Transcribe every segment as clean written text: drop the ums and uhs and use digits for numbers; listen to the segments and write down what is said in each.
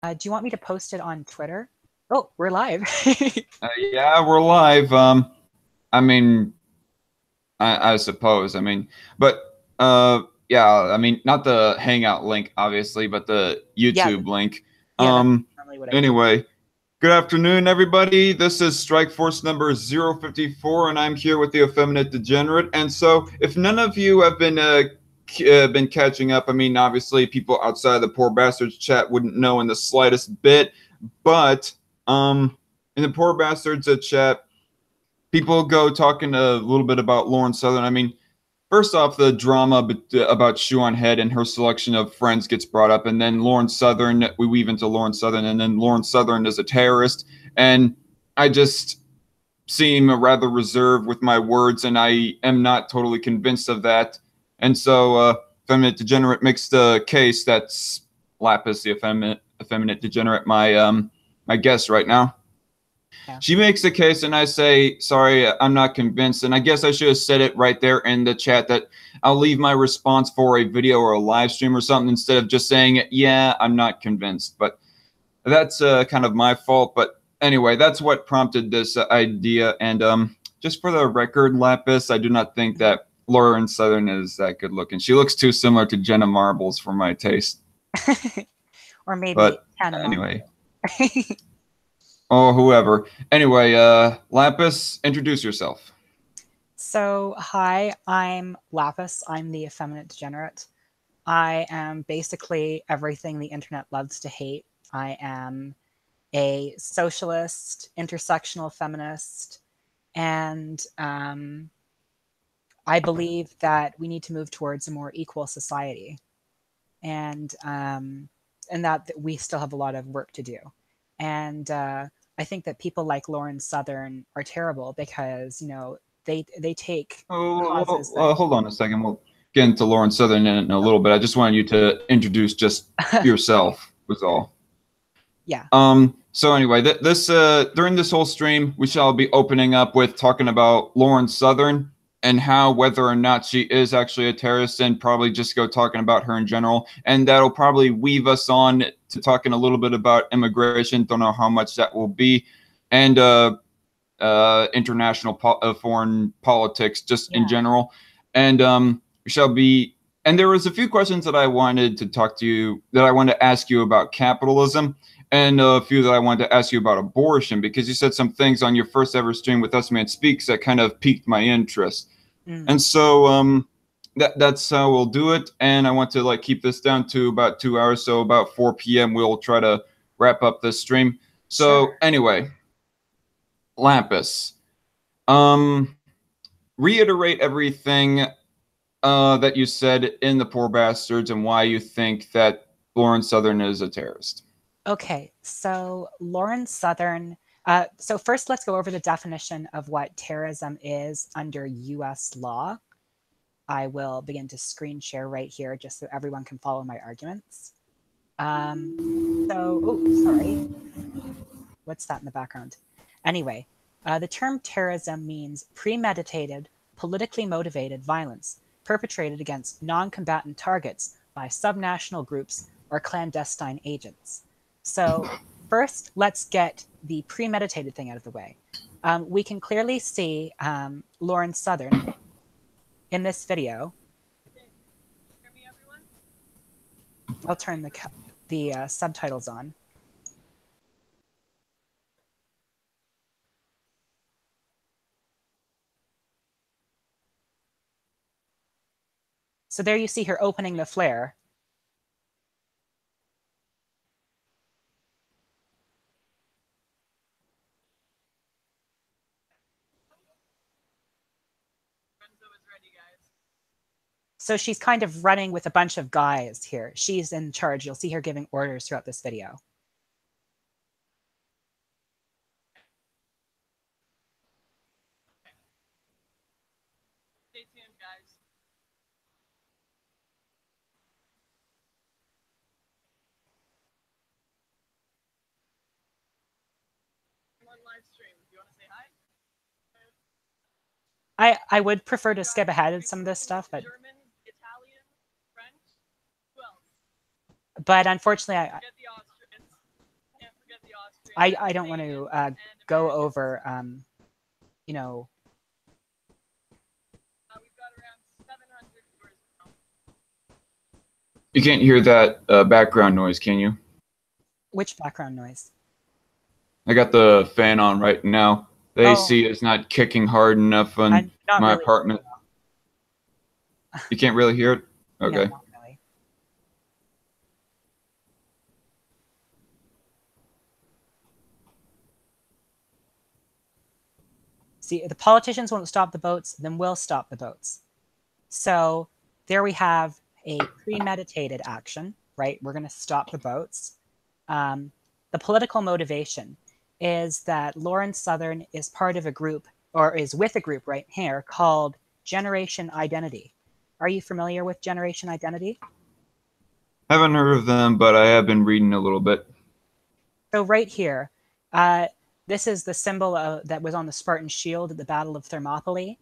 Do you want me to post it on Twitter? Oh, we're live. Yeah, we're live. I mean, I suppose. I mean, but yeah. I mean, not the Hangout link, obviously, but the Yeah, YouTube link. yeah, that's Um. normally what I do. Anyway, good afternoon, everybody. This is Strike Force number 054, and I'm here with the Effeminate Degenerate. And so, if none of you have been catching up, I mean, obviously, people outside the Poor Bastards chat wouldn't know in the slightest bit, but in the Poor Bastards chat, people go talking a little bit about Lauren Southern. I mean, first off, the drama about Shoe on Head and her selection of friends gets brought up, and then Lauren Southern, we weave into Lauren Southern, and then Lauren Southern is a terrorist. And I just seem rather reserved with my words, and I am not totally convinced of that. And so, Effeminate Degenerate makes the case that's Lapis, the effeminate Degenerate, my guest right now. Yeah. She makes the case, and I say, sorry, I'm not convinced. And I guess I should have said it right there in the chat that I'll leave my response for a video or a live stream or something instead of just saying, yeah, I'm not convinced. But that's kind of my fault. But anyway, that's what prompted this idea. And just for the record, Lapis, I do not think that Lauren Southern is that good looking. She looks too similar to Jenna Marbles for my taste. Or maybe But Hannah anyway. Or whoever. Anyway, Lapis, introduce yourself. So, hi, I'm Lapis. I'm the Effeminate Degenerate. I am basically everything the internet loves to hate. I am a socialist, intersectional feminist, and I believe that we need to move towards a more equal society, and that we still have a lot of work to do. And I think that people like Lauren Southern are terrible because they take causes that. Hold on a second. We'll get into Lauren Southern in a little bit. I just wanted you to introduce just yourself, was all. Yeah. So anyway, this during this whole stream, we shall be opening up with talking about Lauren Southern and how whether or not she is actually a terrorist, and probably just go talking about her in general, and that'll probably weave us on to talking a little bit about immigration. Don't know how much that will be, and international foreign politics just in general. And we shall be. And there was a few questions that I wanted to talk to you, that I wanted to ask you about capitalism, and a few that I wanted to ask you about abortion, because you said some things on your first ever stream with Us Man Speaks that kind of piqued my interest. And so that's how we'll do it. And I want to like keep this down to about 2 hours, so about 4 p.m. we'll try to wrap up this stream. So anyway, Lapis, reiterate everything that you said in the Poor Bastards and why you think that Lauren Southern is a terrorist. Okay, so Lauren Southern. So first, let's go over the definition of what terrorism is under U.S. law. I will begin to screen share right here just so everyone can follow my arguments. Oh, sorry. What's that in the background? Anyway, the term terrorism means premeditated, politically motivated violence perpetrated against non-combatant targets by subnational groups or clandestine agents. So first, let's get the premeditated thing out of the way. We can clearly see Lauren Southern in this video. Hear me, everyone? I'll turn the subtitles on. So there you see her opening the flare. So she's kind of running with a bunch of guys here. She's in charge. You'll see her giving orders throughout this video. Stay tuned, guys. I'm on live stream. Do you want to say hi? I would prefer to skip ahead of some of this stuff, but German, Italian, French. Who else? but unfortunately, Get the Austrians. I don't want to go over, you know, We've got around 700 viewers now. You can't hear that background noise, can you? which background noise? I got the fan on right now. The Oh. AC is not kicking hard enough on Not my really. apartment. You can't really hear it? No, Okay. not really. See, the politicians won't stop the boats, then we'll stop the boats. So there we have a premeditated action, right? We're going to stop the boats. The political motivation is that Lauren Southern is part of a group, or is with a group right here, called Generation Identity. Are you familiar with Generation Identity? Haven't heard of them, but I have been reading a little bit. So right here, this is the symbol that was on the Spartan shield at the Battle of Thermopylae.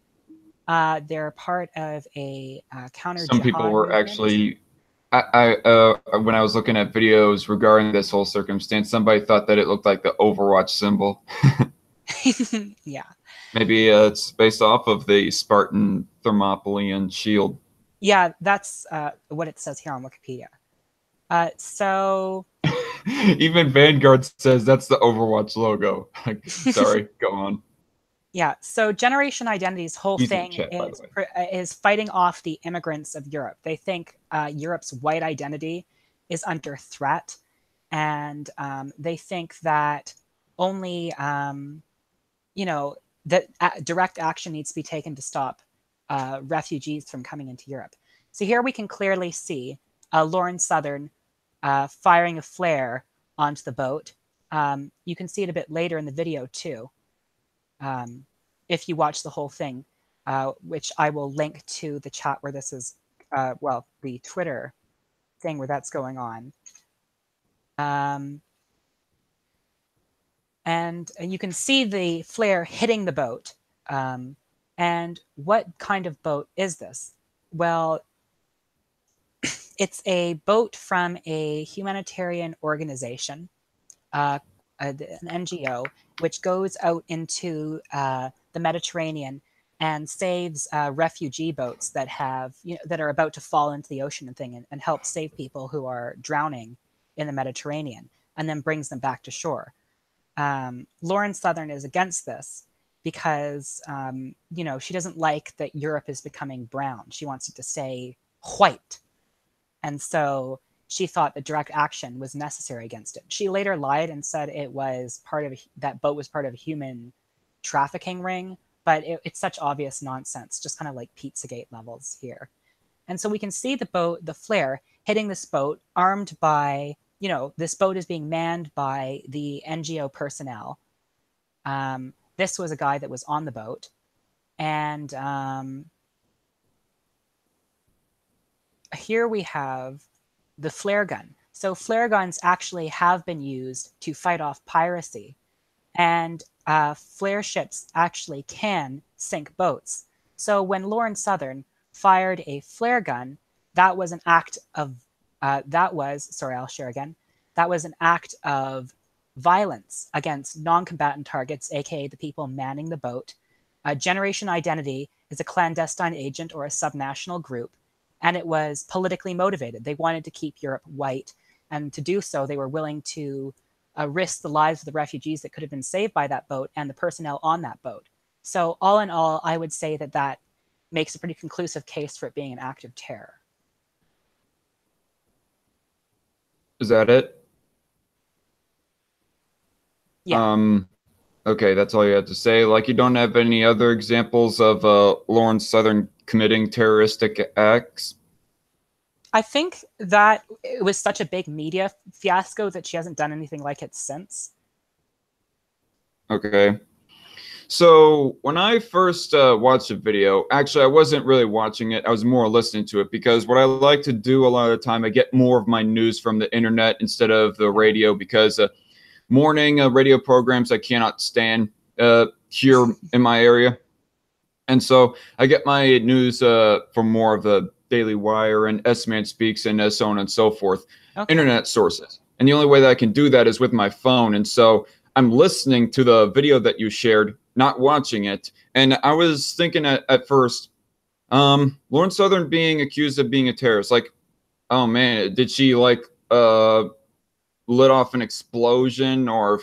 They're part of a counter. Some people were actually, when I was looking at videos regarding this whole circumstance, somebody thought that it looked like the Overwatch symbol. Yeah. Maybe it's based off of the Spartan Thermopylaean shield. Yeah, that's what it says here on Wikipedia. So even Vanguard says that's the Overwatch logo. Sorry, go on. Yeah, so Generation Identity's whole Easy thing chat, by the is fighting off the immigrants of Europe. They think Europe's white identity is under threat, and they think that only, that direct action needs to be taken to stop refugees from coming into Europe. So here we can clearly see Lauren Southern firing a flare onto the boat. You can see it a bit later in the video too. If you watch the whole thing, which I will link to the chat where this is, the Twitter thing where that's going on. And you can see the flare hitting the boat. And what kind of boat is this? Well, it's a boat from a humanitarian organization, an NGO, which goes out into the Mediterranean and saves refugee boats that have, that are about to fall into the ocean and help save people who are drowning in the Mediterranean, and then brings them back to shore. Lauren Southern is against this because, she doesn't like that Europe is becoming brown. She wants it to stay white. And so she thought that direct action was necessary against it. She later lied and said it was that boat was part of a human trafficking ring, but it's such obvious nonsense, just kind of like Pizzagate levels here. And so we can see the flare hitting this boat, armed by, this boat is being manned by the NGO personnel. This was a guy that was on the boat. And here we have the flare gun. So flare guns actually have been used to fight off piracy. And flare ships actually can sink boats. So when Lauren Southern fired a flare gun, that was an act of, that was an act of violence against non-combatant targets, aka the people manning the boat. Generation Identity is a clandestine agent or a subnational group, and it was politically motivated. They wanted to keep Europe white, and to do so, they were willing to risk the lives of the refugees that could have been saved by that boat and the personnel on that boat. So all in all, I would say that makes a pretty conclusive case for it being an act of terror. Is that it? Yeah. Okay, that's all you have to say. Like, you don't have any other examples of Lauren Southern committing terroristic acts? I think that it was such a big media fiasco that she hasn't done anything like it since. Okay. So when I first watched the video, actually, I wasn't really watching it. I was more listening to it, because what I like to do a lot of the time, I get more of my news from the internet instead of the radio, because morning radio programs I cannot stand here in my area. And so I get my news from more of the Daily Wire and S-Man Speaks and so on and so forth, internet sources. And the only way that I can do that is with my phone. And so I'm listening to the video that you shared, not watching it, and I was thinking at first, Lauren Southern being accused of being a terrorist, like, oh man, did she like lit off an explosion or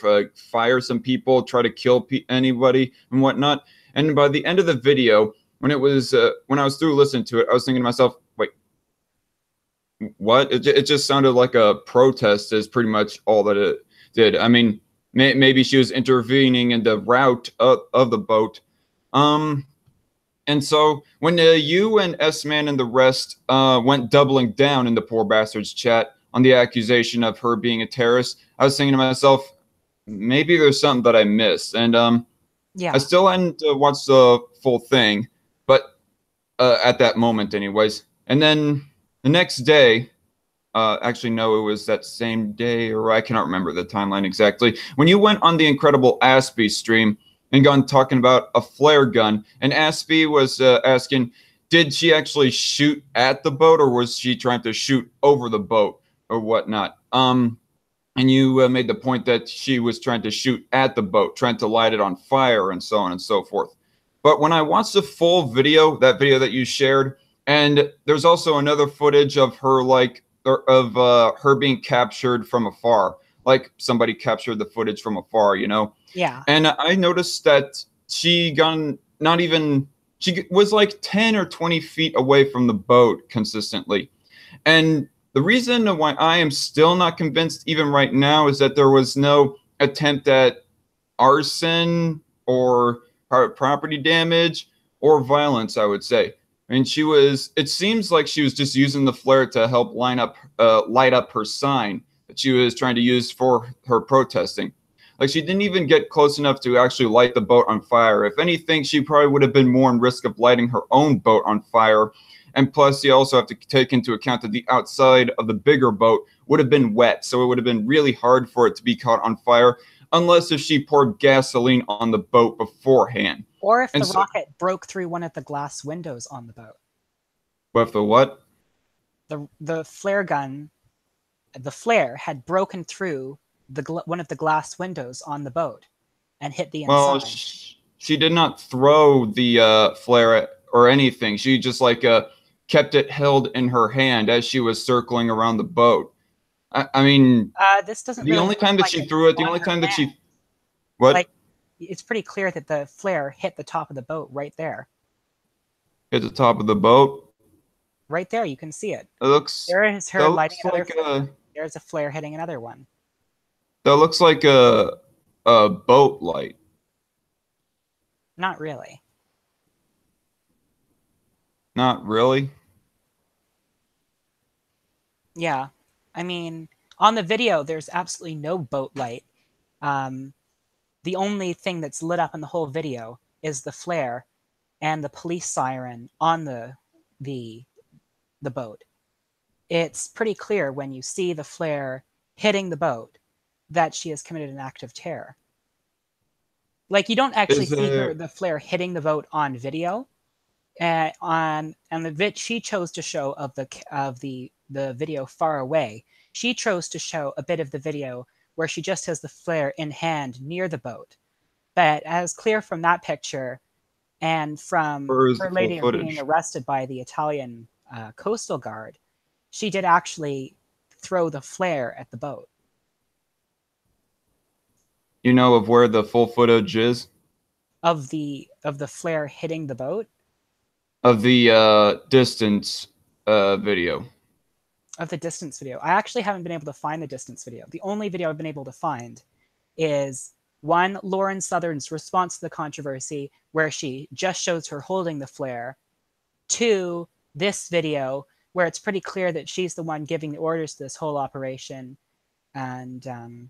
fire some people, try to kill anybody and whatnot? And by the end of the video, when I was through listening to it, I was thinking to myself, wait, what? It just sounded like a protest is pretty much all that it did. I mean, maybe she was intervening in the route of the boat. And so when you and S-Man and the rest went doubling down in the Poor Bastards chat on the accusation of her being a terrorist, I was thinking to myself, maybe there's something that I missed. And Yeah. I still hadn't watched the full thing, but at that moment anyways. And then the next day, actually, no, it was that same day, or I cannot remember the timeline exactly, when you went on the Incredible Aspie stream and gone talking about a flare gun, and Aspie was asking, did she actually shoot at the boat, or was she trying to shoot over the boat, or whatnot? And you made the point that she was trying to shoot at the boat, trying to light it on fire, and so on and so forth. But when I watched the full video, that video that you shared, and there's also another footage of her, like, her being captured from afar, like somebody captured the footage from afar, you know? Yeah. And I noticed that she was like 10 or 20 feet away from the boat consistently. And the reason why I am still not convinced even right now is that there was no attempt at arson or property damage or violence, I would say. I mean, it seems like she was just using the flare to help light up her sign that she was trying to use for her protesting. Like, she didn't even get close enough to actually light the boat on fire. If anything, she probably would have been more in risk of lighting her own boat on fire. And plus, you also have to take into account that the outside of the bigger boat would have been wet, so it would have been really hard for it to be caught on fire, unless if she poured gasoline on the boat beforehand. Or if the rocket broke through one of the glass windows on the boat. With the what? The flare gun, the flare had broken through one of the glass windows on the boat and hit the inside. Well, she did not throw the flare or anything. She just kept it held in her hand as she was circling around the boat. I mean, this doesn't. The only time that she threw it, the only time that she, what? Like, it's pretty clear that the flare hit the top of the boat right there. Hit the top of the boat. Right there, you can see it. It looks. There is her lighting another flare. There's a flare hitting another one. That looks like a boat light. Not really. Not really? Yeah. I mean, on the video, there's absolutely no boat light. The only thing that's lit up in the whole video is the flare and the police siren on the boat. It's pretty clear when you see the flare hitting the boat that she has committed an act of terror. Like, you don't actually see the flare hitting the boat on video. She chose to show of the video far away. She chose to show a bit of the video where she just has the flare in hand near the boat. But as clear from that picture and from her later being arrested by the Italian Coastal Guard, she did actually throw the flare at the boat. You know of where the full footage is? Of the flare hitting the boat? Of the distance video. Of the distance video. I actually haven't been able to find the distance video. The only video I've been able to find is, one, Lauren Southern's response to the controversy, where she just shows her holding the flare. Two, this video, where it's pretty clear that she's the one giving the orders to this whole operation. And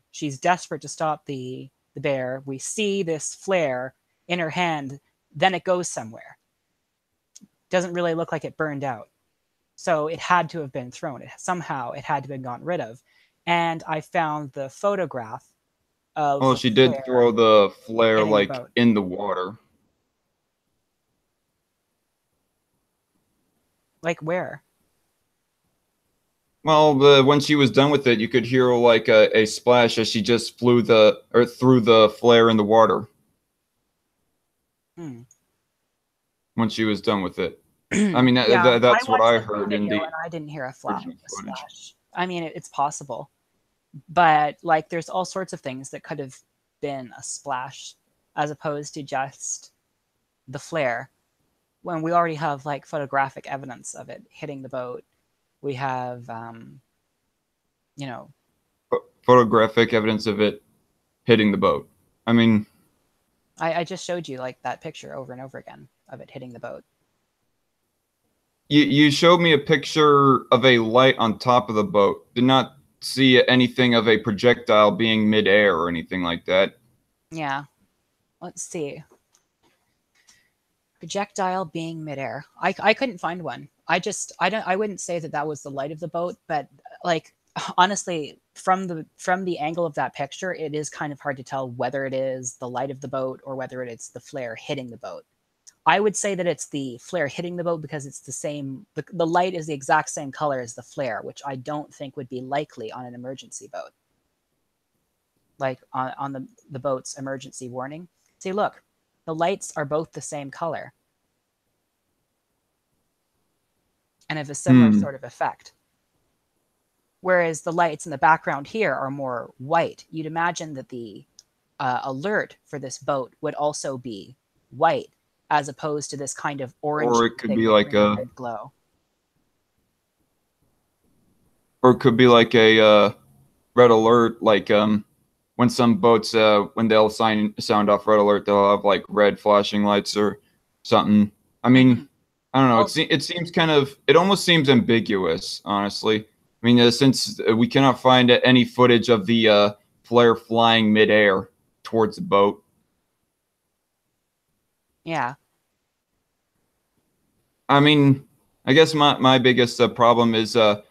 she's desperate to stop the bear. We see this flare in her hand, then it goes somewhere. Doesn't really look like it burned out. So it had to have been thrown. Somehow it had to have been gotten rid of. And I found the photograph of. Well, she did throw the flare in the water. Like where? Well, when she was done with it, you could hear like a splash as she just threw the flare in the water. Hmm. When she was done with it. I mean, Yeah, that's I what watched I the heard in video the and I didn't hear a original footage. splash. I mean, it's possible, but like, there's all sorts of things that could have been a splash, as opposed to just the flare. When we already have like photographic evidence of it hitting the boat, we have, you know, Photographic evidence of it hitting the boat. I mean, I just showed you like that picture over and over again of it hitting the boat. you showed me a picture of a light on top of the boat. Did not see anything of a projectile being midair or anything like that. Yeah, let's see. Projectile being midair. I couldn't find one. I wouldn't say that that was the light of the boat, but like, honestly, from the angle of that picture, it is kind of hard to tell whether it is the light of the boat or whether it's the flare hitting the boat. I would say that it's the flare hitting the boat because it's the same. The light is the exact same color as the flare, which I don't think would be likely on an emergency boat. Like on the boat's emergency warning. See, look, the lights are both the same color and have a similar sort of effect. Whereas the lights in the background here are more white. You'd imagine that the alert for this boat would also be white, as opposed to this kind of orange Or it could thing be with like green a red glow. or it could be like a red alert, like when some boats when they'll sound off red alert, they'll have like red flashing lights or something. I mean, I don't know. Well, It seems kind of, it almost seems ambiguous, honestly. I mean, since we cannot find any footage of the flare flying midair towards the boat. yeah. I mean, I guess my biggest problem is I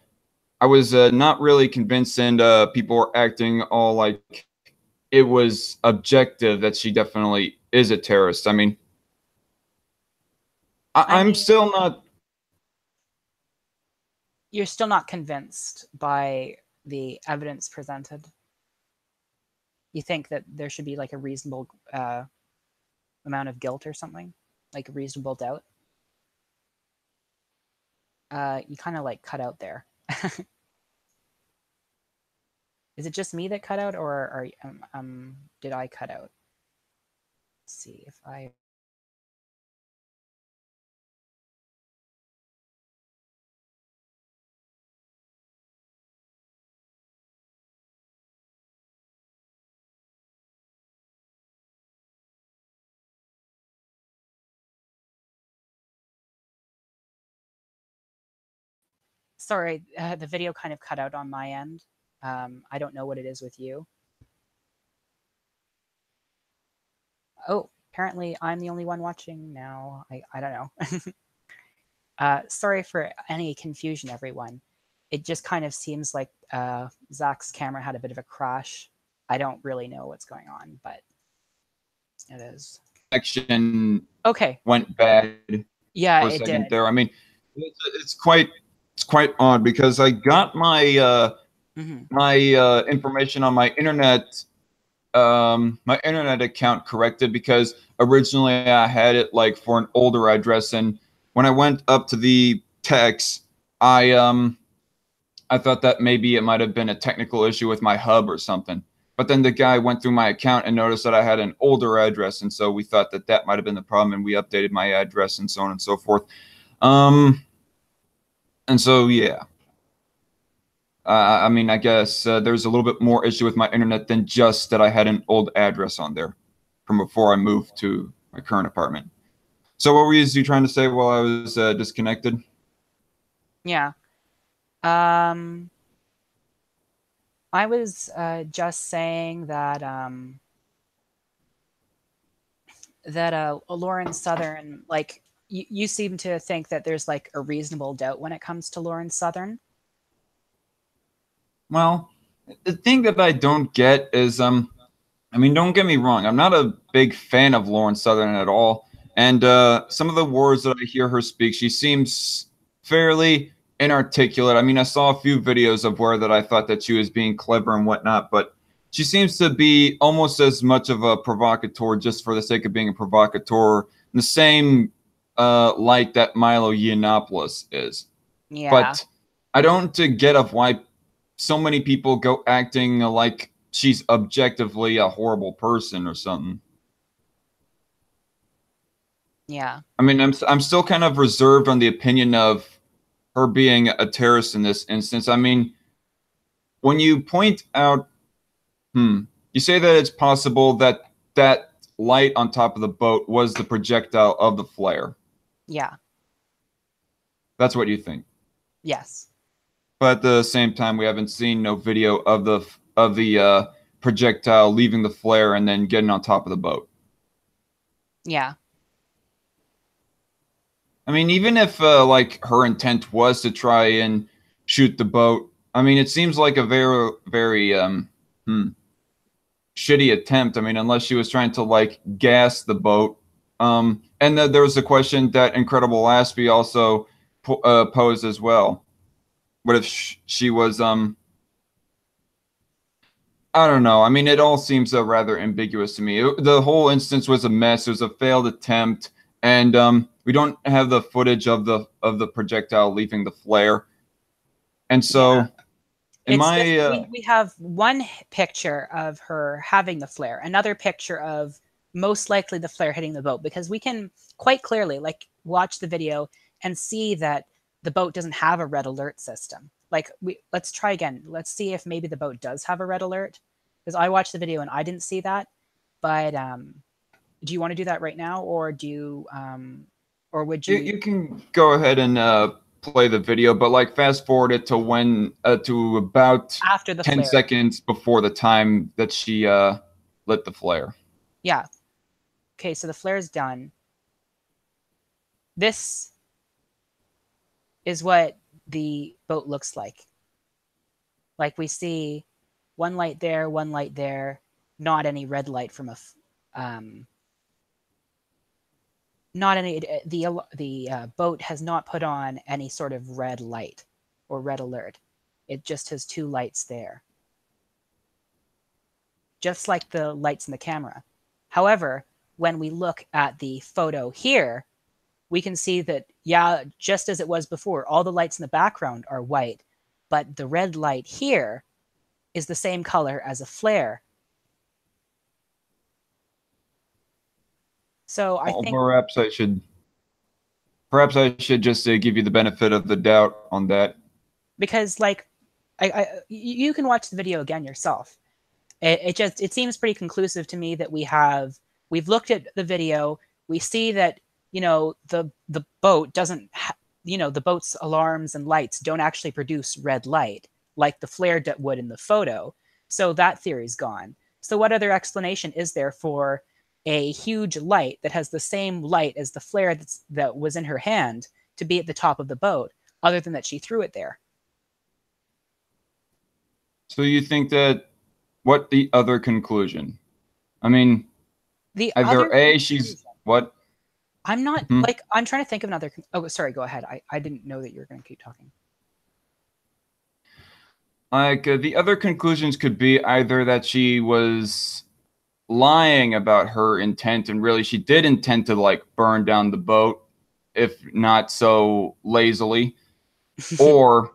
was not really convinced, and people were acting all like it was objective that she definitely is a terrorist. I mean, I'm mean, still not. you're still not convinced by the evidence presented. You think that there should be like a reasonable amount of guilt or something, like reasonable doubt. You kind of like cut out there. Is it just me that cut out, or did I cut out? Let's see if I. Sorry, the video kind of cut out on my end. I don't know what it is with you. Oh, apparently I'm the only one watching now. I don't know. Sorry for any confusion, everyone. It just kind of seems like Zach's camera had a bit of a crash. I don't really know what's going on, but it is. Connection Okay. went bad Yeah, for a it second did. there. I mean, it's quite odd because I got my my information on my internet account corrected, because originally I had it like for an older address, and when I went up to the text, I thought that maybe it might have been a technical issue with my hub or something. But then the guy went through my account and noticed that I had an older address, and so we thought that that might have been the problem, and we updated my address and so on and so forth. And so yeah. I mean, I guess there's a little bit more issue with my internet than just that I had an old address on there from before I moved to my current apartment. So what were you trying to say while I was disconnected? Yeah. I was just saying that Lauren Southern, like, you seem to think that there's like a reasonable doubt when it comes to Lauren Southern. Well, the thing that I don't get is, I mean, don't get me wrong, I'm not a big fan of Lauren Southern at all. And some of the words that I hear her speak, she seems fairly inarticulate. I mean, I saw a few videos of where that I thought that she was being clever and whatnot, but she seems to be almost as much of a provocateur just for the sake of being a provocateur, in the same light that Milo Yiannopoulos is. Yeah. But I don't get of why so many people go acting like she's objectively a horrible person or something. Yeah. I mean, I'm still kind of reserved on the opinion of her being a terrorist in this instance. I mean, when you point out, you say that it's possible that that light on top of the boat was the projectile of the flare. Yeah. That's what you think. Yes. But at the same time, we haven't seen no video of the projectile leaving the flare and then getting on top of the boat. Yeah. I mean, even if like her intent was to try and shoot the boat, I mean, it seems like a very, very shitty attempt. I mean, unless she was trying to like gas the boat. And there was a question that Incredible Aspie also posed as well. What if she was I don't know. I mean, it all seems rather ambiguous to me. The whole instance was a mess. It was a failed attempt, and we don't have the footage of the projectile leaving the flare. And so, we have one picture of her having the flare, another picture of most likely the flare hitting the boat, because we can quite clearly like watch the video and see that the boat doesn't have a red alert system. Like let's try again. Let's see if maybe the boat does have a red alert, because I watched the video and I didn't see that. But do you want to do that right now, or do you or would you? You can go ahead and play the video, but like fast forward it to when to about After the 10 flare. seconds before the time that she lit the flare. Yeah. Okay, so the flare's done. This is what the boat looks like. Like we see one light there, not any red light from a not any the boat has not put on any sort of red light or red alert. It just has two lights there, just like the lights in the camera. However, when we look at the photo here, we can see that, yeah, just as it was before, all the lights in the background are white, but the red light here is the same color as a flare. So I think perhaps I should just give you the benefit of the doubt on that. Because like you can watch the video again yourself. It seems pretty conclusive to me that we've looked at the video. We see that, you know, the boat doesn't the boat's alarms and lights don't actually produce red light like the flare would in the photo. So that theory's gone. So what other explanation is there for a huge light that has the same light as the flare that was in her hand to be at the top of the boat, other than that she threw it there? So you think that what the other conclusion? I mean, either she's what? I'm not like I'm trying to think of another. Oh, sorry. Go ahead. I didn't know that you were going to keep talking. Like the other conclusions could be either that she was lying about her intent and really she did intend to like burn down the boat, if not so lazily, or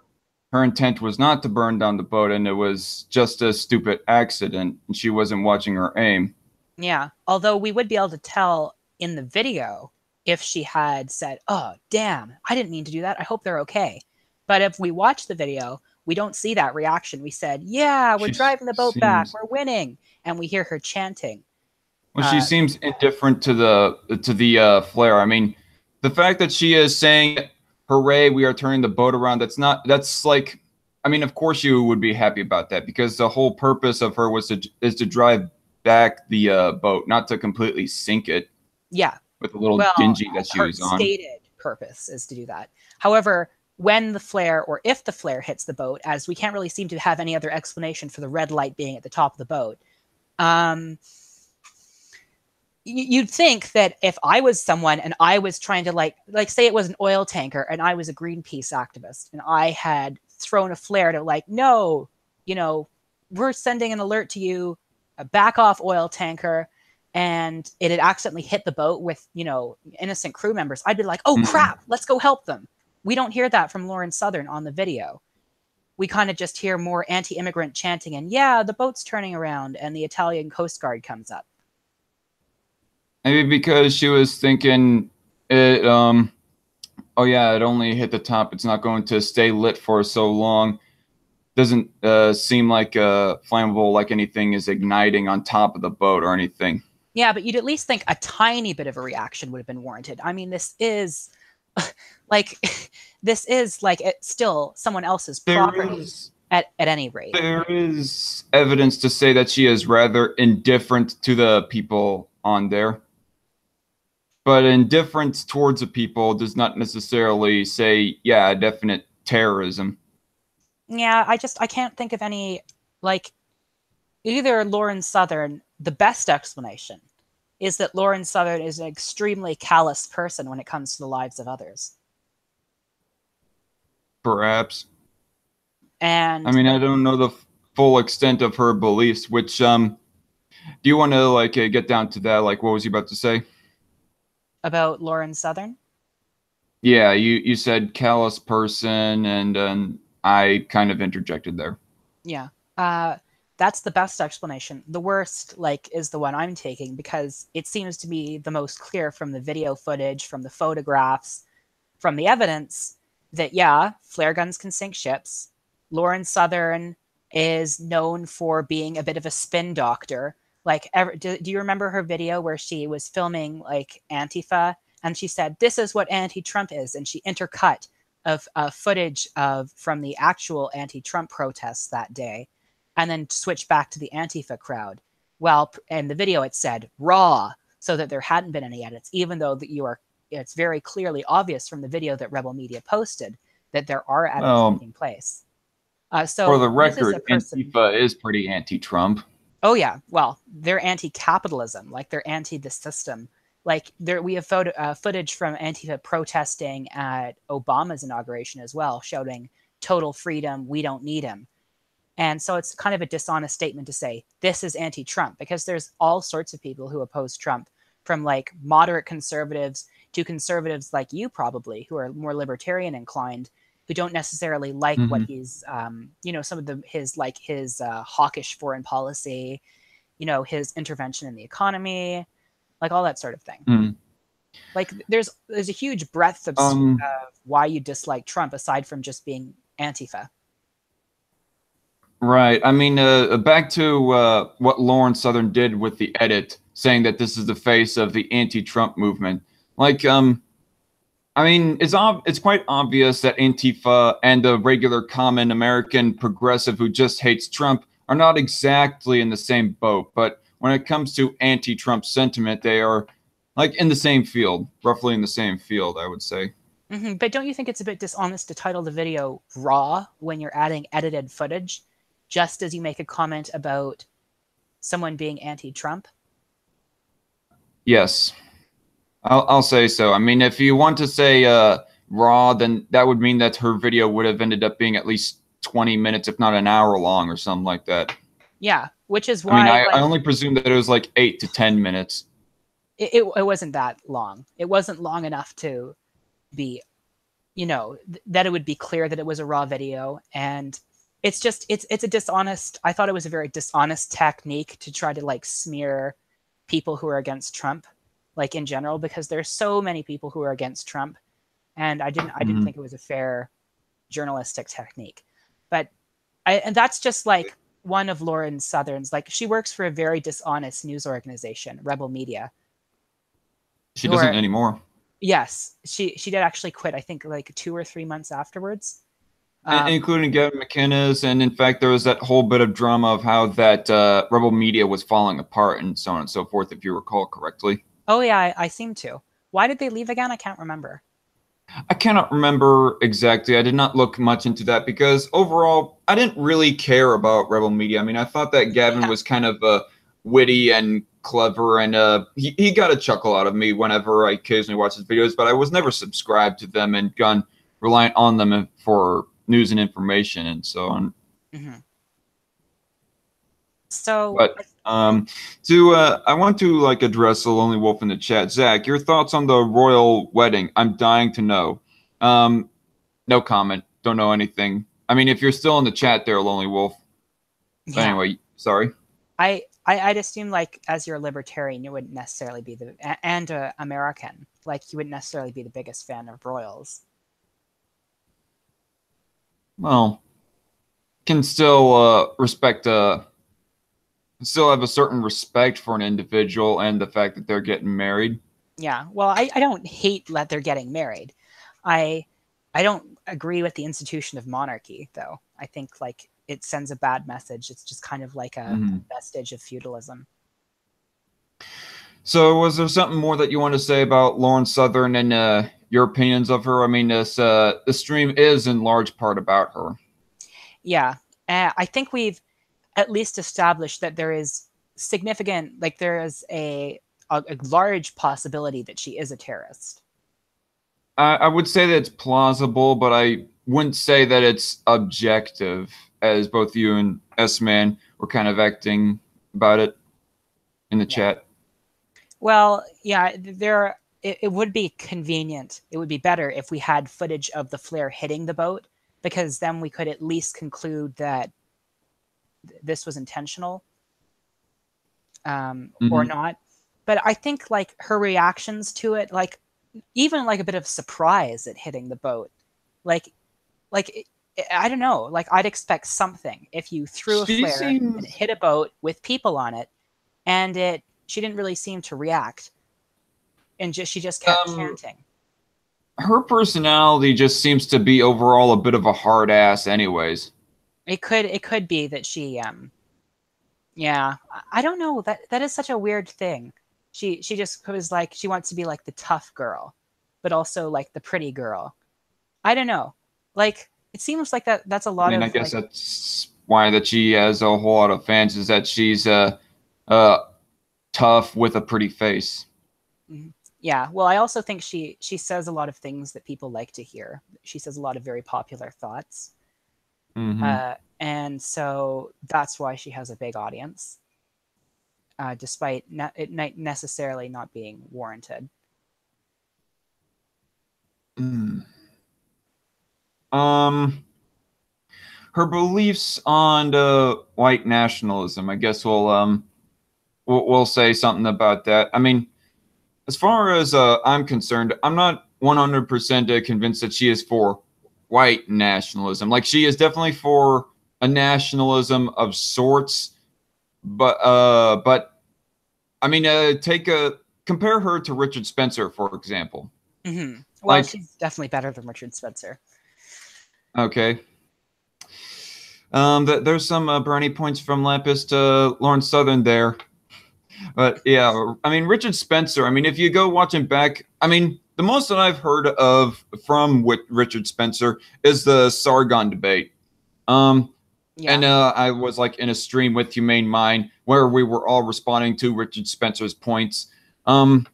her intent was not to burn down the boat and it was just a stupid accident and she wasn't watching her aim. Yeah. Although we would be able to tell in the video if she had said, "Oh, damn, I didn't mean to do that. I hope they're okay." But if we watch the video, we don't see that reaction. We said, "Yeah, we're driving the boat back. We're winning." And we hear her chanting. Well, she seems indifferent to the flare. I mean, the fact that she is saying, "Hooray, we are turning the boat around," that's like, I mean, of course you would be happy about that because the whole purpose of her is to drive back the boat, not to completely sink it. Yeah. With a little dingy that she was on. Her stated purpose is to do that. However, when the flare, or if the flare hits the boat, as we can't really seem to have any other explanation for the red light being at the top of the boat, you'd think that if I was someone and I was trying to like say it was an oil tanker and I was a Greenpeace activist and I had thrown a flare to like, no, you know, we're sending an alert to you, a back off oil tanker, and it had accidentally hit the boat with, you know, innocent crew members, I'd be like, oh crap, let's go help them. We don't hear that from Lauren Southern on the video. We kind of just hear more anti-immigrant chanting and yeah, the boat's turning around and the Italian Coast Guard comes up. Maybe because she was thinking it, oh yeah, it only hit the top. It's not going to stay lit for so long. Doesn't seem like flammable, like anything is igniting on top of the boat or anything. Yeah, but you'd at least think a tiny bit of a reaction would have been warranted. I mean, this is like, it's still someone else's property at any rate. There is evidence to say that she is rather indifferent to the people on there. But indifference towards the people does not necessarily say, yeah, definite terrorism. Yeah, I can't think of any, like, either Lauren Southern, the best explanation is that Lauren Southern is an extremely callous person when it comes to the lives of others. Perhaps. And I mean, I don't know the full extent of her beliefs, which, do you want to, like, get down to that? Like, what was you about to say? About Lauren Southern? Yeah, you said callous person, and I kind of interjected there. Yeah. That's the best explanation. The worst, like, is the one I'm taking because it seems to be the most clear from the video footage, from the photographs, from the evidence that, yeah, flare guns can sink ships. Lauren Southern is known for being a bit of a spin doctor. Like, do you remember her video where she was filming, like, Antifa? And she said, this is what anti-Trump is. And she intercut of footage from the actual anti-Trump protests that day, and then switched back to the Antifa crowd. Well, in the video it said raw, so that there hadn't been any edits, even though it's very clearly obvious from the video that Rebel Media posted that there are edits taking place. So for the record, Antifa is pretty anti-Trump. Oh yeah, well, they're anti-capitalism, like they're anti the system. Like we have footage from Antifa protesting at Obama's inauguration as well, shouting "total freedom, we don't need him." And so it's kind of a dishonest statement to say this is anti-Trump, because there's all sorts of people who oppose Trump, from like moderate conservatives to conservatives like you probably, who are more libertarian inclined, who don't necessarily like what he's, you know, some of his hawkish foreign policy, you know, his intervention in the economy, like all that sort of thing. Like there's a huge breadth of why you dislike Trump aside from just being Antifa. Right. I mean, back to what Lauren Southern did with the edit, saying that this is the face of the anti-Trump movement. Like, I mean, it's quite obvious that Antifa and the regular common American progressive who just hates Trump are not exactly in the same boat. But when it comes to anti-Trump sentiment, they are like in the same field, roughly in the same field, I would say. But don't you think it's a bit dishonest to title the video raw when you're adding edited footage, just as you make a comment about someone being anti-Trump? Yes, I'll say so. I mean, if you want to say raw, then that would mean that her video would have ended up being at least 20 minutes, if not an hour long or something like that. Yeah, which is why... I mean, I only presume that it was like 8 to 10 minutes. It wasn't that long. It wasn't long enough to be, you know, that it would be clear that it was a raw video. And it's just, it's a dishonest... I thought it was a very dishonest technique to try to, like, smear people who are against Trump, like, in general, because there's so many people who are against Trump. And I didn't think it was a fair journalistic technique. But and that's just, like, one of Lauren Southern's, like, she works for a very dishonest news organization, Rebel Media. She doesn't anymore. Yes, she did actually quit, I think, like 2 or 3 months afterwards. Including Gavin McInnes, and in fact, there was that whole bit of drama of how that Rebel Media was falling apart and so on and so forth, if you recall correctly. Oh yeah, I seem to. Why did they leave again? I can't remember. I cannot remember exactly. I did not look much into that because overall, I didn't really care about Rebel Media. I mean, I thought that Gavin was kind of witty and clever, and he got a chuckle out of me whenever I occasionally watch his videos, but I was never subscribed to them and gone reliant on them for news and information and so on. Mm-hmm. So, but I want to like address the Lonely Wolf in the chat. Zach, your thoughts on the royal wedding? I'm dying to know. No comment. Don't know anything. I mean, if you're still in the chat there, Lonely Wolf. But yeah. anyway, sorry. I'd assume, like, as you're a libertarian, you wouldn't necessarily be and American, like, you wouldn't necessarily be the biggest fan of royals. Well, can still respect, still have a certain respect for an individual and the fact that they're getting married. Yeah, well, I don't hate that they're getting married. I don't agree with the institution of monarchy, though. I think, like, it sends a bad message. It's just kind of like a vestige of feudalism. So was there something more that you want to say about Lauren Southern and your opinions of her? I mean, this the stream is in large part about her. Yeah, I think we've at least established that there is significant, like, there is a large possibility that she is a terrorist. I would say that it's plausible, but I wouldn't say that it's objective, as both you and S-Man were kind of acting about it in the chat. Well, yeah, it would be convenient. It would be better if we had footage of the flare hitting the boat, because then we could at least conclude that this was intentional or not. But I think, like, her reactions to it, like, even like a bit of surprise at hitting the boat, like I don't know, like, I'd expect something if you threw a flare and it hit a boat with people on it, and she didn't really seem to react, and she just kept chanting. Her personality just seems to be overall a bit of a hard ass anyways. It could be that she yeah, I don't know, that is such a weird thing. She just was like, she wants to be like the tough girl, but also like the pretty girl. I don't know. Like, it seems like that's a lot of, I guess like, that's why that she has a whole lot of fans, is that she's tough with a pretty face. Yeah, well, I also think she says a lot of things that people like to hear. She says a lot of very popular thoughts. And so that's why she has a big audience, despite it not necessarily not being warranted. Her beliefs on white nationalism, I guess we'll say something about that. I mean, as far as I'm concerned, I'm not 100% convinced that she is for white nationalism. Like, she is definitely for a nationalism of sorts, but I mean, compare her to Richard Spencer, for example. Well, like, she's definitely better than Richard Spencer. Okay. There's some brownie points from Lapis to Lauren Southern there. But yeah, I mean, Richard Spencer, I mean, if you go watching back, I mean, the most that I've heard of from Richard Spencer is the Sargon debate. And I was like in a stream with Humane Mind where we were all responding to Richard Spencer's points. And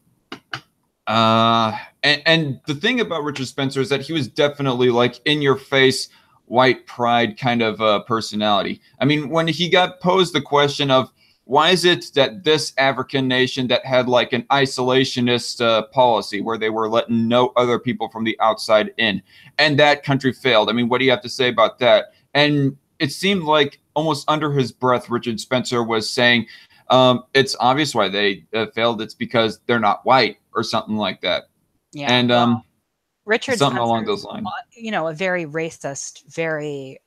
the thing about Richard Spencer is that he was definitely like in your face, white pride kind of personality. I mean, when he got posed the question of why is it that this African nation that had like an isolationist policy where they were letting no other people from the outside in, and that country failed? I mean, what do you have to say about that? And it seemed like almost under his breath, Richard Spencer was saying, it's obvious why they failed. It's because they're not white or something like that. Yeah. And well, Richard something Spencer, along those lines. You know, a very racist, very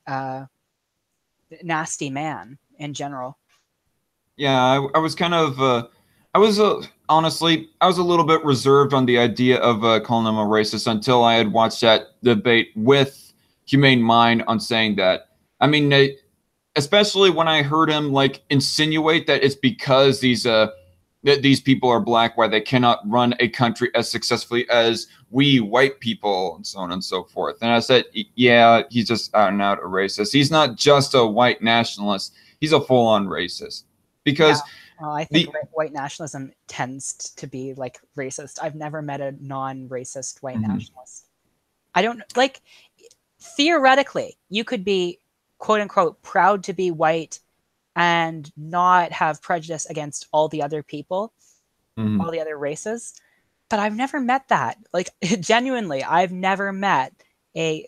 nasty man in general. Yeah, I was kind of, honestly, I was a little bit reserved on the idea of calling him a racist until I had watched that debate with Humane Mind on saying that. I mean, especially when I heard him like insinuate that it's because that these people are black, why they cannot run a country as successfully as we white people, and so on and so forth. And I said, yeah, he's just out and out a racist. He's not just a white nationalist. He's a full-on racist. because Well, I think the white nationalism tends to be like racist. I've never met a non-racist white Mhm. nationalist. I don't like theoretically, you could be quote unquote proud to be white and not have prejudice against all the other people, all Mhm. the other races. But I've never met that. Like genuinely, I've never met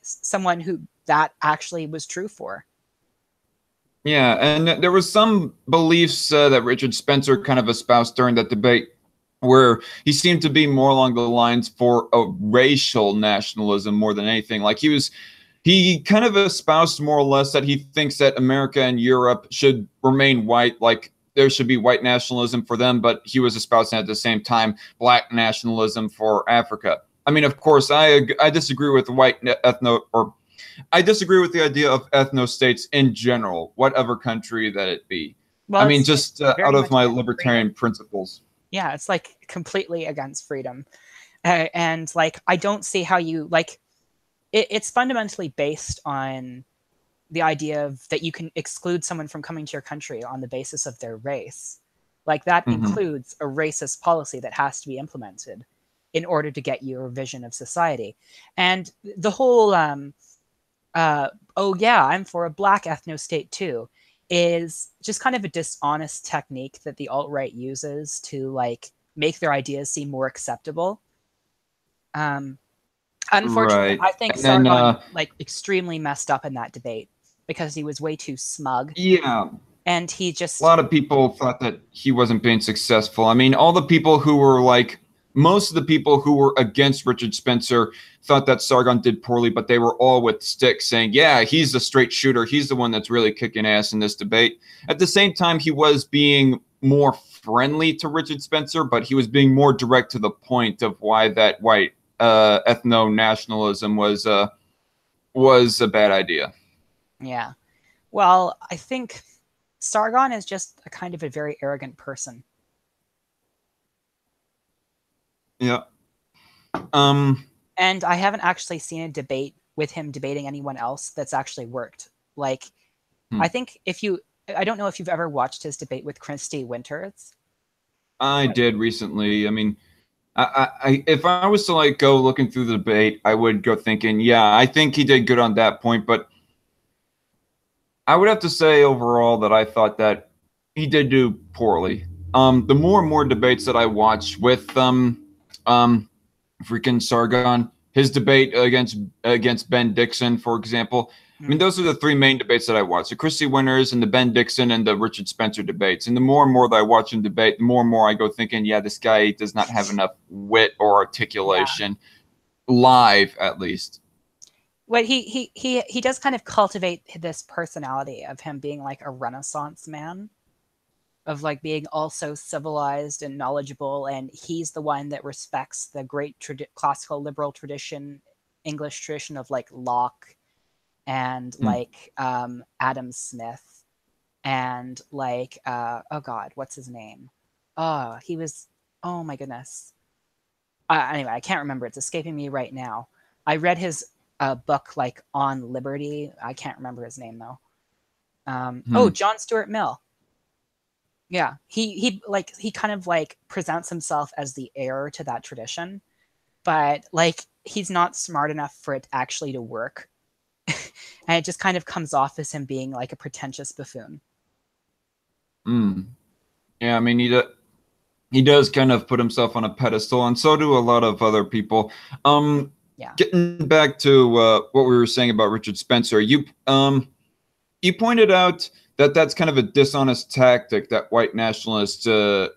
someone who that actually was true for. Yeah, and there was some beliefs that Richard Spencer kind of espoused during that debate, where he seemed to be more along the lines for a racial nationalism more than anything. Like he kind of espoused more or less that he thinks that America and Europe should remain white, like there should be white nationalism for them, but he was espousing at the same time black nationalism for Africa. I mean, of course, I disagree with white ethno or I disagree with the idea of ethno states in general, whatever country that it be. I Well, mean, it's just out very of much my against freedom. libertarian principles. Yeah, it's like completely against freedom. And like I don't see how you like it's fundamentally based on the idea of that you can exclude someone from coming to your country on the basis of their race. Like that Mm-hmm. includes a racist policy that has to be implemented in order to get your vision of society. And the whole oh yeah, I'm for a black ethno state too, is just kind of a dishonest technique that the alt-right uses to like make their ideas seem more acceptable. Um, Unfortunately, Right. I think And then, Sargon like extremely messed up in that debate because he was way too smug yeah, and he a just lot of people thought that he wasn't being successful. I mean, all the people who were like, most of the people who were against Richard Spencer thought that Sargon did poorly, but they were all with sticks saying, yeah, he's the straight shooter. He's the one that's really kicking ass in this debate. At the same time, he was being more friendly to Richard Spencer, but he was being more direct to the point of why that white ethno nationalism was a bad idea. yeah. Well, I think Sargon is just a kind of a very arrogant person. Yeah. Um. And I haven't actually seen a debate with him debating anyone else that's actually worked. Like Hmm. I think if you I don't know if you've ever watched his debate with Christy Winters. I did recently. I mean, if I was to like go looking through the debate, I would go thinking, yeah, I think he did good on that point, but I would have to say overall that I thought that he did do poorly. The more and more debates that I watch with um, freaking Sargon, his debate against Ben Dixon, for example. I mean, Mm. those are the three main debates that I watch: the Christie Winners and the Ben Dixon and the Richard Spencer debates. And the more and more that I watch him debate, the more and more I go thinking, yeah, this guy does not have enough wit or Yeah. articulation, live at least. What he does kind of cultivate this personality of him being like a Renaissance man, of like being also civilized and knowledgeable, and he's the one that respects the great classical liberal tradition, English tradition of like Locke and Hmm. like Adam Smith and like oh god, what's his name? Oh, he was oh my goodness. Anyway, I can't remember. It's escaping me right now. I read his book like on liberty. I can't remember his name though. Oh, Hmm. John Stuart Mill. Yeah, he kind of like presents himself as the heir to that tradition, but like he's not smart enough for it actually to work, and it just kind of comes off as him being like a pretentious buffoon. Hmm. Yeah, I mean, he does kind of put himself on a pedestal, and so do a lot of other people. Yeah, Getting back to what we were saying about Richard Spencer, you pointed out that that's kind of a dishonest tactic that white nationalists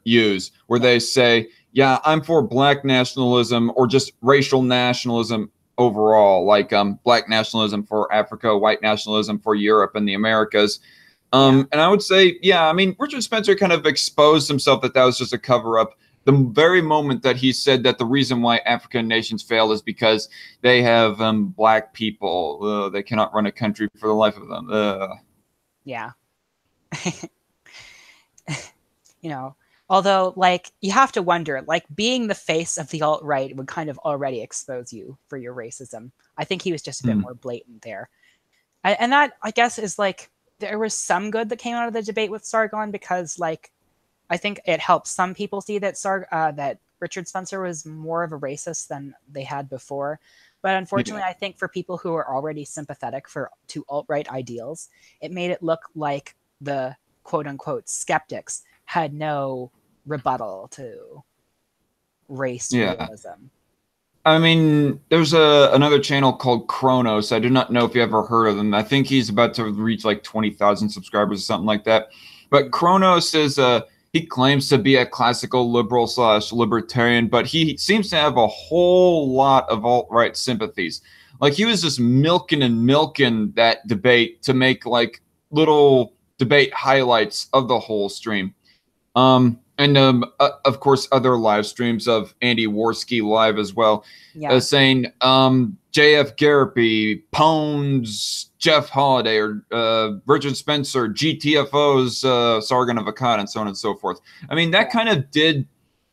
use, where yeah, they say, "Yeah, I'm for black nationalism or just racial nationalism overall, like black nationalism for Africa, white nationalism for Europe and the Americas." yeah. And I would say, yeah, I mean, Richard Spencer kind of exposed himself that that was just a cover up. The very moment that he said that the reason why African nations fail is because they have black people, they cannot run a country for the life of them. Yeah. You know, although like you have to wonder, like being the face of the alt right would kind of already expose you for your racism. I think he was just a bit Hmm. more blatant there, and that I guess is like there was some good that came out of the debate with Sargon, because like I think it helped some people see that that Richard Spencer was more of a racist than they had before. But unfortunately, I think for people who are already sympathetic to alt-right ideals, it made it look like the quote-unquote skeptics had no rebuttal to race realism. I mean, there's another channel called Kronos. I do not know if you ever heard of him. I think he's about to reach like 20,000 subscribers or something like that. But Kronos is he claims to be a classical liberal / libertarian, but he seems to have a whole lot of alt-right sympathies. Like he was just milking that debate to make like little debate highlights of the whole stream. And of course, other live streams of Andy Worski live as well, saying J.F. Garrity, Pones, Jeff Holiday, or Richard Spencer, GTFO's Sargon of Akkad, and so on and so forth. I mean, that kind of did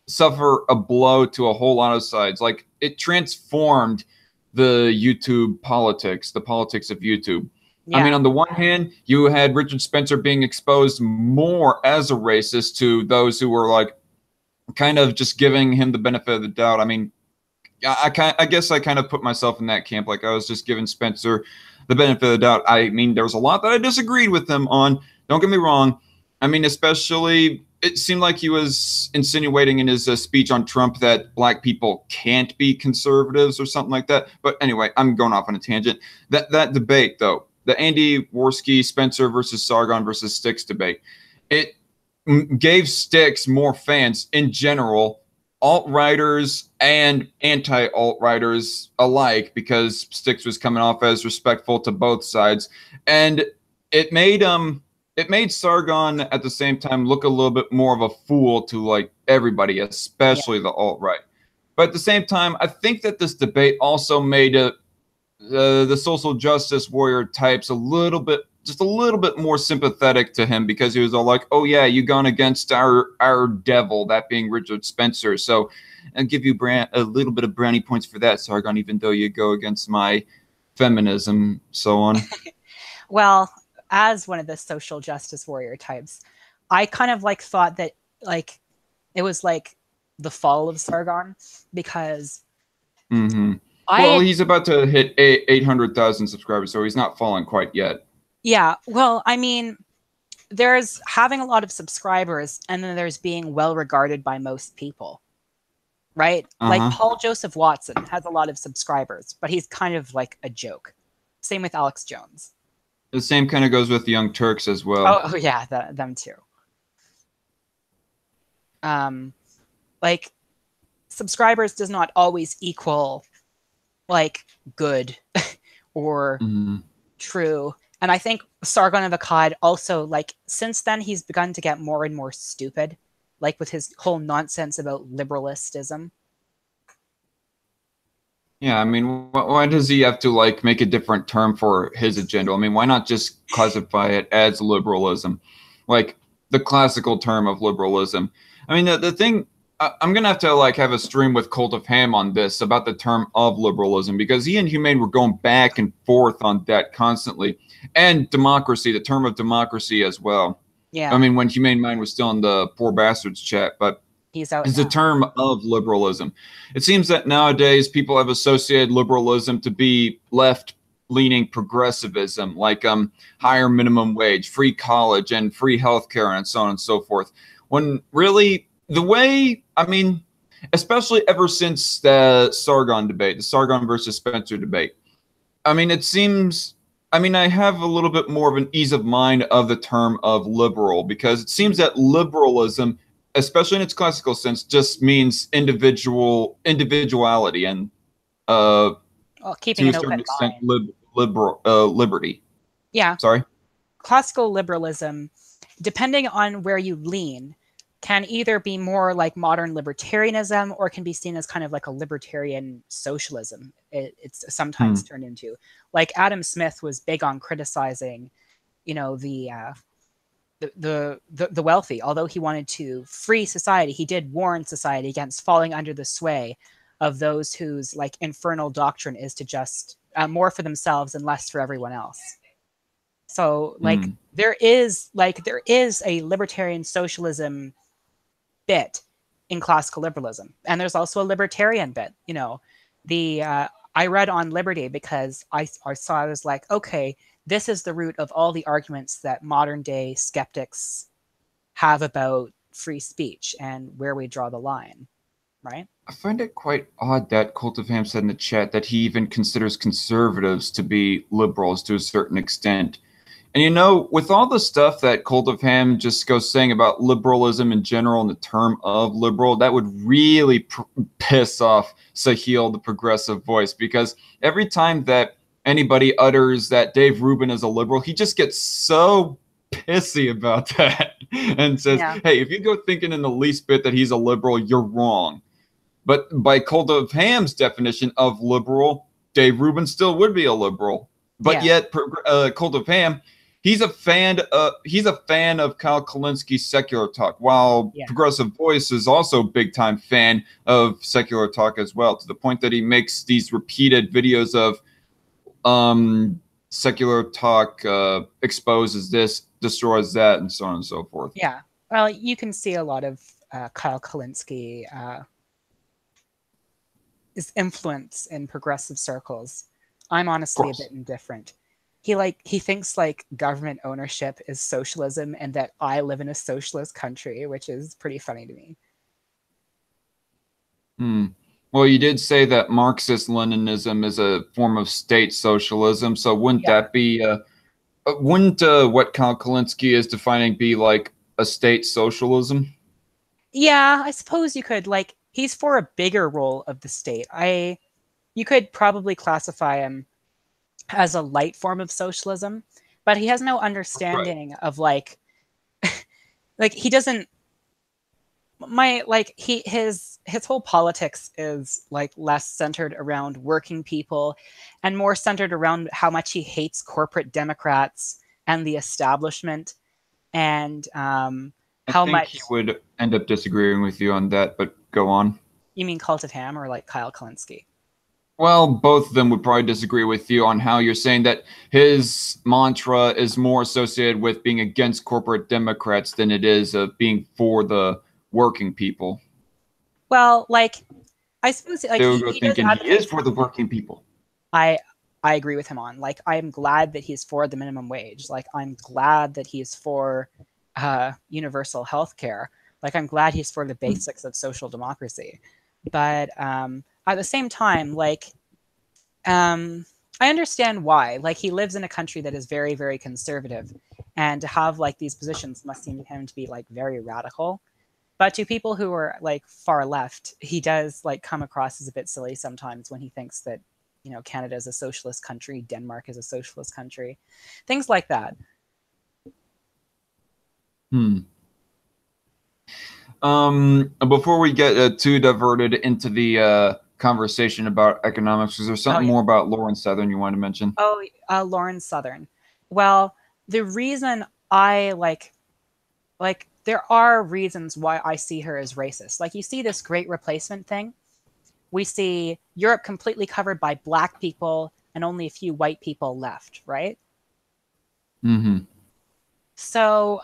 suffer a blow to a whole lot of sides. Like, it transformed the YouTube politics, the politics of YouTube. Yeah. I mean, on the one hand, you had Richard Spencer being exposed more as a racist to those who were like kind of just giving him the benefit of the doubt. I mean, I guess I kind of put myself in that camp. Like I was just giving Spencer the benefit of the doubt. I mean, there was a lot that I disagreed with him on. Don't get me wrong. I mean, especially it seemed like he was insinuating in his speech on Trump that black people can't be conservatives or something like that. But anyway, I'm going off on a tangent. That debate, though, the Andy Worski, Spencer versus Sargon versus Styx debate, it gave Styx more fans in general, alt-righters and anti-alt-righters alike, because Styx was coming off as respectful to both sides. And it made Sargon at the same time look a little bit more of a fool to like everybody, especially the alt-right. But at the same time, I think that this debate also made the social justice warrior types just a little bit more sympathetic to him, because he was all like, oh yeah, you gone against our devil, that being Richard Spencer, so I'll give you a little bit of brownie points for that, Sargon, even though you go against my feminism, so on. Well, as one of the social justice warrior types, I kind of like thought that like it was like the fall of Sargon, because well, he's about to hit 800,000 subscribers, so he's not falling quite yet. Yeah, well, I mean, there's having a lot of subscribers, and then there's being well regarded by most people, right? Like Paul Joseph Watson has a lot of subscribers, but he's kind of like a joke. Same with Alex Jones. The same kind of goes with the Young Turks as well. Oh yeah, them too. Like, subscribers does not always equal like good or true. And I think Sargon of Akkad also, like, since then he's begun to get more and more stupid, like with his whole nonsense about liberalistism. Yeah, I mean, why does he have to like make a different term for his agenda? I mean, why not just classify it as liberalism, like the classical term of liberalism? I mean, the thing, I'm gonna have to like have a stream with Cult of Ham on this about the term of liberalism, because he and Humane were going back and forth on that constantly, and democracy, the term of democracy as well. Yeah, I mean, when Humane Mind was still in the Poor Bastards chat, but he's out. It's a term of liberalism. It seems that nowadays people have associated liberalism to be left-leaning progressivism, like higher minimum wage, free college, and free healthcare, and so on and so forth. When really, the way, I mean, especially ever since the Sargon debate, the Sargon versus Spencer debate, I mean, it seems, I mean, I have a little bit more of an ease of mind of the term of liberal, because it seems that liberalism, especially in its classical sense, just means individuality and keeping an open mind. Liberty. Yeah. Sorry? Classical liberalism, depending on where you lean, can either be more like modern libertarianism, or can be seen as kind of like a libertarian socialism. It's sometimes turned into. Like Adam Smith was big on criticizing, you know, the wealthy. Although he wanted to free society, he did warn society against falling under the sway of those whose like infernal doctrine is to just more for themselves and less for everyone else. So like there is a libertarian socialism bit in classical liberalism, and there's also a libertarian bit. You know, the I read On Liberty because I saw, I was like, okay, this is the root of all the arguments that modern day skeptics have about free speech and where we draw the line, right? I find it quite odd that Cult of Ham said in the chat that he even considers conservatives to be liberals to a certain extent. And you know, with all the stuff that Cult of Ham just goes saying about liberalism in general, in the term of liberal, that would really piss off Sahil, the progressive voice, because every time that anybody utters that Dave Rubin is a liberal, he just gets so pissy about that and says, hey, if you go thinking in the least bit that he's a liberal, you're wrong. But by Cult of Ham's definition of liberal, Dave Rubin still would be a liberal. But yet, Cult of Ham, he's a fan of Kyle Kalinski's secular talk, while Progressive Voice is also a big-time fan of secular talk as well, to the point that he makes these repeated videos of secular talk exposes this, destroys that, and so on and so forth. Yeah. Well, you can see a lot of Kyle Kalinski his influence in progressive circles. I'm honestly a bit indifferent. He thinks like government ownership is socialism and that I live in a socialist country, which is pretty funny to me. Well, you did say that Marxist-Leninism is a form of state socialism, so wouldn't that be wouldn't what Kyle Kalinski is defining be like a state socialism? Yeah, I suppose you could. Like, he's for a bigger role of the state. You could probably classify him as a light form of socialism, but he has no understanding of like he doesn't his whole politics is like less centered around working people and more centered around how much he hates corporate Democrats and the establishment, and how much he would end up disagreeing with you on that, but go on. You mean Cult of Ham or like Kyle Kalinski? Well, both of them would probably disagree with you on how you're saying that his mantra is more associated with being against corporate Democrats than it is of being for the working people. Well, like, I suppose like he is for the working people. I agree with him on. Like, I'm glad that he's for the minimum wage. Like, I'm glad that he's for universal health care. Like, I'm glad he's for the basics of social democracy. But at the same time, like, I understand why. Like, he lives in a country that is very, very conservative, and to have like these positions must seem to him to be like very radical. But to people who are like far left, he does like come across as a bit silly sometimes when he thinks that, you know, Canada is a socialist country, Denmark is a socialist country, things like that. Before we get too diverted into the conversation about economics, is there something more about Lauren Southern you want to mention? Oh, Lauren Southern. Well, the reason I like there are reasons why I see her as racist. Like, you see this Great Replacement thing. We see Europe completely covered by black people and only a few white people left, right? So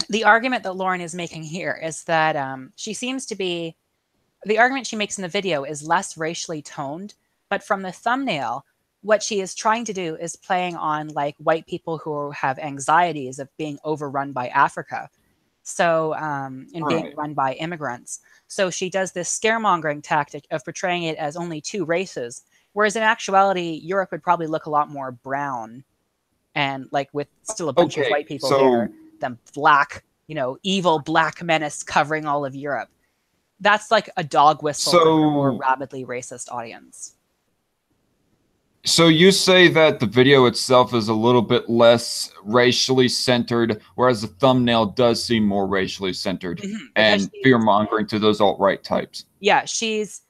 the argument that Lauren is making here is that she seems to be, the argument she makes in the video is less racially toned, but from the thumbnail, what she is trying to do is playing on like white people who have anxieties of being overrun by Africa. So, and being run by immigrants. So she does this scaremongering tactic of portraying it as only two races, whereas in actuality, Europe would probably look a lot more brown and like with still a bunch of white people there than black, you know, evil black menace covering all of Europe. That's like a dog whistle for a more rabidly racist audience. So you say that the video itself is a little bit less racially centered, whereas the thumbnail does seem more racially centered and fear-mongering to those alt-right types. Yeah, she's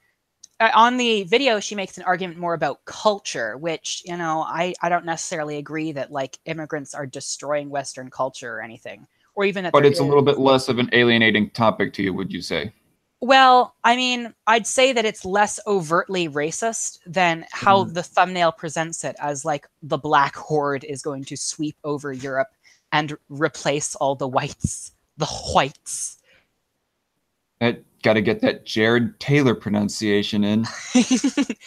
on the video, she makes an argument more about culture, which, you know, I don't necessarily agree that like immigrants are destroying Western culture or anything, or even that. But it's a little bit less of an alienating topic to you, would you say? Well, I mean, I'd say that it's less overtly racist than how the thumbnail presents it as like the black horde is going to sweep over Europe and replace all the whites. The whites. Got to get that Jared Taylor pronunciation in. The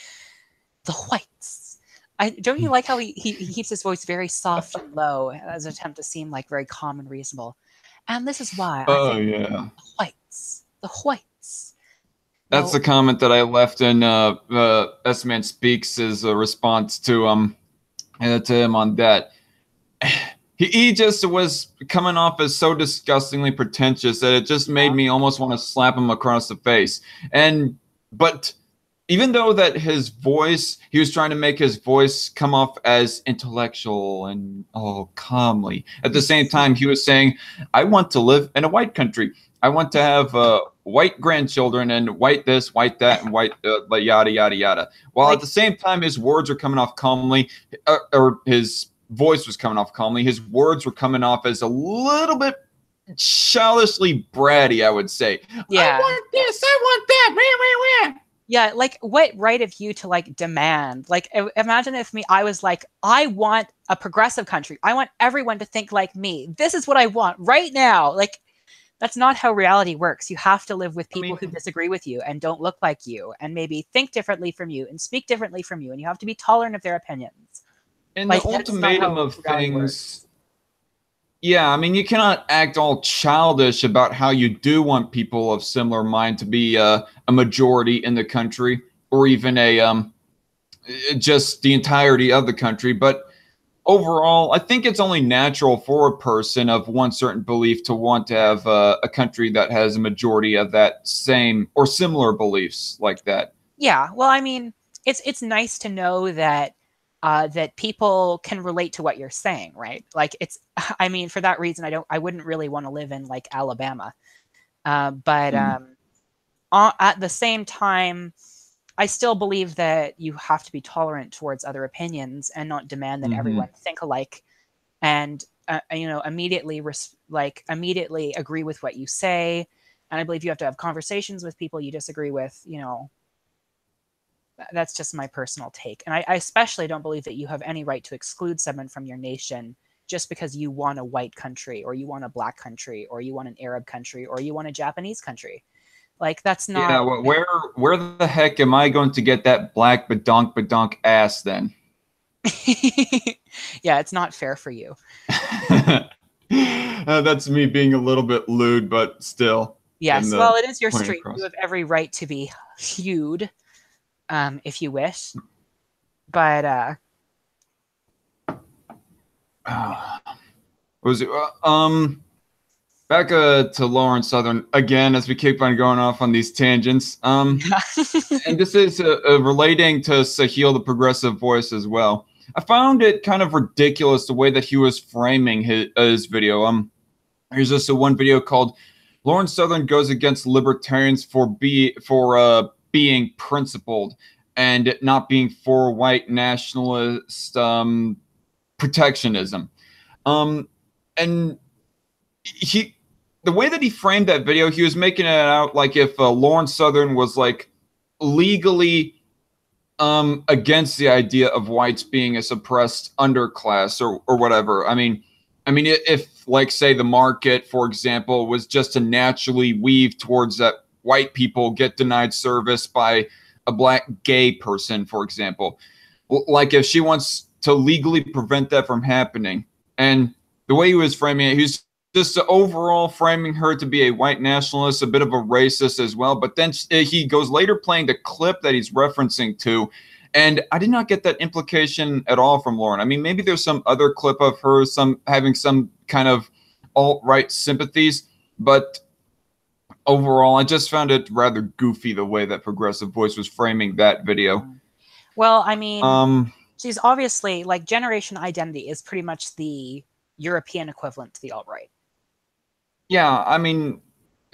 whites. Don't you like how he keeps his voice very soft and low as an attempt to seem like very calm and reasonable? And this is why I think Yeah. the whites. The whites. That's the comment that I left in S-Man Speaks as a response to him on that. He just was coming off as so disgustingly pretentious that it just made me almost want to slap him across the face. But even though that his voice, he was trying to make his voice come off as intellectual and calmly. At the same time, he was saying, I want to live in a white country. I want to have white grandchildren and white this, white that, and white yada, yada, yada. While at the same time, his words are coming off calmly, or his voice was coming off calmly. His words were coming off as a little bit childishly bratty, I would say. Yeah. I want this, I want that. Yeah, like what right of you to like demand? Like imagine if I was like, I want a progressive country. I want everyone to think like me. This is what I want right now. Like that's not how reality works. You have to live with people who disagree with you and don't look like you and maybe think differently from you and speak differently from you. And you have to be tolerant of their opinions. And like, the ultimatum of things, yeah, I mean, you cannot act all childish about how you do want people of similar mind to be a majority in the country, or even just the entirety of the country. But overall, I think it's only natural for a person of one certain belief to want to have a country that has a majority of that same or similar beliefs like that. Yeah, well, I mean, it's nice to know that that people can relate to what you're saying, right? Like I mean, for that reason, I wouldn't really want to live in like Alabama. But at the same time, I still believe that you have to be tolerant towards other opinions and not demand that everyone think alike and, immediately agree with what you say. And I believe you have to have conversations with people you disagree with, That's just my personal take. And I especially don't believe that you have any right to exclude someone from your nation just because you want a white country or you want a black country or you want an Arab country or you want a Japanese country. Like, that's not... Yeah, well, where the heck am I going to get that black badonk ass then? Yeah, it's not fair for you. That's me being a little bit lewd, but still. Yes, well, it is your street. You have every right to be hewed. If you wish, but was it back to Lauren Southern again as we keep on going off on these tangents. And this is relating to Sahil, the progressive voice, as well. I found it kind of ridiculous the way that he was framing his video. Here's just one video called "Lauren Southern goes against libertarians for being principled and not being for white nationalist protectionism." And the way that he framed that video, he was making it out like if Lauren Southern was like legally against the idea of whites being a suppressed underclass or whatever. I mean, if like say the market, for example, was just to naturally weave towards that white people get denied service by a black gay person, for example, like if she wants to legally prevent that from happening. And the way he was framing it, he was just overall framing her to be a white nationalist, a bit of a racist as well. But then he goes later playing the clip that he's referencing to, and I did not get that implication at all from Lauren. I mean, maybe there's some other clip of her having some kind of alt-right sympathies, but overall, I just found it rather goofy the way that Progressive Voice was framing that video. Well, I mean, she's obviously like Generation Identity is pretty much the European equivalent to the alt-right. Yeah, I mean,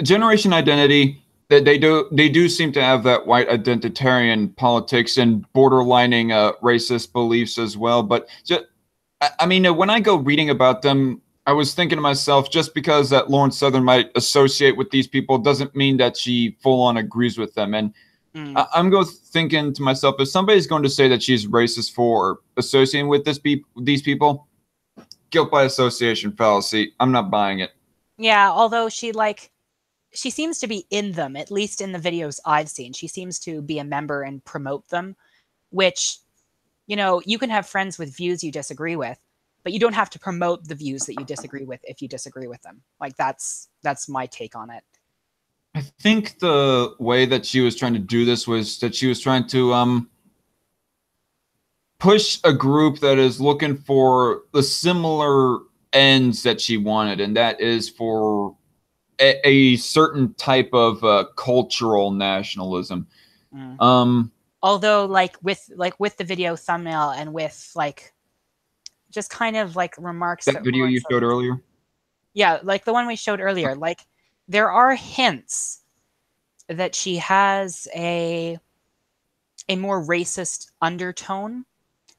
Generation Identity, they do seem to have that white identitarian politics and borderlining racist beliefs as well. But just, I mean, when I go reading about them, I was thinking to myself, just because that Lauren Southern might associate with these people doesn't mean that she full on agrees with them. And I'm thinking to myself, if somebody's going to say that she's racist for associating with these people, guilt by association fallacy. I'm not buying it. Yeah, although she seems to be in them, at least in the videos I've seen. She seems to be a member and promote them, which, you know, you can have friends with views you disagree with, but you don't have to promote the views that you disagree with if you disagree with them. Like, that's my take on it. I think the way that she was trying to do this was that she was trying to push a group that is looking for the similar ends that she wanted, and that is for a certain type of cultural nationalism. Although, like with the video thumbnail and with like just kind of like remarks that video you showed earlier. Yeah, like the one we showed earlier. Like, there are hints that she has a more racist undertone,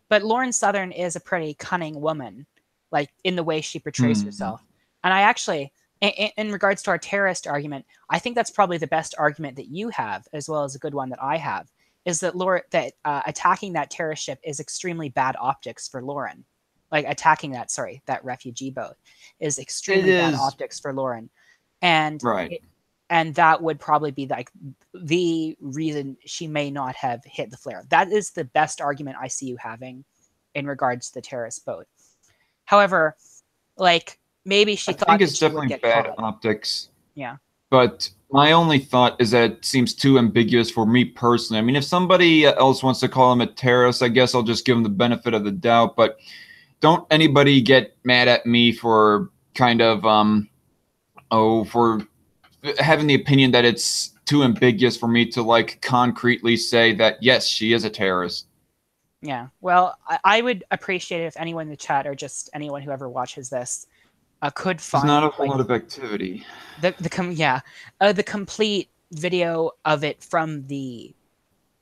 but Lauren Southern is a pretty cunning woman, like in the way she portrays herself. And I actually, in regards to our terrorist argument, I think that's probably the best argument that you have, as well as a good one that I have, is that attacking that terrorist ship is extremely bad optics for Lauren. Like, attacking that refugee boat is extremely bad optics for Lauren. And and that would probably be like the reason she may not have hit the flare. That is the best argument I see you having in regards to the terrorist boat. However, like, maybe she thought think it's that she would definitely get bad caught. optics. Yeah. But my only thought is that it seems too ambiguous for me personally. I mean, if somebody else wants to call him a terrorist, I guess I'll just give him the benefit of the doubt. But don't anybody get mad at me for kind of for having the opinion that it's too ambiguous for me to like concretely say that yes, she is a terrorist. Yeah. Well, I would appreciate it if anyone in the chat, or just anyone who ever watches this, could find. There's not a whole lot of activity. The complete video of it from the.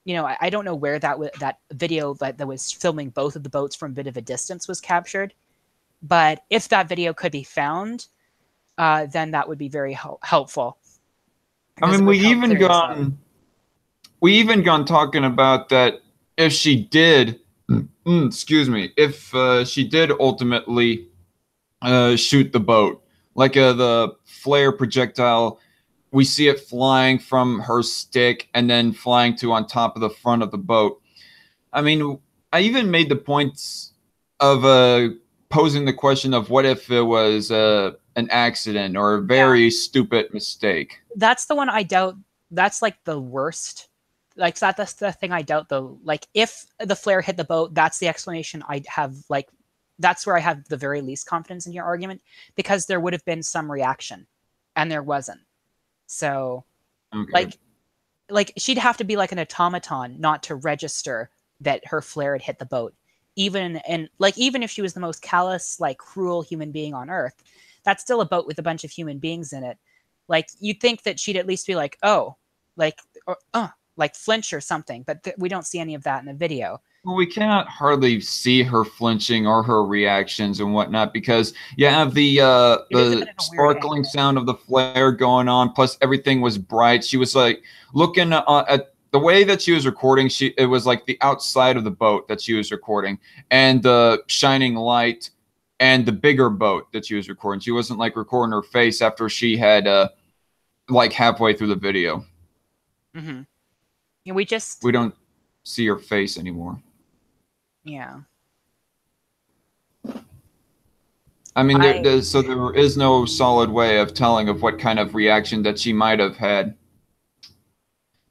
You know, I don't know where that video that was filming both of the boats from a bit of a distance was captured, but if that video could be found, then that would be very helpful. I mean, we even gone talking about that if she did, excuse me, if she did ultimately shoot the boat, like the flare projectile, we see it flying from her stick and then flying to on top of the front of the boat. I mean, I even made the points of posing the question of what if it was an accident or a very stupid mistake. That's the one I doubt. That's like the worst. Like, that's the thing I doubt, though. Like, if the flare hit the boat, that's the explanation I have. Like, that's where I have the very least confidence in your argument, because there would have been some reaction, and there wasn't. So, like she'd have to be like an automaton not to register that her flare had hit the boat. Even if she was the most callous, like, cruel human being on Earth, that's still a boat with a bunch of human beings in it. Like, you'd think that she'd at least be like, oh, like, like flinch or something, but we don't see any of that in the video. Well, we cannot hardly see her flinching or her reactions and whatnot, because you have the sparkling sound of the flare going on, plus everything was bright. She was like looking at the way that she was recording. It was like the outside of the boat that she was recording, and the shining light, and the bigger boat that she was recording. She wasn't like recording her face after she had like halfway through the video. Mm-hmm. Yeah, we don't see her face anymore. Yeah. I mean, there is no solid way of telling of what kind of reaction that she might have had.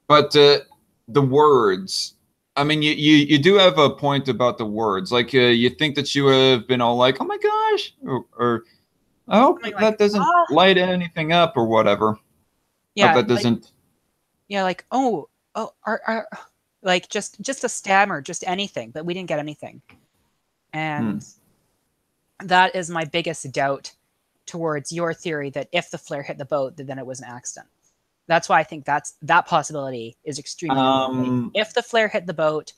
But the words, I mean, you do have a point about the words. Like, you think that she would have been all like, oh my gosh, or I hope that doesn't light anything up or whatever. Yeah. That doesn't. Like, like just a stammer, just anything, but we didn't get anything. And that is my biggest doubt towards your theory that if the flare hit the boat, then it was an accident. That's why I think that possibility is extremely unlikely. If the flare hit the boat,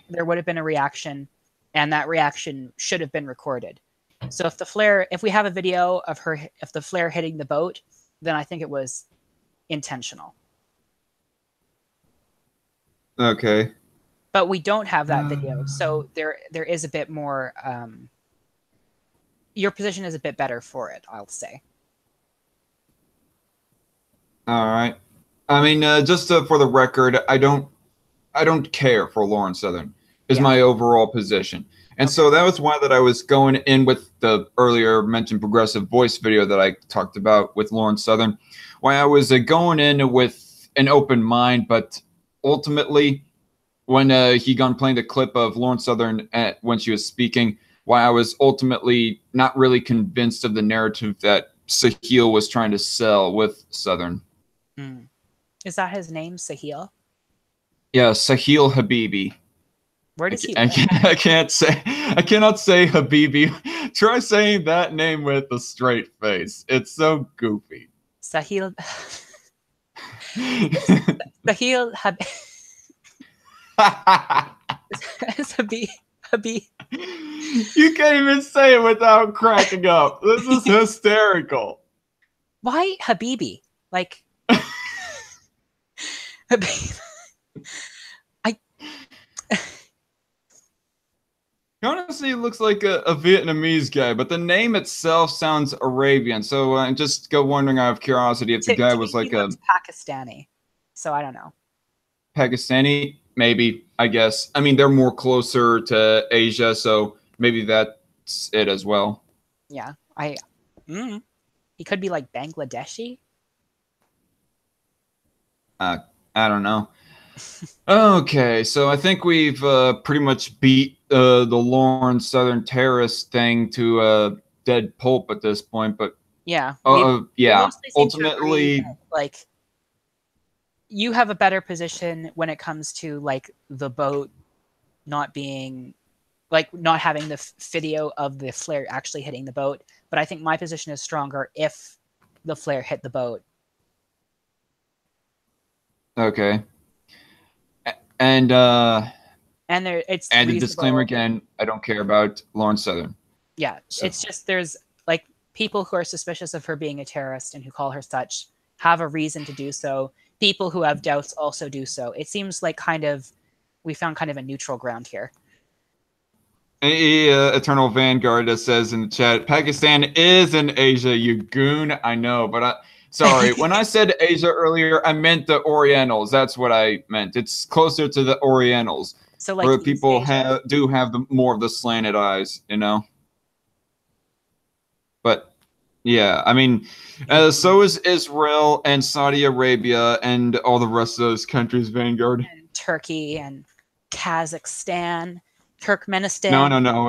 there would have been a reaction, and that reaction should have been recorded. So if we have a video of the flare hitting the boat, then I think it was intentional. Okay. But we don't have that video, so there is a bit more. Your position is a bit better for it, I'll say. All right. I mean, just for the record, I don't care for Lauren Southern. Is my overall position, and so that was why that I was going in with the earlier mentioned progressive voice video that I talked about with Lauren Southern. Why I was going in with an open mind, but ultimately, when he got playing the clip of Lauren Southern when she was speaking, why I was ultimately not really convinced of the narrative that Sahil was trying to sell with Southern. Is that his name, Sahil? Yeah, Sahil Habibi. Where does he live? I cannot say Habibi. Try saying that name with a straight face. It's so goofy. Sahil. Sahil Habib. You can't even say it without cracking up. This is hysterical. Why Habibi? Like Habib. Honestly, it looks like a Vietnamese guy, but the name itself sounds Arabian. So just go wondering out of curiosity if the guy was like a Pakistani. So I don't know. Pakistani, maybe, I guess. I mean, they're more closer to Asia, so maybe that's it as well. Yeah, he could be like Bangladeshi. I don't know. Okay, so I think we've pretty much beat the Lauren Southern terrorist thing to a dead pulp at this point. But yeah, yeah. Ultimately, like you have a better position when it comes to like the boat not being like not having the video of the flare actually hitting the boat. But I think my position is stronger if the flare hit the boat. Okay. And it's a disclaimer again, I don't care about Lauren Southern. Yeah, so. It's just there's like people who are suspicious of her being a terrorist and who call her such have a reason to do so. People who have doubts also do so. It seems like we found kind of a neutral ground here. Eternal Vanguard says in the chat, Pakistan is in Asia, you goon. I know, but sorry, when I said Asia earlier, I meant the Orientals. That's what I meant. It's closer to the Orientals, so like where people do have more of the slanted eyes, you know. But yeah, I mean, so is Israel and Saudi Arabia and all the rest of those countries. Vanguard, and Turkey and Kazakhstan. Turkmenistan. No.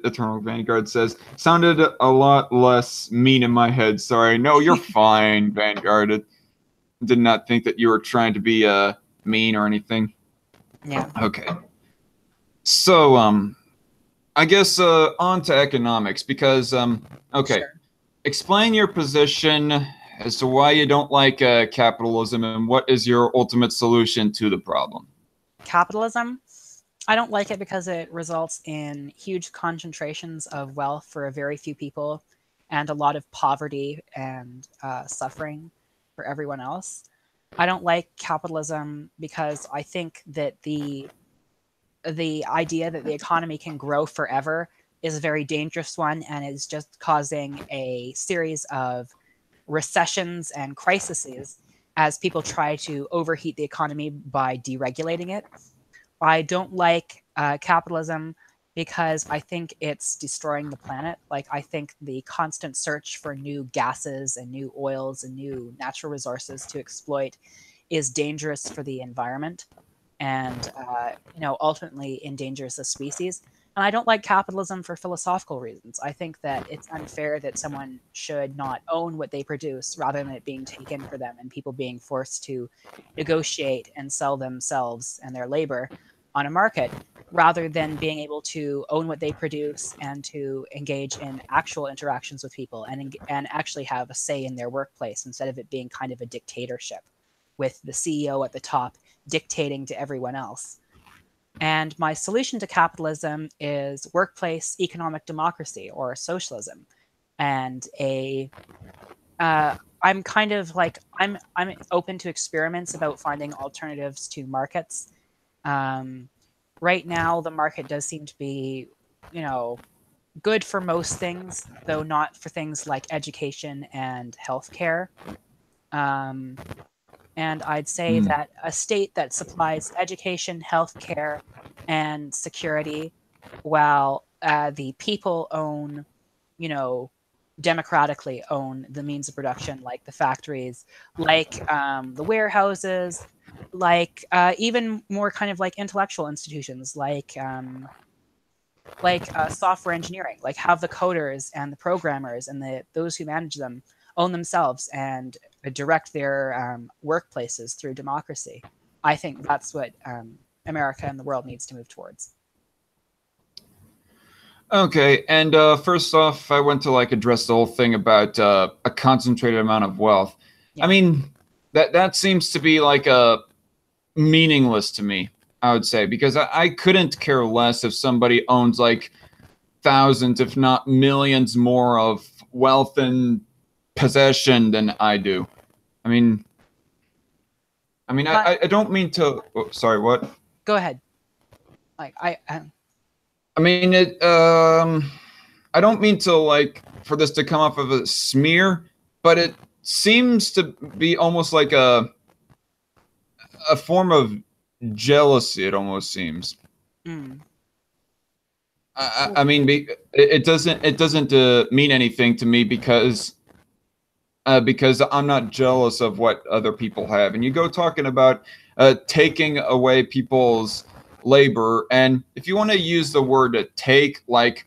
Eternal Vanguard says, sounded a lot less mean in my head. Sorry. No, you're fine, Vanguard. I did not think that you were trying to be mean or anything. Yeah. Okay. So, I guess on to economics because, okay. Sure. Explain your position as to why you don't like capitalism and what is your ultimate solution to the problem. Capitalism? I don't like it because it results in huge concentrations of wealth for a very few people and a lot of poverty and suffering for everyone else. I don't like capitalism because I think that the idea that the economy can grow forever is a very dangerous one and is just causing a series of recessions and crises as people try to overheat the economy by deregulating it. I don't like capitalism because I think it's destroying the planet. Like, I think the constant search for new gases and new oils and new natural resources to exploit is dangerous for the environment and, ultimately endangers the species. And I don't like capitalism for philosophical reasons. I think that it's unfair that someone should not own what they produce rather than it being taken for them and people being forced to negotiate and sell themselves and their labor on a market rather than being able to own what they produce and to engage in actual interactions with people and actually have a say in their workplace instead of it being kind of a dictatorship with the CEO at the top dictating to everyone else. And my solution to capitalism is workplace economic democracy or socialism. And I'm kind of like I'm open to experiments about finding alternatives to markets. Right now, the market does seem to be, good for most things, though not for things like education and healthcare. Um, and I'd say Hmm. that a state that supplies education, healthcare, and security, while the people own, you know, democratically own the means of production, like the factories, like the warehouses, like even more kind of like intellectual institutions, like software engineering, like have the coders and the programmers and those who manage them own themselves and direct their workplaces through democracy. I think that's what America and the world needs to move towards. Okay, and first off, I want to like address the whole thing about a concentrated amount of wealth. I Yeah. mean, that seems to be like a meaningless to me, I would say, because I couldn't care less if somebody owns like thousands, if not millions, more of wealth and possession than I do. I mean, But I don't mean to. Oh, sorry, what? go ahead. Like I mean, I don't mean to like for this to come off of a smear, but it seems to be almost like a form of jealousy. It almost seems. mm, I mean, it doesn't mean anything to me because I'm not jealous of what other people have. And you go talking about taking away people's labor, and if you want to use the word take, like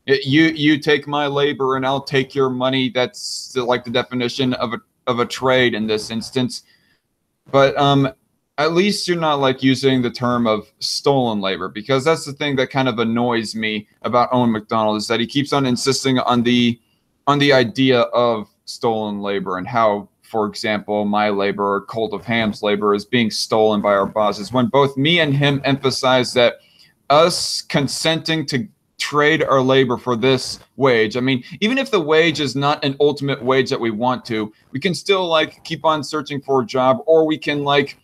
you take my labor and I'll take your money, that's like the definition of a trade in this instance. But at least you're not like using the term of stolen labor, because that's the thing that kind of annoys me about Owen McDonald, is that he keeps on insisting on the idea of stolen labor and how, for example, my labor or Colt of Ham's labor is being stolen by our bosses, when both me and him emphasize that us consenting to trade our labor for this wage. I mean, even if the wage is not an ultimate wage that we want to, we can still like keep on searching for a job, or we can like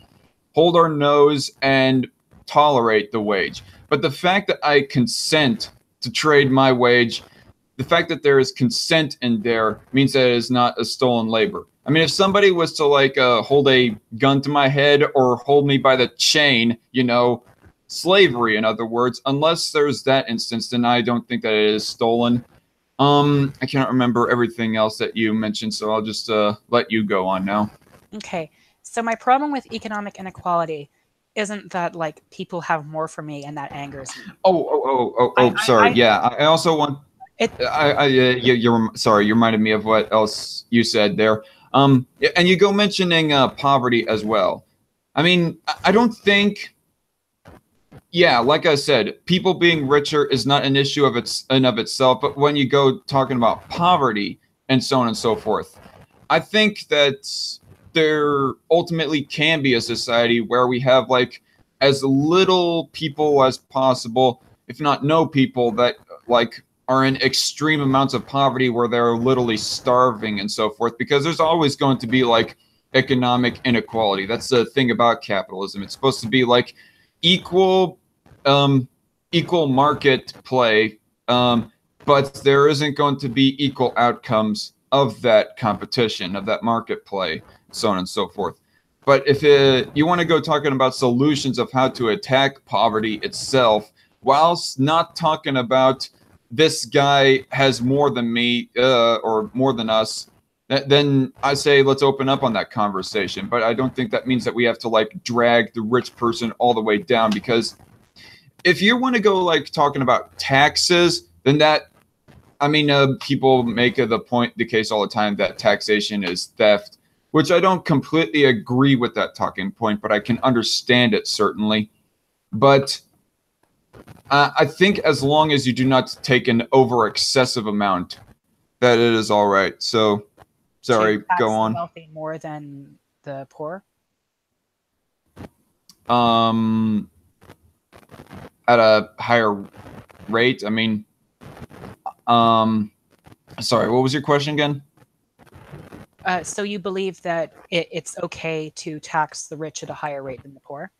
hold our nose and tolerate the wage. But the fact that I consent to trade my wage, the fact that there is consent in there means that it is not a stolen labor. I mean, if somebody was to like hold a gun to my head or hold me by the chain, slavery, in other words, unless there's that instance, then I don't think that it is stolen. I cannot remember everything else that you mentioned, so I'll just let you go on now. okay. So my problem with economic inequality isn't that like people have more for me and that angers me. Sorry. Yeah, I also want. It You're sorry. You reminded me of what else you said there. And you go mentioning poverty as well. I mean, I don't think. Yeah, like I said, people being richer is not an issue of itself. But when you go talking about poverty and so on and so forth, I think that there ultimately can be a society where we have like as little people as possible, if not no people, that like are in extreme amounts of poverty where they're literally starving and so forth, because there's always going to be like economic inequality. That's the thing about capitalism. It's supposed to be like equal equal market play, but there isn't going to be equal outcomes of that competition, of that market play, so on and so forth. But if you want to go talking about solutions of how to attack poverty itself, whilst not talking about this guy has more than me or more than us, then I say let's open up on that conversation. But I don't think that means that we have to like drag the rich person all the way down, because if you want to go like talking about taxes, then that, I mean, people make the case all the time that taxation is theft, which I don't completely agree with that talking point, but I can understand it certainly. But I think as long as you do not take an over excessive amount, that it is all right. So, sorry, to tax go the on. wealthy more than the poor. Um, at a higher rate. I mean, sorry, what was your question again? So you believe that it's okay to tax the rich at a higher rate than the poor?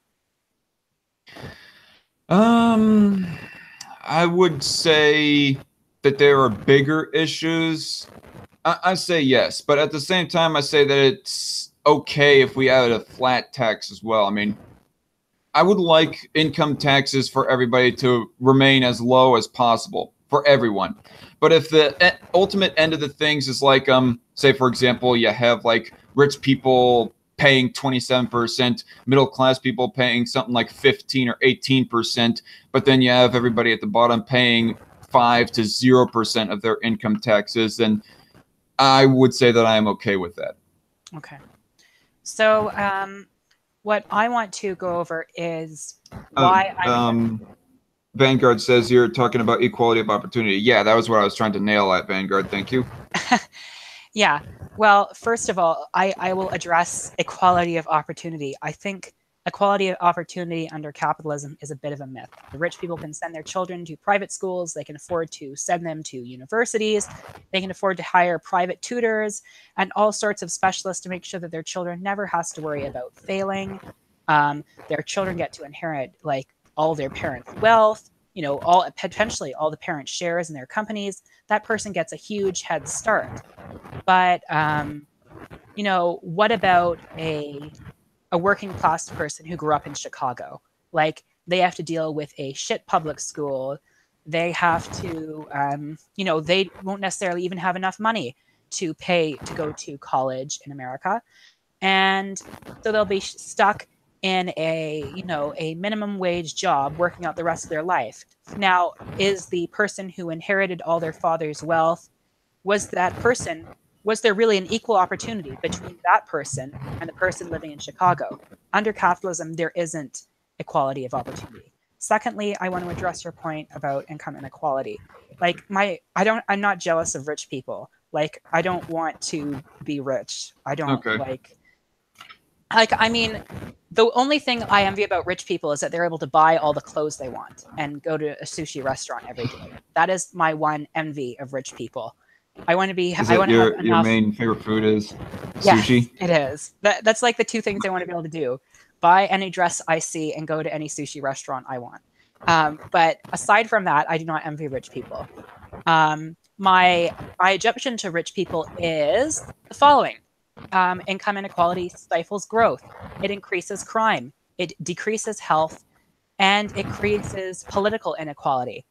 I would say that there are bigger issues. I say yes, but at the same time, I say that it's okay if we add a flat tax as well. I mean, I would like income taxes for everybody to remain as low as possible for everyone. But if the ultimate end of the things is like, say, for example, you have like rich people paying 27%, middle class people paying something like 15 or 18%, but then you have everybody at the bottom paying 5 to 0% of their income taxes, then I would say that I am okay with that. Okay. So what I want to go over is why Vanguard says you're talking about equality of opportunity. Yeah, that was what I was trying to nail at, Vanguard. Thank you. Yeah. Well, first of all, I will address equality of opportunity. I think equality of opportunity under capitalism is a bit of a myth. The rich people can send their children to private schools. They can afford to send them to universities. They can afford to hire private tutors and all sorts of specialists to make sure that their children never has to worry about failing. Their children get to inherit like all their parents' wealth, you know, potentially all the parents' shares in their companies. That person gets a huge head start. But you know, what about a working class person who grew up in Chicago? Like, they have to deal with a shit public school. They have to, you know, they won't necessarily even have enough money to pay to go to college in America. And so they'll be stuck in a, you know, a minimum wage job working out the rest of their life. Now, is the person who inherited all their father's wealth, was there really an equal opportunity between that person and the person living in Chicago? Under capitalism, there isn't equality of opportunity. Secondly, I want to address your point about income inequality. Like, I'm not jealous of rich people. Like, I don't want to be rich. I don't I mean, the only thing I envy about rich people is that they're able to buy all the clothes they want and go to a sushi restaurant every day. That is my one envy of rich people. I want to be. I want to have enough. Your main favorite food is Yes, sushi? it is. That's like the two things I want to be able to do: buy any dress I see and go to any sushi restaurant I want. But aside from that, I do not envy rich people. My objection to rich people is the following: income inequality stifles growth. It increases crime. It decreases health, and it increases political inequality,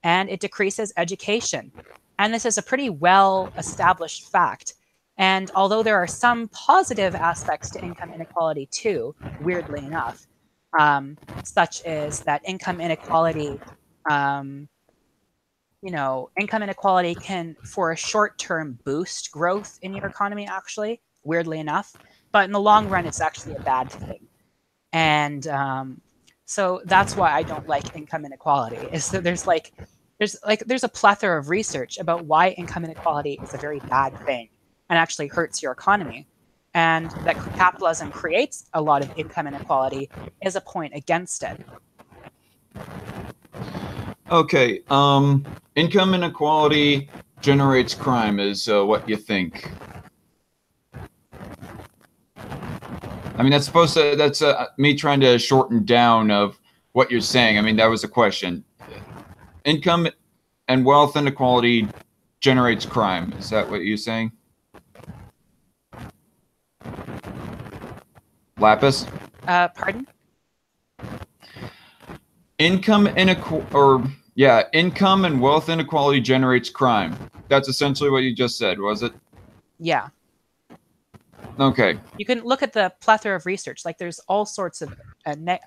and it decreases education. And this is a pretty well-established fact. And although there are some positive aspects to income inequality too, weirdly enough, such as that income inequality, you know, income inequality can, for a short term, boost growth in your economy, actually, weirdly enough. But in the long run, it's actually a bad thing. And so that's why I don't like income inequality, is that there's a plethora of research about why income inequality is a very bad thing and actually hurts your economy. And that capitalism creates a lot of income inequality is a point against it. Okay, income inequality generates crime is what you think. I mean, that's me trying to shorten down of what you're saying. I mean, that was a question. Income and wealth inequality generates crime. Is that what you're saying? Lapis? Pardon? Income and wealth inequality generates crime. That's essentially what you just said, was it? Yeah. Okay. You can look at the plethora of research. Like, there's all sorts of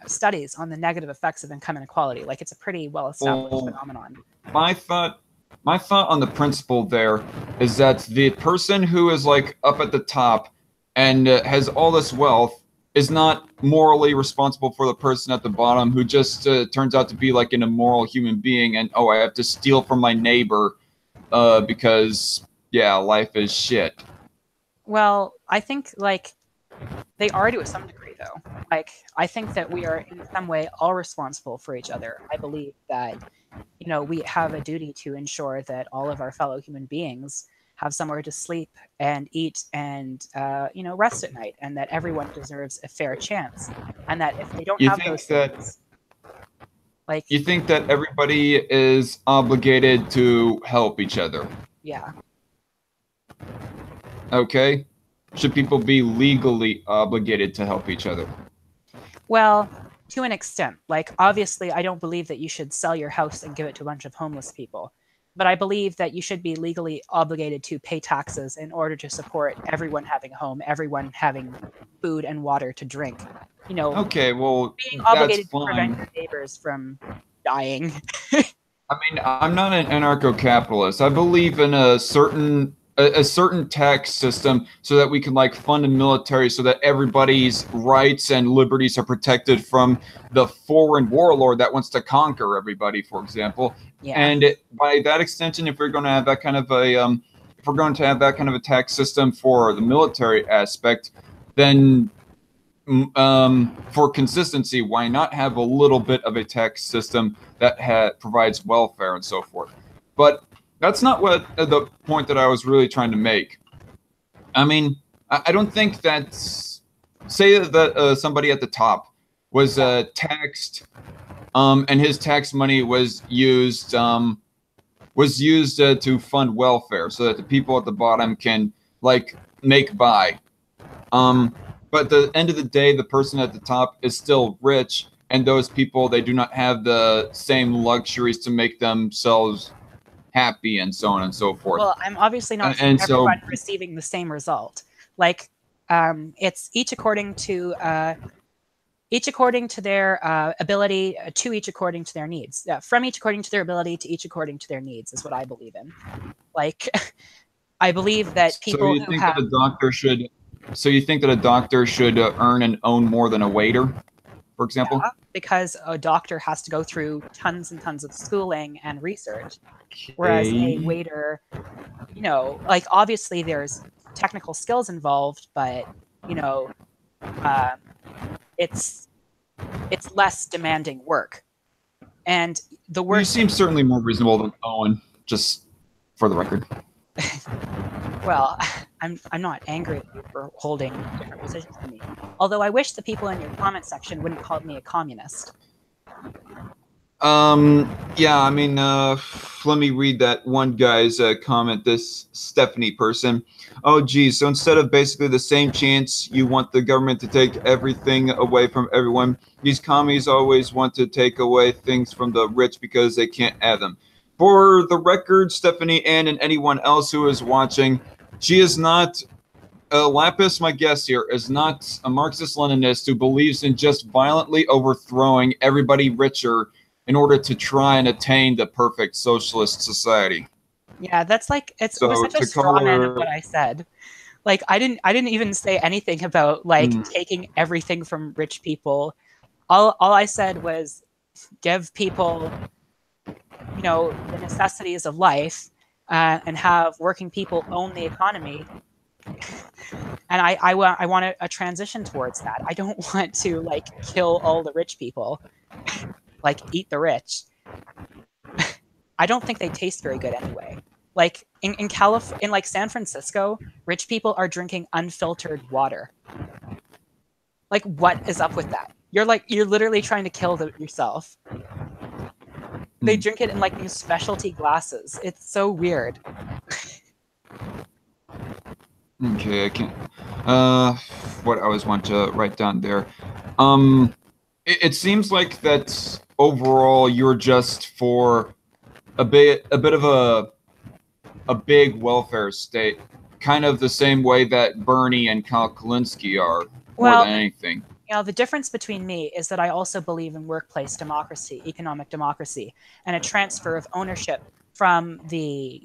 studies on the negative effects of income inequality. Like, it's a pretty well-established phenomenon. My thought on the principle there is that the person who is like up at the top and has all this wealth is not morally responsible for the person at the bottom who just turns out to be like an immoral human being and, oh, I have to steal from my neighbor because, yeah, life is shit. Well, I think, like, They are to some degree, though. Like, I think that we are in some way all responsible for each other. I believe that, we have a duty to ensure that all of our fellow human beings have somewhere to sleep and eat and, rest at night, and that everyone deserves a fair chance. And that if they don't You have think those that things, like, you think that everybody is obligated to help each other? yeah. Okay. Should people be legally obligated to help each other? Well, to an extent. Like, obviously, I don't believe that you should sell your house and give it to a bunch of homeless people. But I believe that you should be legally obligated to pay taxes in order to support everyone having a home, everyone having food and water to drink. Okay, well, Being that's obligated to prevent fine. your neighbors from dying. I mean, I'm not an anarcho-capitalist. I believe in a certain tax system so that we can like fund a military so that everybody's rights and liberties are protected from the foreign warlord that wants to conquer everybody, for example. Yeah. And by that extension, if we're going to have that kind of a tax system for the military aspect, then for consistency, why not have a little bit of a tax system that provides welfare and so forth? But that's not what the point that I was really trying to make. I mean, I don't think that, say that somebody at the top was taxed, and his tax money was used to fund welfare, so that the people at the bottom can like make by. But at the end of the day, the person at the top is still rich, and those people, they do not have the same luxuries to make themselves happy and so on and so forth. Well, I'm obviously not saying everyone receiving the same result. Like, it's each according to their ability, to each according to their needs. From each according to their ability to each according to their needs is what I believe in. Like, I believe that people who have... So you think that a doctor should earn and own more than a waiter, for example? Yeah, because a doctor has to go through tons and tons of schooling and research, whereas a waiter, like obviously there's technical skills involved, but it's less demanding work, and the work. You seem certainly more reasonable than Owen, just for the record. Well, I'm not angry at you for holding different positions than me. Although I wish the people in your comment section wouldn't call me a communist. Yeah, I mean, let me read that one guy's comment, this Stephanie person. Oh, geez, so instead of basically the same chance you want the government to take everything away from everyone, these commies always want to take away things from the rich because they can't have them. For the record, Stephanie Ann and anyone else who is watching, she is not, Lapis, my guest here, is not a Marxist-Leninist who believes in just violently overthrowing everybody richer in order to try and attain the perfect socialist society. Yeah, that's like, it was such a straw man of what I said. Like, I didn't even say anything about like taking everything from rich people. All I said was give people, the necessities of life, and have working people own the economy. And I want a transition towards that. I don't want to like kill all the rich people, like eat the rich. I don't think they taste very good anyway. Like in like San Francisco, rich people are drinking unfiltered water. Like, what is up with that? You're literally trying to kill yourself. They drink it in like these specialty glasses. It's so weird. Okay, I can't. What I always want to write down there. It seems like that overall you're just for a bit of a big welfare state, kind of the same way that Bernie and Kyle Kulinski are, more than anything. The difference between me is that I also believe in workplace democracy, economic democracy, and a transfer of ownership from the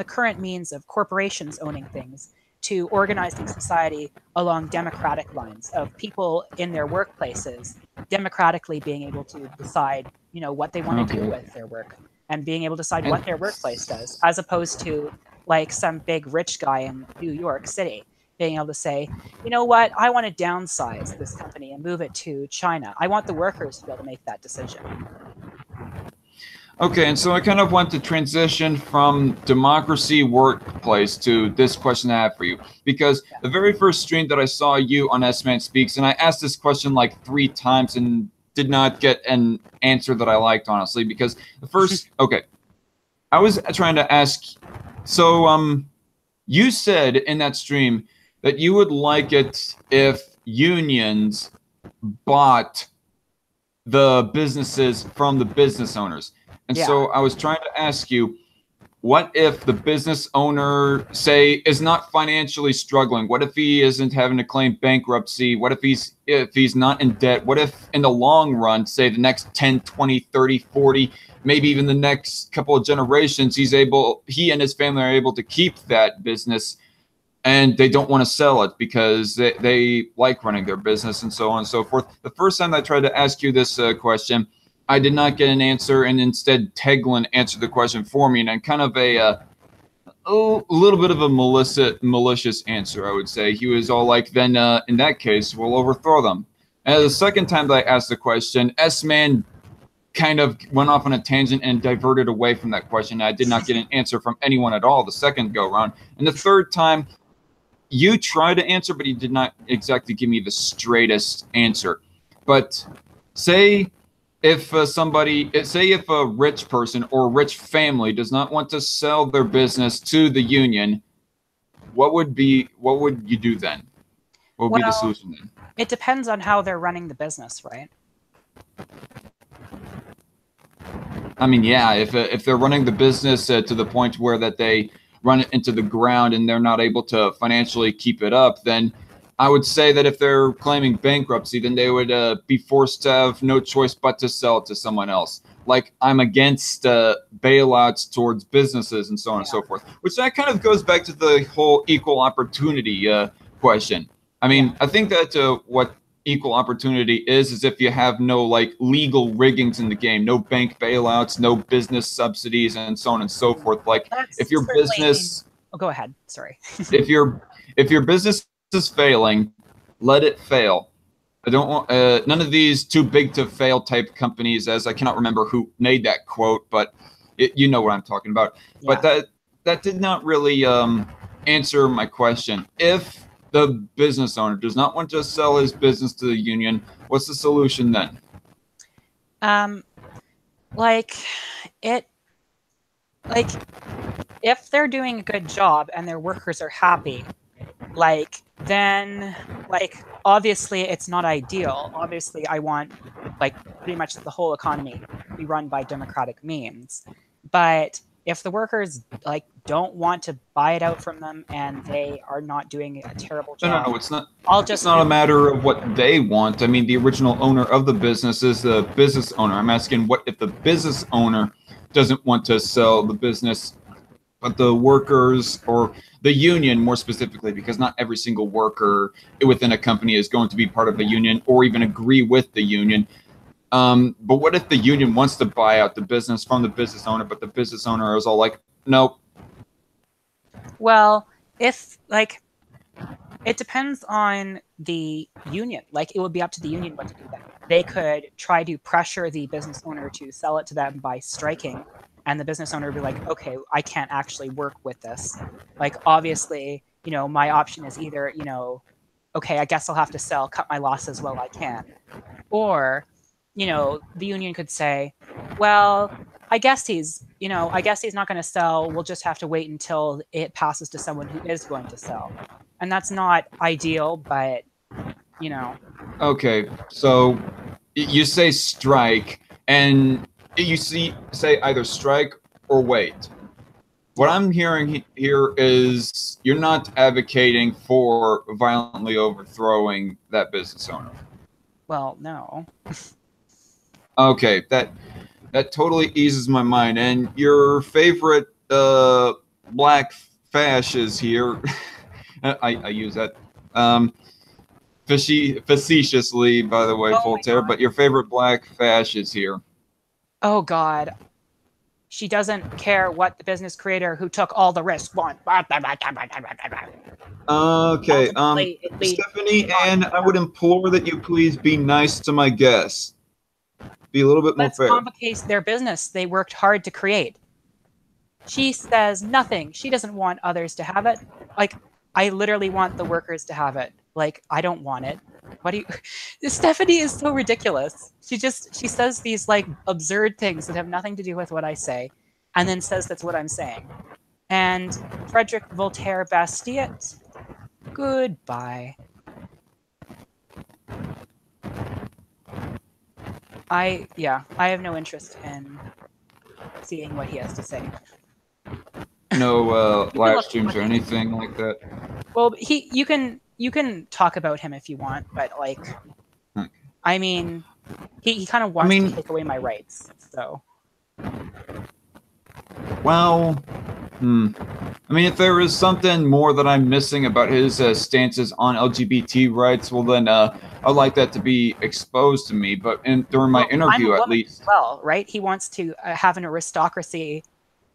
current means of corporations owning things to organizing society along democratic lines of people in their workplaces democratically being able to decide, what they want to do with their work and being able to decide what their workplace does, as opposed to like some big rich guy in New York City being able to say, you know what, I want to downsize this company and move it to China. I want the workers to be able to make that decision. Okay, and so I kind of want to transition from democracy workplace to this question I have for you. Because the very first stream that I saw you on S-Man Speaks, and I asked this question like 3 times and did not get an answer that I liked, honestly. Because the first, okay, I was trying to ask, so you said in that stream that you would like it if unions bought the businesses from the business owners. And so I was trying to ask you, what if the business owner, say, is not financially struggling? What if he isn't having to claim bankruptcy? What if he's not in debt? What if in the long run, say the next 10, 20, 30, 40, maybe even the next couple of generations, he and his family are able to keep that business and they don't want to sell it because they like running their business and so on and so forth. The first time I tried to ask you this question, I did not get an answer, and instead Teglin answered the question for me, and kind of a little bit of a malicious answer, I would say. He was all like, then in that case, we'll overthrow them. And the second time that I asked the question, S-Man kind of went off on a tangent and diverted away from that question. I did not get an answer from anyone at all the second go around. And the third time, you tried to answer, but you did not exactly give me the straightest answer. But say if if a rich person or a rich family does not want to sell their business to the union, what would you do then? What would be the solution then? It depends on how they're running the business, right? I mean, yeah, if they're running the business to the point where that they run it into the ground and they're not able to financially keep it up, then I would say that if they're claiming bankruptcy, then they would be forced to have no choice but to sell it to someone else. Like, I'm against bailouts towards businesses and so on and so forth, which that kind of goes back to the whole equal opportunity question. I mean, I think that what equal opportunity is if you have no like legal riggings in the game, no bank bailouts, no business subsidies, and so on and so forth. Like, if your business, oh, go ahead. Sorry. if your business is failing, let it fail. I don't want none of these too big to fail type companies, as I cannot remember who made that quote, but you know what I'm talking about. Yeah. But that did not really answer my question. If the business owner does not want to sell his business to the union, what's the solution then? If they're doing a good job and their workers are happy, then obviously it's not ideal. Obviously I want pretty much the whole economy to be run by democratic means. But if the workers don't want to buy it out from them and they are not doing a terrible job, no, it's not. It's not a matter of what they want. I mean, the original owner of the business is the business owner. I'm asking, what if the business owner doesn't want to sell the business, but the workers or the union, more specifically, because not every single worker within a company is going to be part of a union or even agree with the union. But what if the union wants to buy out the business from the business owner, but the business owner is all like, nope? Well, if it depends on the union. It would be up to the union what to do then. They could try to pressure the business owner to sell it to them by striking, and the business owner would be like, okay, I can't actually work with this. Obviously, my option is either, okay, I guess I'll have to sell, cut my losses while I can. Or, the union could say, well, I guess he's not going to sell. We'll just have to wait until it passes to someone who is going to sell. And that's not ideal, but, Okay, so you say strike, and you say either strike or wait. What I'm hearing here is you're not advocating for violently overthrowing that business owner. Well, no. Okay, that totally eases my mind. And your favorite black fash is here. I use that facetiously, by the way, Voltaire. But your favorite black fash is here. Oh God, she doesn't care what the business creator who took all the risk wants. Okay, Ultimately, it leads Stephanie, and I would implore that you please be nice to my guests. Be a little bit more Let's fair. complicate their business they worked hard to create. She says nothing. She doesn't want others to have it. Like, I literally want the workers to have it. Like, I don't want it. What do you... Stephanie is so ridiculous. She says these, like, absurd things that have nothing to do with what I say, and then says that's what I'm saying. And Frederick Voltaire Bastiat, goodbye. I have no interest in seeing what he has to say. No live streams or anything like that. Well, you can talk about him if you want, but like, I mean, he kind of wants to take away my rights. So, well, I mean, if there is something more that I'm missing about his stances on LGBT rights, well, then I'd like that to be exposed to me. But during my interview, at least, well, right? He wants to have an aristocracy.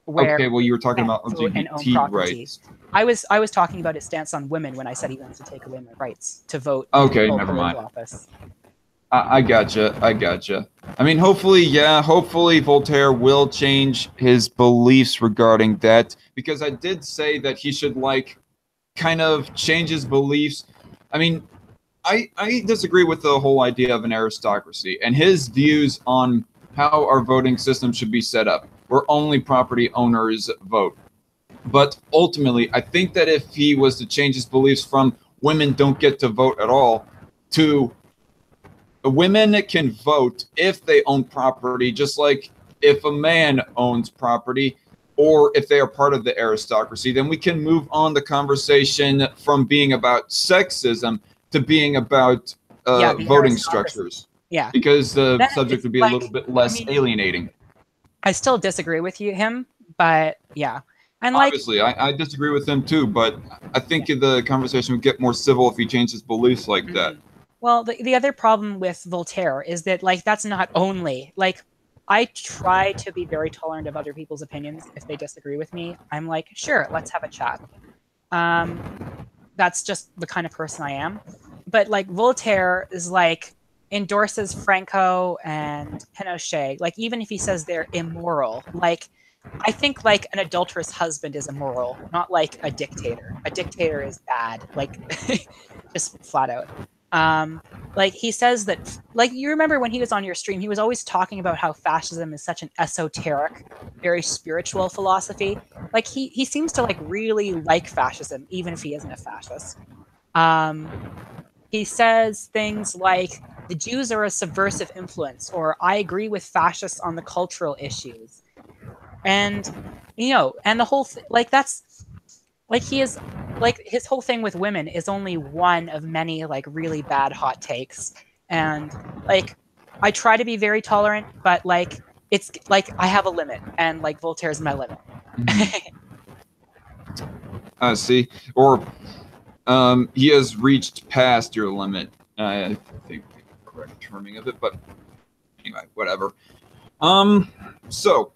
Where okay, well, you were talking about LGBT rights. I was talking about his stance on women when I said he wants to take away my rights to vote. Okay, never mind. Office. I gotcha. I mean, hopefully Voltaire will change his beliefs regarding that, because I did say that he should, like, kind of change his beliefs. I mean, I disagree with the whole idea of an aristocracy and his views on how our voting system should be set up, where only property owners vote. But ultimately, I think that if he was to change his beliefs from women don't get to vote at all to women can vote if they own property, just like if a man owns property or if they are part of the aristocracy, then we can move on the conversation from being about sexism to being about voting structures. Yeah. Because the subject would be a little bit less alienating. I still disagree with him, but yeah. And obviously, I disagree with him too, but I think the conversation would get more civil if he changed his beliefs like that. Well, the other problem with Voltaire is that, like, that's not only, like, I try to be very tolerant of other people's opinions. If they disagree with me, I'm like, sure, let's have a chat. That's just the kind of person I am. But, like, Voltaire is, like, endorses Franco and Pinochet. Like, even if he says they're immoral, like, I think, like, an adulterous husband is immoral, not, like, a dictator. A dictator is bad, like, just flat out. Like, he says that, like, you remember when he was on your stream, he was always talking about how fascism is such an esoteric, very spiritual philosophy. Like, he seems to, like, really like fascism, even if he isn't a fascist. He says things like, the Jews are a subversive influence, or I agree with fascists on the cultural issues. And, you know, and the whole like, that's, like, he is, like, his whole thing with women is only one of many, like, really bad hot takes. And, like, I try to be very tolerant, but, like, it's, like, I have a limit, and, like, Voltaire's my limit. See, or he has reached past your limit. I think the correct terming of it, but anyway, whatever. So,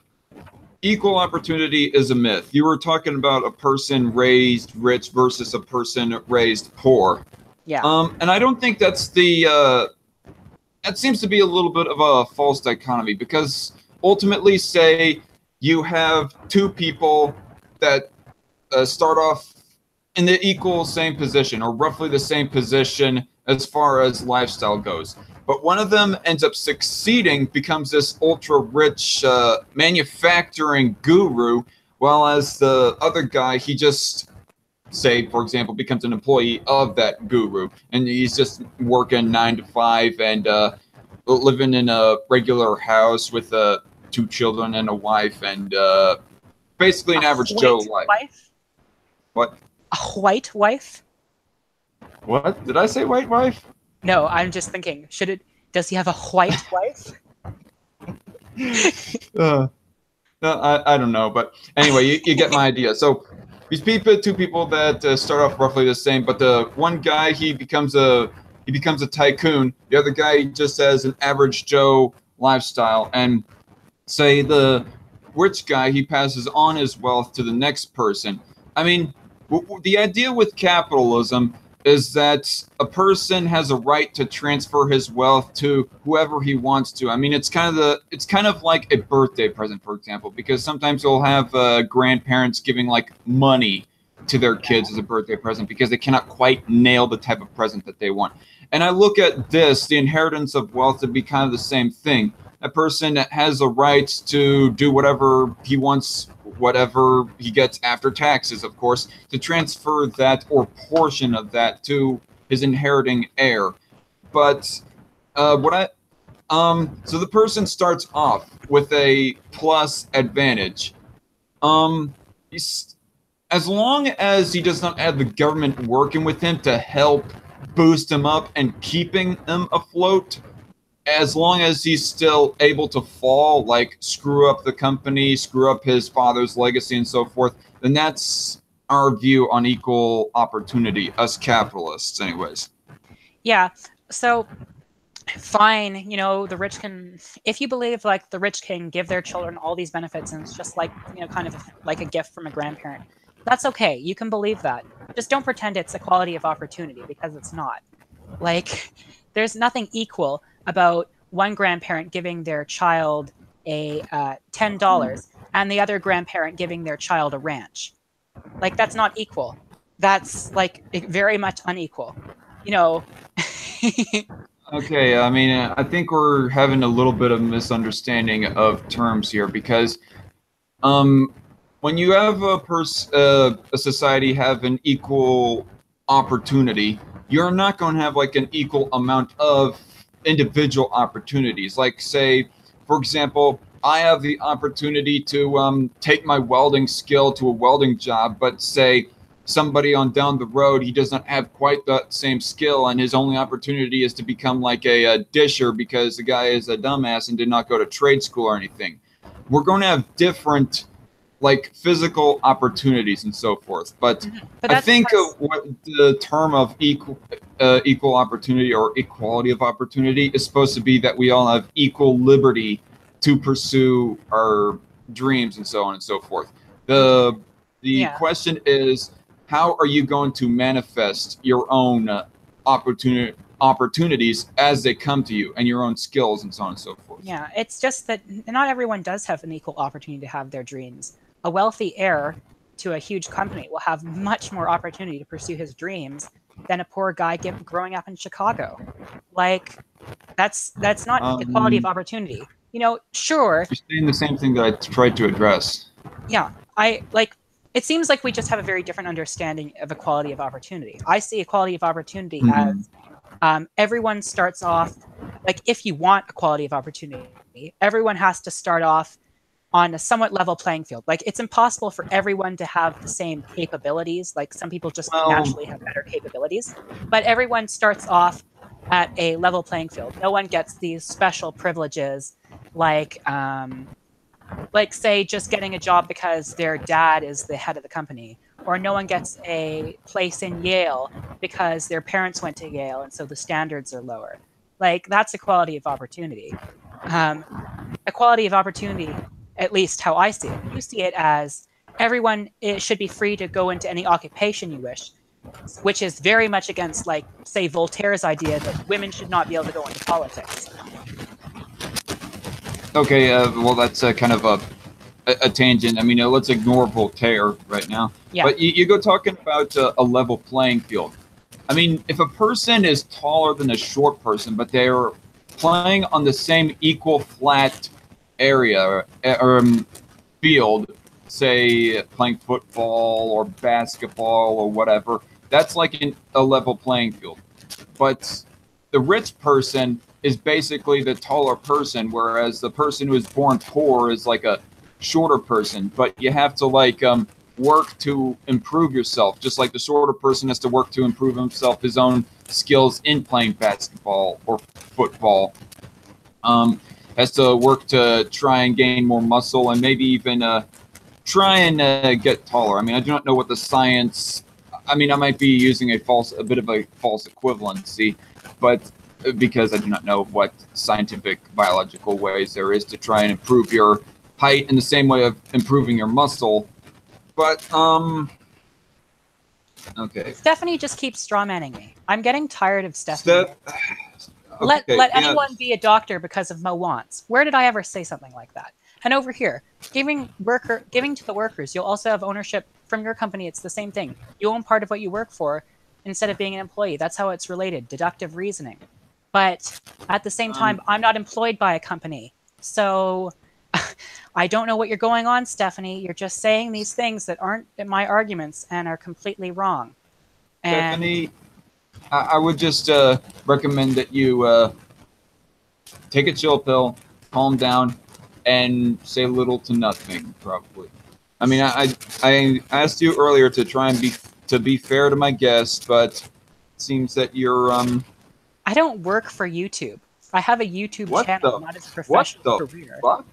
equal opportunity is a myth. You were talking about a person raised rich versus a person raised poor. Yeah. And I don't think that's the that seems to be a little bit of a false dichotomy, because ultimately, say you have two people that start off in the equal same position, or roughly the same position as far as lifestyle goes. But one of them ends up succeeding, becomes this ultra-rich manufacturing guru, while as the other guy, he just, say, for example, becomes an employee of that guru. And he's just working 9 to 5 and living in a regular house with 2 children and a wife, and basically an average Joe life. Wife? What? A white wife? What? Did I say white wife? No, I'm just thinking, does he have a white wife? No, I don't know, but anyway, you get my idea. So these people, two people that start off roughly the same, but the one guy, he becomes a tycoon. The other guy just has an average Joe lifestyle, and say the rich guy, he passes on his wealth to the next person. I mean, the idea with capitalism is that a person has a right to transfer his wealth to whoever he wants to. I mean, it's kind of like a birthday present, for example, because sometimes you'll have grandparents giving like money to their kids as a birthday present because they cannot quite nail the type of present that they want. And I look at this, the inheritance of wealth, to be kind of the same thing. A person has a right to do whatever he wants, whatever he gets after taxes, of course, to transfer that or portion of that to his inheriting heir. But so the person starts off with a plus advantage. As long as he does not have the government working with him to help boost him up and keeping him afloat, as long as he's still able to fall, like screw up the company, screw up his father's legacy and so forth, then that's our view on equal opportunity, us capitalists anyways. Yeah, so fine, you know, the rich can, if you believe like the rich can give their children all these benefits and it's just like, you know, kind of like a gift from a grandparent, that's okay. You can believe that. Just don't pretend it's equality of opportunity, because it's not. Like, there's nothing equal about one grandparent giving their child a $10 and the other grandparent giving their child a ranch. Like, that's not equal. That's like very much unequal, you know. Okay, I mean, I think we're having a little bit of misunderstanding of terms here, because when you have a society have an equal opportunity, you're not going to have like an equal amount of individual opportunities. Like, say, for example, I have the opportunity to take my welding skill to a welding job, but say somebody on down the road, he does not have quite that same skill, and his only opportunity is to become like a disher because the guy is a dumbass and did not go to trade school or anything. We're going to have different like physical opportunities and so forth, but I think what the term of equal opportunity or equality of opportunity is supposed to be that we all have equal liberty to pursue our dreams and so on and so forth. The question is, how are you going to manifest your own opportunities as they come to you, and your own skills and so on and so forth? Yeah, it's just that not everyone does have an equal opportunity to have their dreams. A wealthy heir to a huge company will have much more opportunity to pursue his dreams than a poor guy growing up in Chicago. Like, that's not equality of opportunity. You know, sure. You're saying the same thing that I tried to address. Yeah, it seems like we just have a very different understanding of equality of opportunity. I see equality of opportunity as everyone starts off, like, if you want equality of opportunity, everyone has to start off on a somewhat level playing field. Like, it's impossible for everyone to have the same capabilities. Like, some people just naturally have better capabilities, but everyone starts off at a level playing field. No one gets these special privileges, like say just getting a job because their dad is the head of the company, or no one gets a place in Yale because their parents went to Yale and so the standards are lower. Like, that's equality of opportunity. Equality of opportunity, at least how I see it. You see it as everyone should be free to go into any occupation you wish, which is very much against, like, say, Voltaire's idea that women should not be able to go into politics. Okay, well, that's kind of a tangent. I mean, let's ignore Voltaire right now. Yeah. But you go talking about a level playing field. I mean, if a person is taller than a short person, but they're playing on the same equal flat area or field, say playing football or basketball or whatever, that's like a level playing field. But the rich person is basically the taller person, whereas the person who is born poor is like a shorter person. But you have to like work to improve yourself, just like the shorter person has to work to improve himself, his own skills in playing basketball or football. Has to work to try and gain more muscle and maybe even try and get taller. I mean, I do not know what the science. I mean, I might be using a bit of a false equivalency, but because I do not know what scientific biological ways there is to try and improve your height in the same way of improving your muscle. But okay. Stephanie just keeps strawmanning me. I'm getting tired of Stephanie. Let anyone be a doctor because of Mo wants. Where did I ever say something like that? And over here, giving to the workers, you'll also have ownership from your company. It's the same thing. You own part of what you work for instead of being an employee. That's how it's related, deductive reasoning. But at the same time, I'm not employed by a company. So I don't know what you're going on, Stephanie. You're just saying these things that aren't my arguments and are completely wrong. And Stephanie, I would just recommend that you take a chill pill, calm down, and say little to nothing, probably. I mean, I asked you earlier to try and be fair to my guests, but it seems that you're I don't work for YouTube. I have a YouTube channel, not as professional career. Fuck?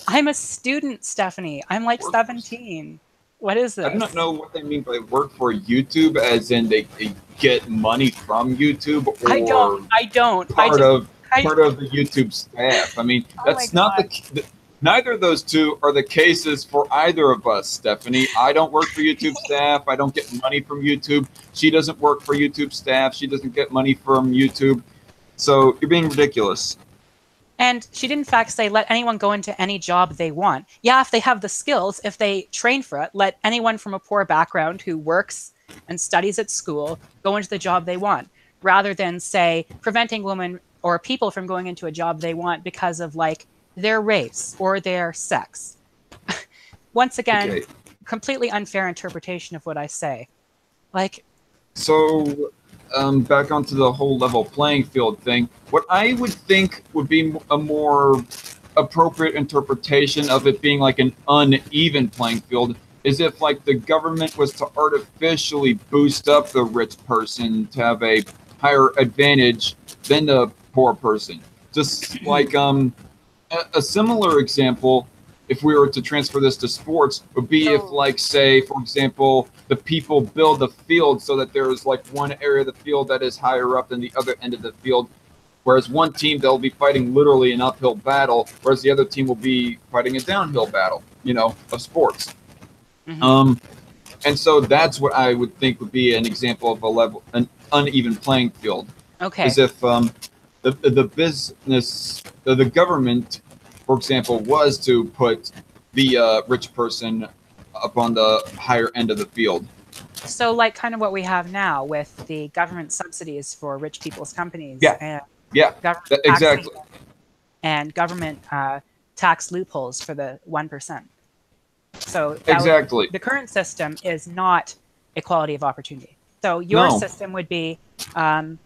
I'm a student, Stephanie. I'm like 17. What is this? I don't know what they mean by work for YouTube, as in they get money from YouTube, or I don't. Part of the YouTube staff. I mean, that's not neither of those two are the cases for either of us, Stephanie. I don't work for YouTube staff. I don't get money from YouTube. She doesn't work for YouTube staff. She doesn't get money from YouTube. So you're being ridiculous. And she did, in fact, say, let anyone go into any job they want. Yeah, if they have the skills, if they train for it, let anyone from a poor background who works and studies at school go into the job they want, rather than, say, preventing women or people from going into a job they want because of, like, their race or their sex. Once again, completely unfair interpretation of what I say. Like, so back onto the whole level playing field thing, what I would think would be a more appropriate interpretation of it being like an uneven playing field is if like the government was to artificially boost up the rich person to have a higher advantage than the poor person. Just like a similar example, if we were to transfer this to sports, would be if, like, say, for example, the people build the field so that there is, like, one area of the field that is higher up than the other end of the field, whereas one team, they'll be fighting literally an uphill battle, whereas the other team will be fighting a downhill battle, you know, of sports. And so that's what I would think would be an example of an uneven playing field. okay. Is if the government, for example, was to put the rich person up on the higher end of the field. So like kind of what we have now with the government subsidies for rich people's companies. And Exactly. And government tax loopholes for the 1%. So the current system is not equality of opportunity. So your system would be as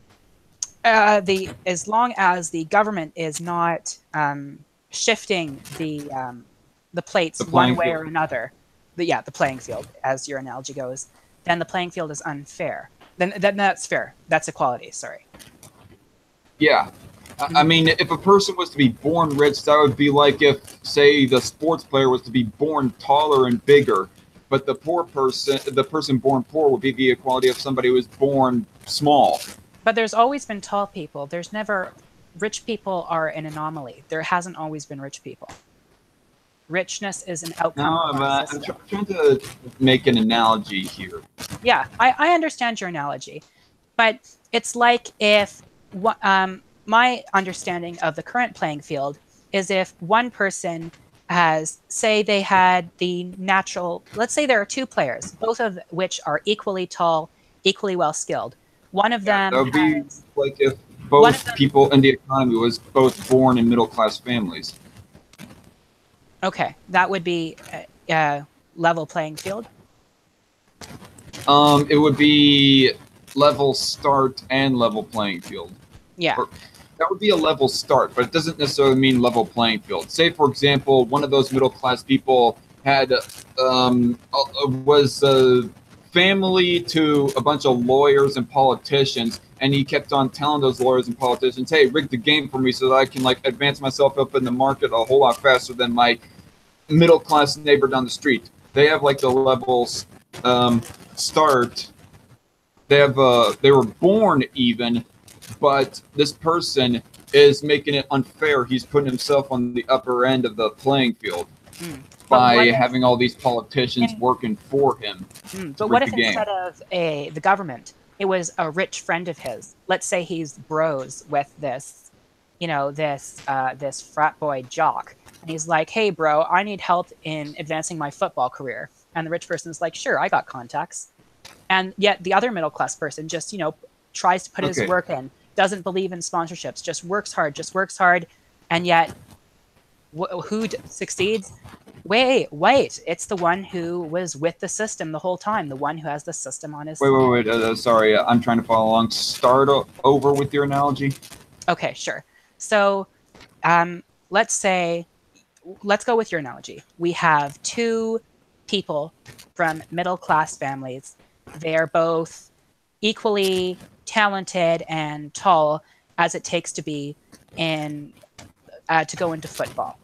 long as the government is not shifting the plates one way or another, the playing field, as your analogy goes, then the playing field is unfair. Then that's fair. That's equality. Sorry. Yeah. I mean, if a person was to be born rich, that would be like if, say, the sports player was to be born taller and bigger, but the person born poor would be the equality of somebody who was born small. But there's always been tall people. There's never... Rich people are an anomaly. There hasn't always been rich people. Richness is an outcome. No, I'm trying to make an analogy here. Yeah, I understand your analogy. But it's like if... my understanding of the current playing field is if one person has... Say they had the natural... Let's say there are two players, both of which are equally tall, equally well-skilled. One of them that would be like if both people in the economy was both born in middle-class families. Okay, that would be a level playing field? It would be level start and level playing field. Yeah. That would be a level start, but it doesn't necessarily mean level playing field. Say, for example, one of those middle-class people had was family to a bunch of lawyers and politicians, and he kept on telling those lawyers and politicians, hey, rig the game for me so that I can like advance myself up in the market a whole lot faster than my middle class neighbor down the street. They have like the levels start. They have they were born even, but this person is making it unfair. He's putting himself on the upper end of the playing field. by having all these politicians working for him. But what if instead of the government, it was a rich friend of his? Let's say he's bros with this, this frat boy jock, and he's like, "Hey, bro, I need help in advancing my football career." And the rich person is like, "Sure, I got contacts." And yet the other middle class person just, tries to put his work in, doesn't believe in sponsorships, just works hard, and yet who succeeds? Wait, it's the one who was with the system the whole time, the one who has the system on his side. Wait, sorry, I'm trying to follow along. Start over with your analogy. Okay, sure. So let's go with your analogy. We have two people from middle-class families. They're both equally talented and tall as it takes to be to go into football.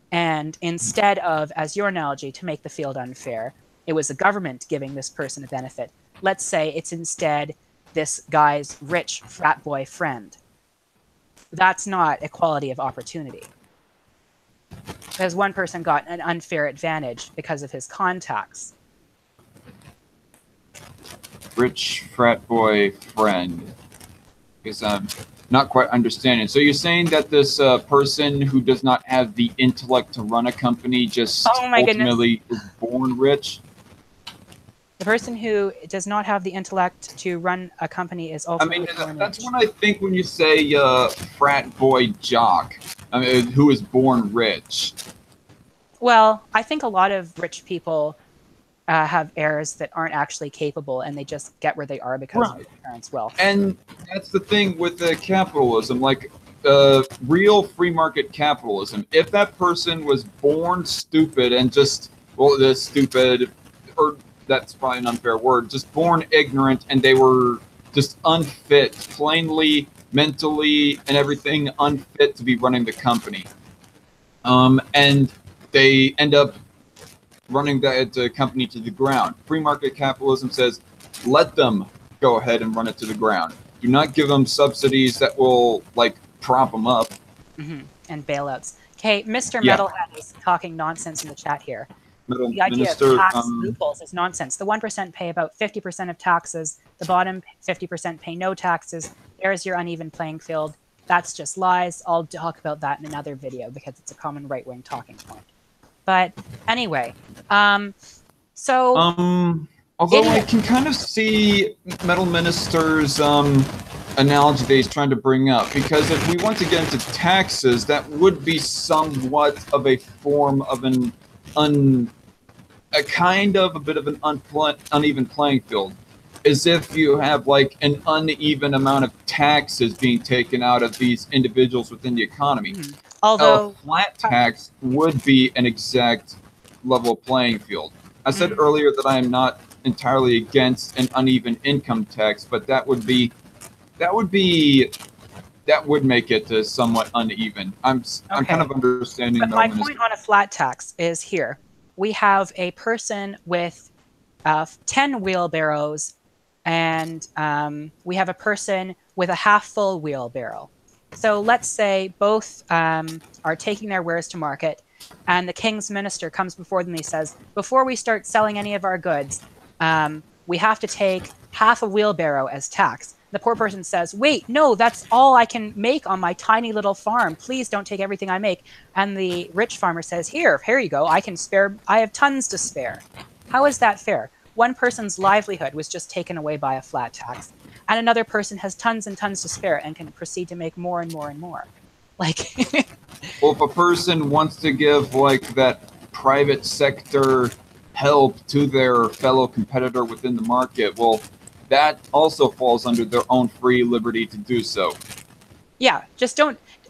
And instead of, as your analogy, to make the field unfair, it was the government giving this person a benefit. Let's say it's instead this guy's rich frat boy friend. That's not equality of opportunity. Because one person got an unfair advantage because of his contacts. Rich frat boy friend. Because I'm not quite understanding. So you're saying that this person who does not have the intellect to run a company just ultimately is born rich? The person who does not have the intellect to run a company is ultimately born rich. That's what I think when you say frat boy jock, who is born rich. Well, I think a lot of rich people have heirs that aren't actually capable, and they just get where they are because of their parents' wealth. And that's the thing with the capitalism, like real free market capitalism. If that person was born stupid and just, stupid, or that's probably an unfair word, just born ignorant, and they were just unfit, plainly, mentally, and everything unfit to be running the company. And they end up running that company to the ground. Free market capitalism says, let them go ahead and run it to the ground. Do not give them subsidies that will, prop them up. And bailouts. Okay, Mr. Metalhead is talking nonsense in the chat here. The idea of tax loopholes is nonsense. The 1% pay about 50% of taxes. The bottom 50% pay no taxes. There's your uneven playing field. That's just lies. I'll talk about that in another video because it's a common right-wing talking point. But anyway, although I can kind of see Metal Minister's analogy that he's trying to bring up, because if we want to get into taxes, that would be somewhat of a form of a bit of an uneven playing field, as if you have an uneven amount of taxes being taken out of these individuals within the economy. Although a flat tax would be an exact level playing field. I said earlier that I am not entirely against an uneven income tax, but that would make it somewhat uneven. I'm kind of understanding. But my point on a flat tax is here. We have a person with 10 wheelbarrows, and we have a person with a half-full wheelbarrow. So let's say both are taking their wares to market, and the king's minister comes before them and he says, before we start selling any of our goods, we have to take half a wheelbarrow as tax. The poor person says, wait, no, that's all I can make on my tiny little farm. Please don't take everything I make. And the rich farmer says, here you go. I have tons to spare. How is that fair? One person's livelihood was just taken away by a flat tax, and another person has tons and tons to spare and can proceed to make more and more and more. Well, if a person wants to give that private sector help to their fellow competitor within the market, well, that also falls under their own free liberty to do so. Yeah,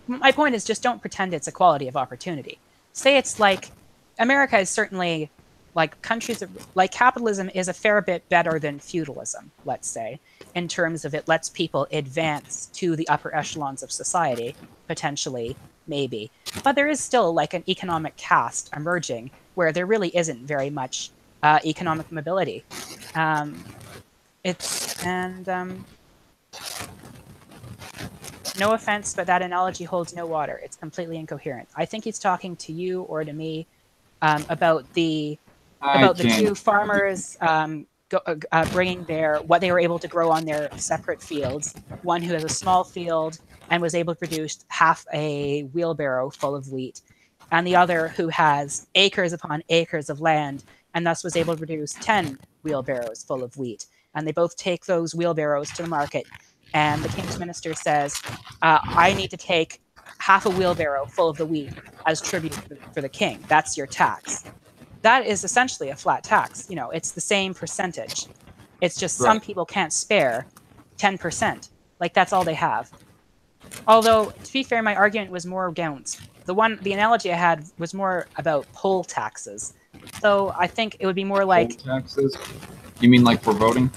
my point is just don't pretend it's equality of opportunity. Say it's America is certainly countries capitalism is a fair bit better than feudalism, let's say, in terms of it lets people advance to the upper echelons of society, potentially, maybe. But there is still an economic caste emerging where there really isn't very much economic mobility. No offense, but that analogy holds no water. It's completely incoherent. I think he's talking to you or to me. about the I two can't. farmers bringing what they were able to grow on their separate fields. One who has a small field and was able to produce half a wheelbarrow full of wheat, and the other who has acres upon acres of land and thus was able to produce 10 wheelbarrows full of wheat. And they both take those wheelbarrows to the market. And the king's minister says, I need to take half a wheelbarrow full of the wheat as tribute for the king. That's your tax. That is essentially a flat tax. You know, it's the same percentage. It's just some Right. people can't spare 10%. Like, that's all they have. Although, to be fair, my argument was more against the analogy I had was more about poll taxes. So I think it would be more Poll like, taxes? You mean like for voting?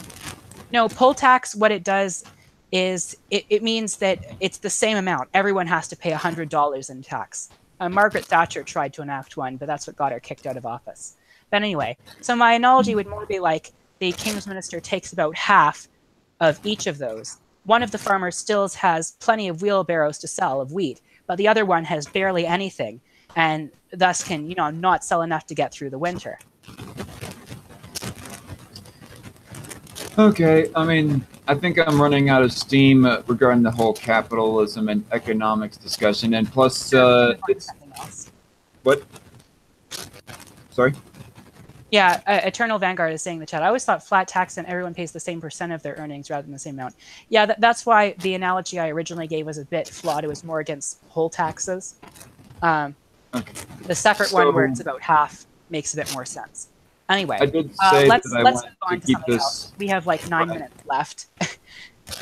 no, poll tax, what it does is it means that it's the same amount. Everyone has to pay $100 in tax. Margaret Thatcher tried to enact one, but that's what got her kicked out of office. But anyway, so my analogy would more be like the king's minister takes about half of each of those. One of the farmers still has plenty of wheelbarrows to sell of wheat, but the other one has barely anything, and thus can, you know, not sell enough to get through the winter. Okay, I mean, I think I'm running out of steam regarding the whole capitalism and economics discussion, and plus, it's Something else. what? Sorry. Yeah, Eternal Vanguard is saying in the chat. I always thought flat tax and everyone pays the same percent of their earnings rather than the same amount. Yeah, that's why the analogy I originally gave was a bit flawed. It was more against poll taxes. Okay. The separate one where it's about half makes a bit more sense. Anyway, I did say let's that I move wanted on to to keep something this. else. We have like 9 minutes left.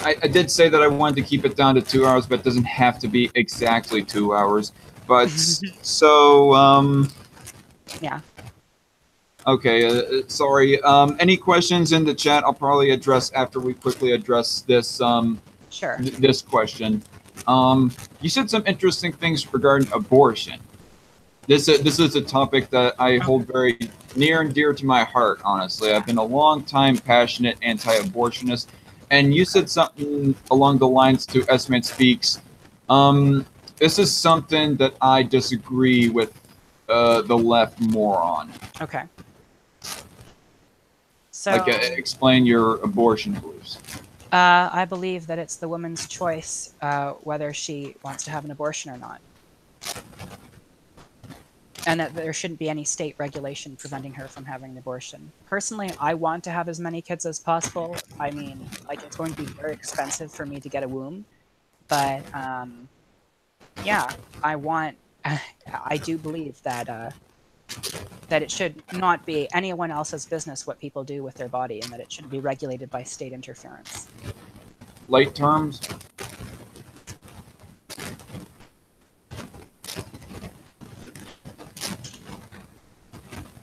I did say that I wanted to keep it down to 2 hours, but it doesn't have to be exactly 2 hours. But so, Yeah. okay. Sorry. Any questions in the chat? I'll probably address after we quickly address this. Sure. This question. You said some interesting things regarding abortion. This is a topic that I hold very near and dear to my heart, honestly. I've been a long time passionate anti-abortionist, and you said something along the lines to S-Man Speaks. This is something that I disagree with the left more on. Okay. So, Like, explain your abortion beliefs. I believe that it's the woman's choice whether she wants to have an abortion or not. And that there shouldn't be any state regulation preventing her from having an abortion. Personally, I want to have as many kids as possible. I mean, like, it's going to be very expensive for me to get a womb. But, yeah, I do believe that that it should not be anyone else's business what people do with their body, and that it shouldn't be regulated by state interference. Late terms?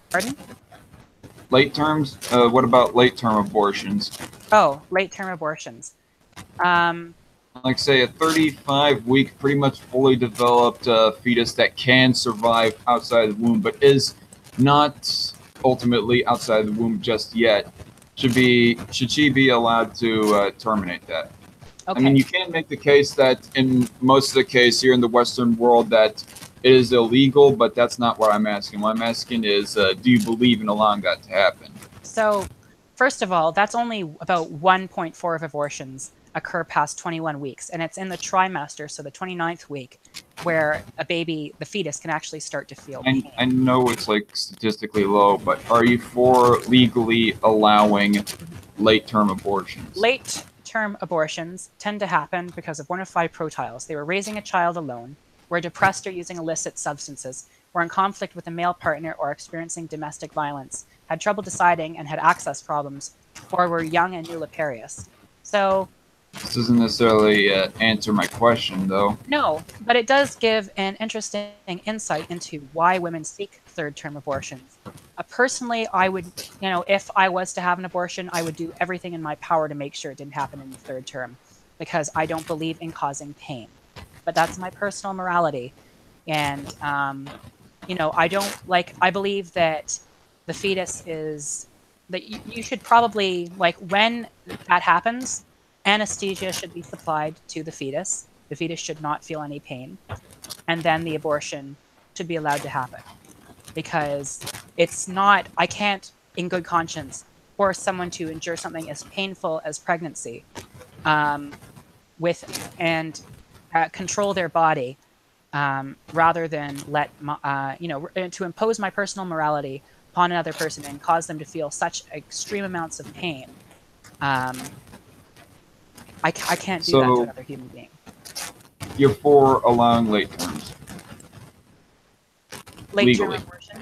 Pardon? Late terms? What about late-term abortions? Oh, late-term abortions. Like, say, a 35-week, pretty much fully developed fetus that can survive outside the womb, but is not ultimately outside the womb just yet. Should she be allowed to terminate that? Okay. I mean, you can make the case that in most of the case here in the Western world that it is illegal, but that's not what I'm asking. What I'm asking is, do you believe in allowing that to happen? So, first of all, that's only about 1.4 of abortions occur past 21 weeks, and it's in the trimester, so the 29th week, where the fetus, can actually start to feel pain. I know it's like statistically low, but are you for legally allowing late-term abortions? Late-term abortions tend to happen because of one of 5 protiles. They were raising a child alone, were depressed or using illicit substances, were in conflict with a male partner or experiencing domestic violence, had trouble deciding and had access problems, or were young and nuliparious. So, this doesn't necessarily answer my question, though. No, but it does give an interesting insight into why women seek third-term abortions. Personally, I would, if I was to have an abortion, I would do everything in my power to make sure it didn't happen in the third term, because I don't believe in causing pain. But that's my personal morality. And, I believe that the fetus that you should probably, when that happens, anesthesia should be supplied to the fetus. The fetus should not feel any pain. And then the abortion should be allowed to happen. because it's not, I can't in good conscience force someone to endure something as painful as pregnancy control their body rather than let to impose my personal morality upon another person and cause them to feel such extreme amounts of pain. I can't do that to another human being. You're for allowing late terms. Late-term abortion?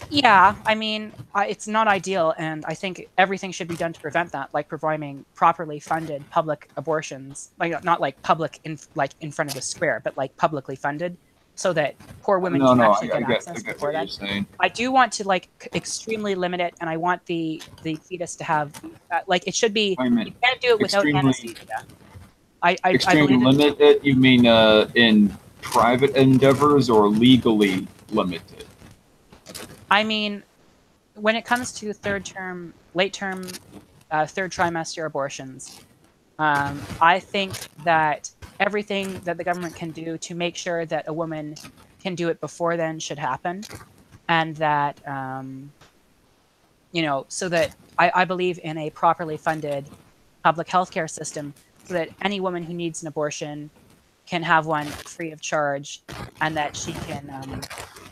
Yeah, I mean, it's not ideal, and I think everything should be done to prevent that, like providing properly funded public abortions, like not like public in front of the square, but like publicly funded, so that poor women can actually get access before that. I do want to like extremely limit it, and I want the fetus to have like it should be. You can't do it without anesthesia. I limit it. You mean in private endeavors or legally limited? I mean, when it comes to late-term, third trimester abortions, I think that everything that the government can do to make sure that a woman can do it before then should happen, and that so that I believe in a properly funded public healthcare system, so that any woman who needs an abortion can have one free of charge, and that she can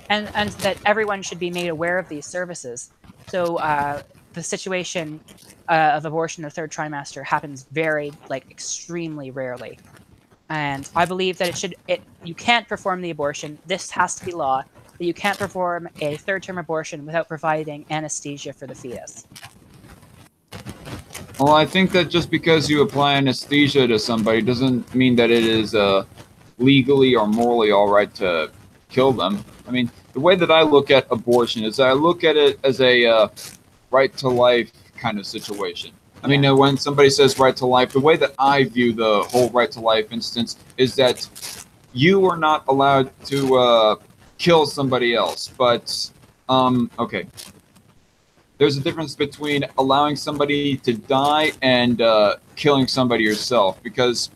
and that everyone should be made aware of these services. So the situation of abortion in the third trimester happens extremely rarely. And I believe that you can't perform the abortion. This has to be law, that you can't perform a third-term abortion without providing anesthesia for the fetus. Well, I think that just because you apply anesthesia to somebody doesn't mean that it is legally or morally all right to kill them. I mean, the way that I look at abortion is I look at it as a right to life kind of situation. I mean, when somebody says right to life, the way that I view the whole right to life instance is that you are not allowed to kill somebody else. But, okay. There's a difference between allowing somebody to die and killing somebody yourself. Because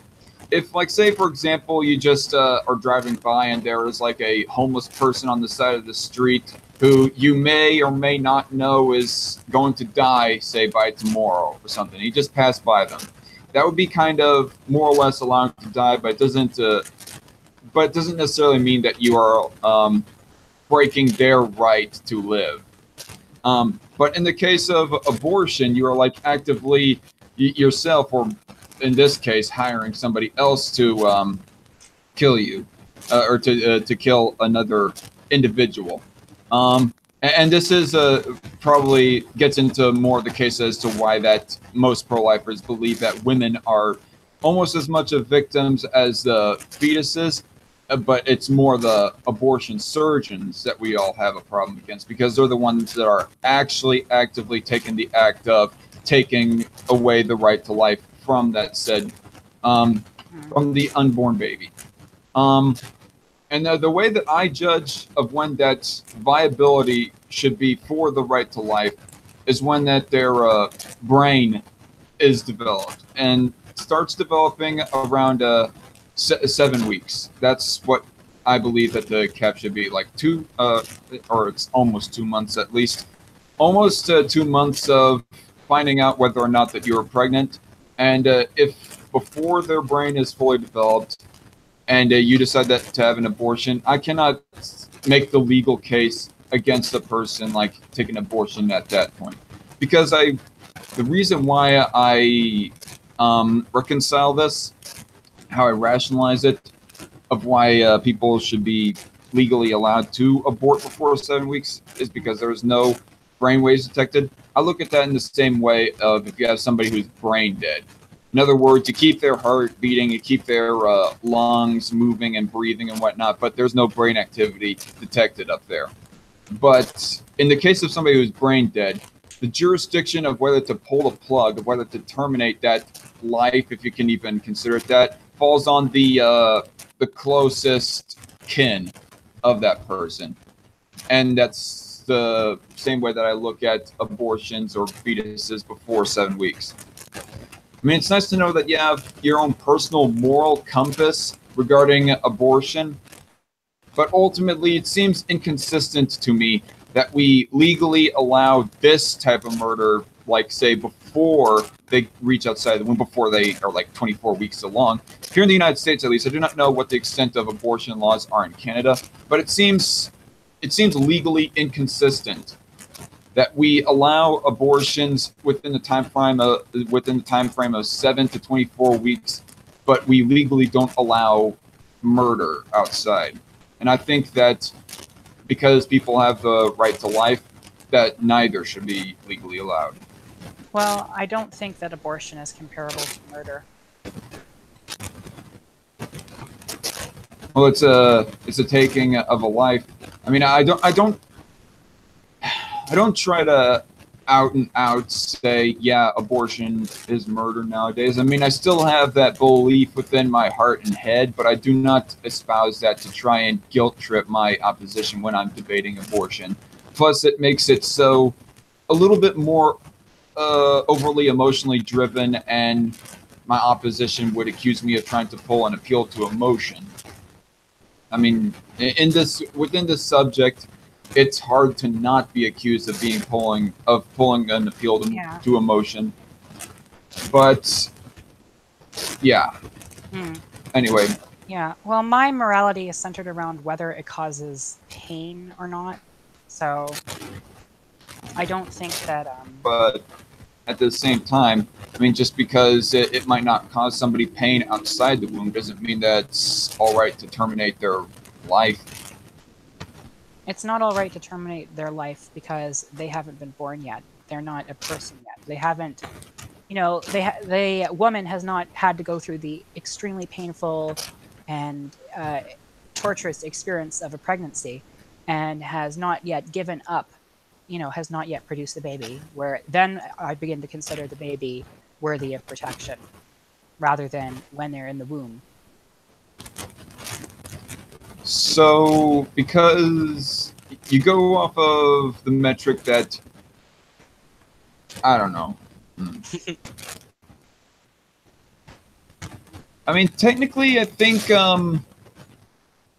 if, like, say, for example, you just are driving by and there is, like, a homeless person on the side of the street who you may or may not know is going to die, say, by tomorrow or something. You just pass by them. That would be kind of more or less allowing to die, but it doesn't necessarily mean that you are breaking their right to live. But in the case of abortion, you are like actively yourself, or in this case, hiring somebody else to kill you, or to kill another individual. And this is probably gets into more of the case as to why that most pro-lifers believe that women are almost as much of victims as the fetuses, but it's more the abortion surgeons that we all have a problem against, because they're the ones that are actually actively taking the act of taking away the right to life from that said, from the unborn baby. And the way that I judge of when that viability should be for the right to life is when that their brain is developed and starts developing around 7 weeks. That's what I believe that the cap should be, like or it's almost 2 months at least. Almost 2 months of finding out whether or not that you are pregnant. And if before their brain is fully developed, and you decide that to have an abortion, I cannot make the legal case against the person like taking an abortion at that point, because the reason why I reconcile this, how I rationalize it, of why people should be legally allowed to abort before 7 weeks, is because there is no brain waves detected. I look at that in the same way of if you have somebody who's brain dead. In other words, you keep their heart beating, you keep their lungs moving and breathing and whatnot, but there's no brain activity detected up there. But in the case of somebody who's brain dead, the jurisdiction of whether to pull the plug, of whether to terminate that life, if you can even consider it that, falls on the closest kin of that person. And that's the same way that I look at abortions or fetuses before 7 weeks. I mean, it's nice to know that you have your own personal moral compass regarding abortion, But ultimately, it seems inconsistent to me that we legally allow this type of murder, like, say, before they reach outside the womb, before they are like 24 weeks along. Here in the United States, at least, I do not know what the extent of abortion laws are in Canada, but it seems legally inconsistent that we allow abortions within the time frame of 7 to 24 weeks, but we legally don't allow murder outside. And I think that because people have the right to life, that neither should be legally allowed. Well, I don't think that abortion is comparable to murder. Well, it's a taking of a life. I mean, I don't try to out and out say, yeah, abortion is murder nowadays. I mean, I still have that belief within my heart and head, but I do not espouse that to try and guilt trip my opposition when I'm debating abortion. Plus, it makes it so a little bit more overly emotionally driven, and my opposition would accuse me of trying to pull an appeal to emotion. I mean, within this subject, it's hard to not be accused of pulling an appeal to emotion. But yeah. Anyway. Yeah. Well, my morality is centered around whether it causes pain or not. So I don't think that. But at the same time, I mean, just because it might not cause somebody pain outside the womb doesn't mean that it's all right to terminate their life. It's not all right to terminate their life because they haven't been born yet. They're not a person yet. They haven't, the woman has not had to go through the extremely painful and torturous experience of a pregnancy, and has not yet given up, has not yet produced a baby, where then I begin to consider the baby worthy of protection rather than when they're in the womb. So, because you go off of the metric that, I don't know. I mean, technically, I think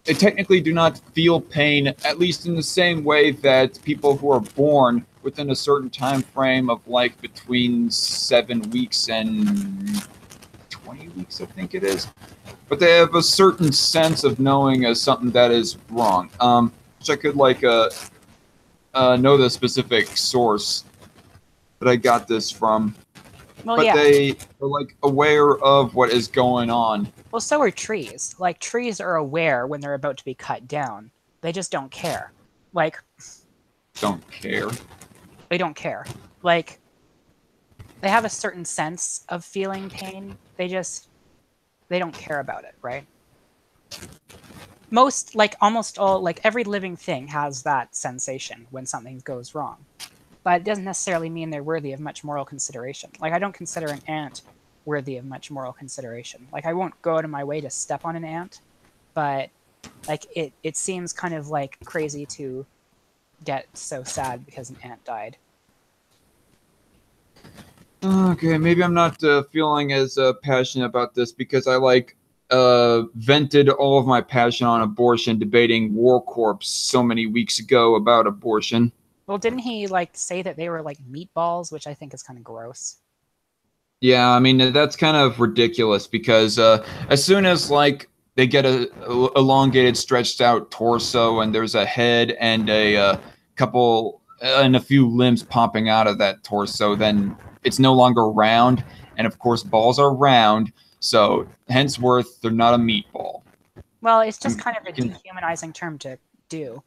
they technically do not feel pain, at least in the same way that people who are born within a certain time frame of life between 7 weeks and 20 weeks, I think it is. But they have a certain sense of knowing something that is wrong. Which I could know the specific source that I got this from. Well, but yeah. They are aware of what is going on. Well, so are trees. Like, trees are aware when they're about to be cut down. They just don't care. Don't care. They don't care. Like, they have a certain sense of feeling pain. They don't care about it, right? Almost all, every living thing has that sensation when something goes wrong. But it doesn't necessarily mean they're worthy of much moral consideration. I don't consider an ant worthy of much moral consideration. I won't go out of my way to step on an ant, but, it seems kind of, crazy to get so sad because an ant died. Okay, maybe I'm not feeling as passionate about this because I vented all of my passion on abortion debating War Corps so many weeks ago about abortion. Well, didn't he say that they were meatballs, which I think is kind of gross? Yeah, I mean that's kind of ridiculous because as soon as they get a elongated, stretched out torso and there's a head and a couple and a few limbs popping out of that torso, then it's no longer round, and of course balls are round, so henceforth they're not a meatball. Well, it's just kind of a dehumanizing term to do.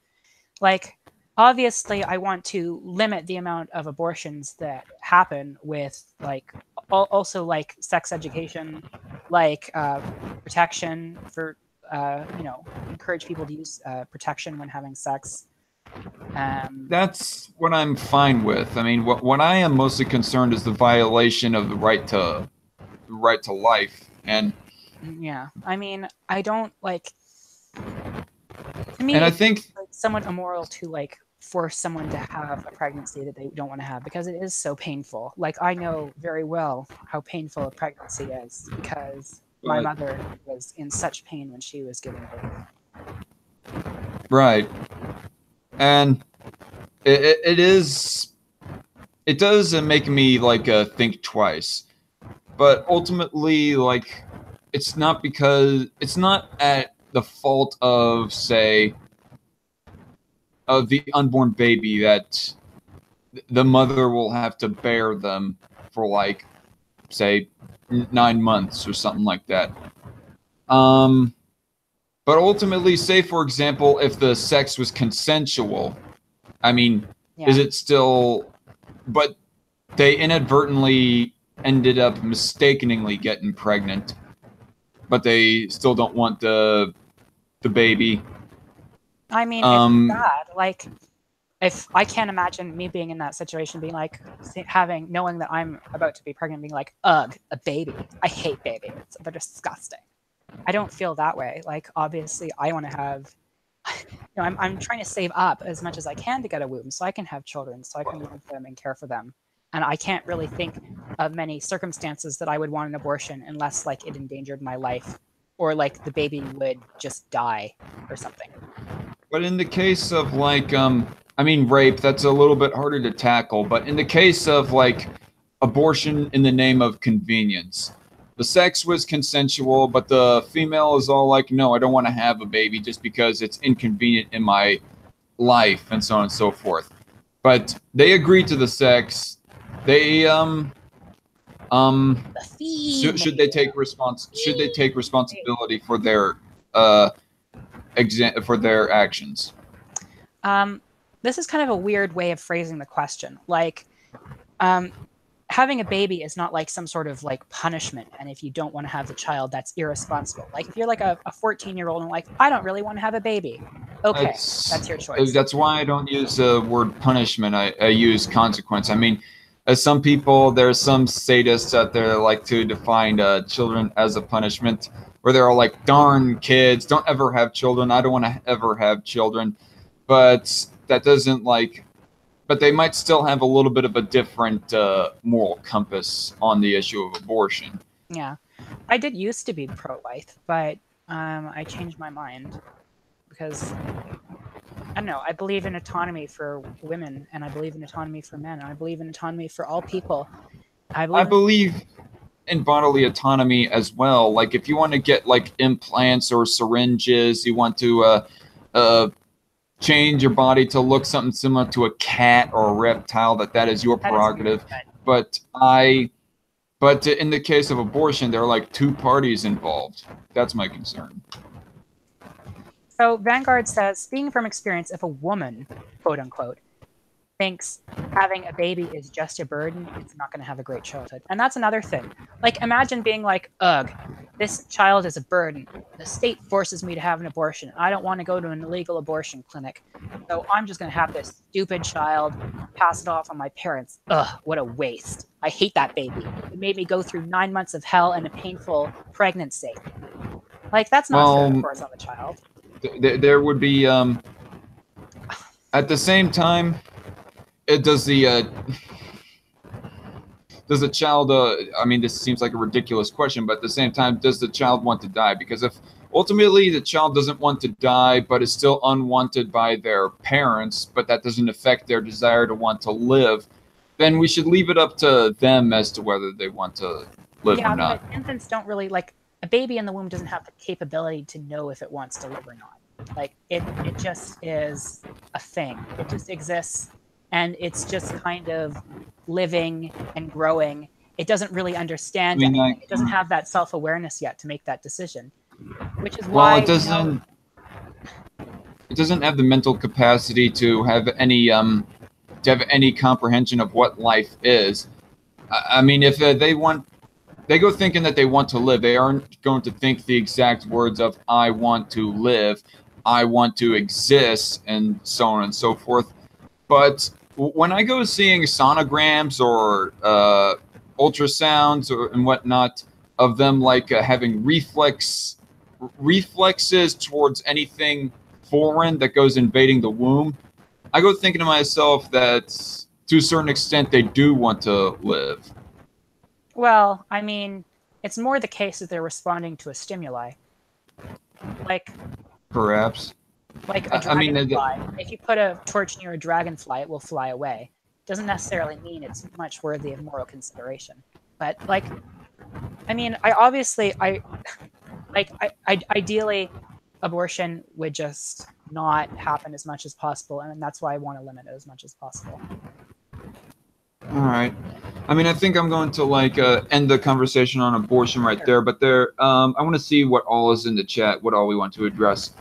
Obviously I want to limit the amount of abortions that happen with also sex education, protection for encourage people to use protection when having sex. That's what I'm fine with. I mean, what I am mostly concerned is the violation of the right to life. And yeah, I mean, I don't to me, and I think it's somewhat immoral to force someone to have a pregnancy that they don't want to have because it is so painful. I know very well how painful a pregnancy is because my mother was in such pain when she was giving birth. Right. And it does make me like think twice. But ultimately, like, it's not at the fault of, say, of the unborn baby that the mother will have to bear them for, like, say, 9 months or something like that. But ultimately, say, for example, if the sex was consensual, I mean, Yeah. is it still... But they inadvertently ended up mistakenly getting pregnant, but they still don't want the baby. I mean, it's bad. Like, if I can't imagine me being in that situation, being like, knowing that I'm about to be pregnant, being like, ugh, a baby. I hate babies. They're disgusting. I don't feel that way. Like, obviously, I want to have, I'm trying to save up as much as I can to get a womb so I can have children, so I can love them and care for them. And I can't really think of many circumstances that I would want an abortion unless, like, it endangered my life or, like, the baby would just die or something. But in the case of, like, I mean, rape, that's a little bit harder to tackle. But in the case of, like, abortion in the name of convenience, the sex was consensual, but the female is all like, no, I don't want to have a baby just because it's inconvenient in my life, and so on and so forth. But they agreed to the sex. They should they take responsibility for their for their actions? This is kind of a weird way of phrasing the question. Like, having a baby is not like some sort of like punishment, and if you don't want to have the child, that's irresponsible. Like, if you're like a 14-year-old and like, I don't really want to have a baby, okay, that's your choice. That's why I don't use the word punishment. I use consequence. I mean, as some people, there's some sadists out there that like to define children as a punishment, where they're all like, darn kids, don't ever have children. I don't want to ever have children. But that doesn't, like, but they might still have a little bit of a different moral compass on the issue of abortion. Yeah, I did used to be pro-life, but I changed my mind because, I don't know, I believe in autonomy for women, and I believe in autonomy for men, and I believe in autonomy for all people. I believe in bodily autonomy as well. Like, if you want to get, like, implants or syringes, you want to change your body to look something similar to a cat or a reptile, that is your prerogative. But in the case of abortion, there are like two parties involved. That's my concern. So Vanguard says, speaking from experience, if a woman, quote unquote, thinks having a baby is just a burden, it's not going to have a great childhood. And that's another thing. Like, imagine being like, ugh, this child is a burden. The state forces me to have an abortion. I don't want to go to an illegal abortion clinic. So I'm just going to have this stupid child, pass it off on my parents. Ugh, what a waste. I hate that baby. It made me go through 9 months of hell and a painful pregnancy. Like, that's not fair, of course, on the child. There would be, at the same time, does the child, I mean, this seems like a ridiculous question, but at the same time, does the child want to die? Because if ultimately the child doesn't want to die, but is still unwanted by their parents, but that doesn't affect their desire to want to live, then we should leave it up to them as to whether they want to live or not. But infants don't really, like, a baby in the womb doesn't have the capability to know if it wants to live or not. Like, it just is a thing. It just exists. And it's just kind of living and growing. It doesn't really understand anything. It doesn't have that self-awareness yet to make that decision, which is why. Well, it doesn't have the mental capacity to have any comprehension of what life is. I mean, if they go thinking that they want to live, they aren't going to think the exact words of "I want to live," "I want to exist," and so on and so forth. But when I go seeing sonograms or ultrasounds and whatnot of them, like having reflexes towards anything foreign that goes invading the womb, I go thinking to myself that to a certain extent they do want to live. Well, I mean, it's more the case that they're responding to a stimuli. Like, perhaps. Like a I mean, dragonfly, if you put a torch near a dragonfly, it will fly away. Doesn't necessarily mean it's much worthy of moral consideration. But like, I mean, ideally, abortion would just not happen as much as possible, and that's why I want to limit it as much as possible. All right. I mean, I think I'm going to like end the conversation on abortion right there. But I want to see what all is in the chat. What all we want to address.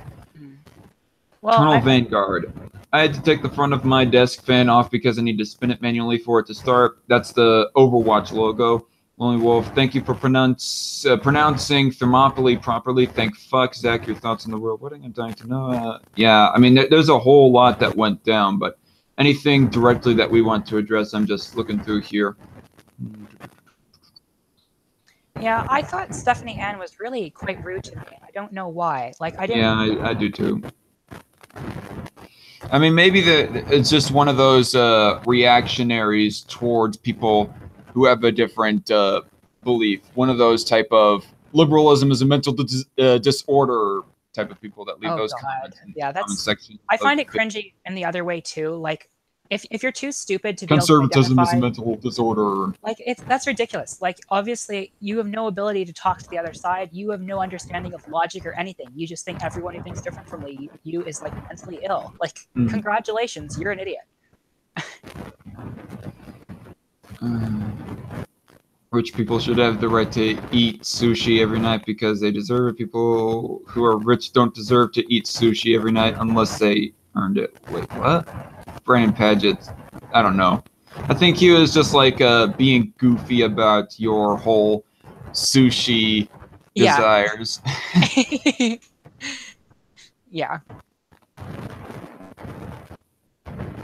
Well, Eternal Vanguard. I had to take the front of my desk fan off because I need to spin it manually for it to start. That's the Overwatch logo. Lonely Wolf, thank you for pronouncing Thermopylae properly. Thank fuck. Zach, your thoughts on the world wedding? I'm dying to know. Yeah, I mean, there's a whole lot that went down, but anything directly that we want to address, I'm just looking through here. Yeah, I thought Stephanie Ann was really quite rude to me. I don't know why. Like, I didn't. Yeah, I do too. I mean, maybe it's just one of those reactionaries towards people who have a different belief. One of those type of liberalism is a mental disorder type of people that leave those comments in the comment section. I find it cringy in the other way too. Like, if you're too stupid to be conservatism able is to a mental disorder. Like, that's ridiculous. Like, obviously, you have no ability to talk to the other side. You have no understanding of logic or anything. You just think everyone who thinks different from you is like mentally ill. Like, congratulations, you're an idiot. Rich people should have the right to eat sushi every night because they deserve it. People who are rich don't deserve to eat sushi every night unless they earned it. Wait, what? Brandon Paget, I don't know. I think he was just like being goofy about your whole sushi desires. Yeah.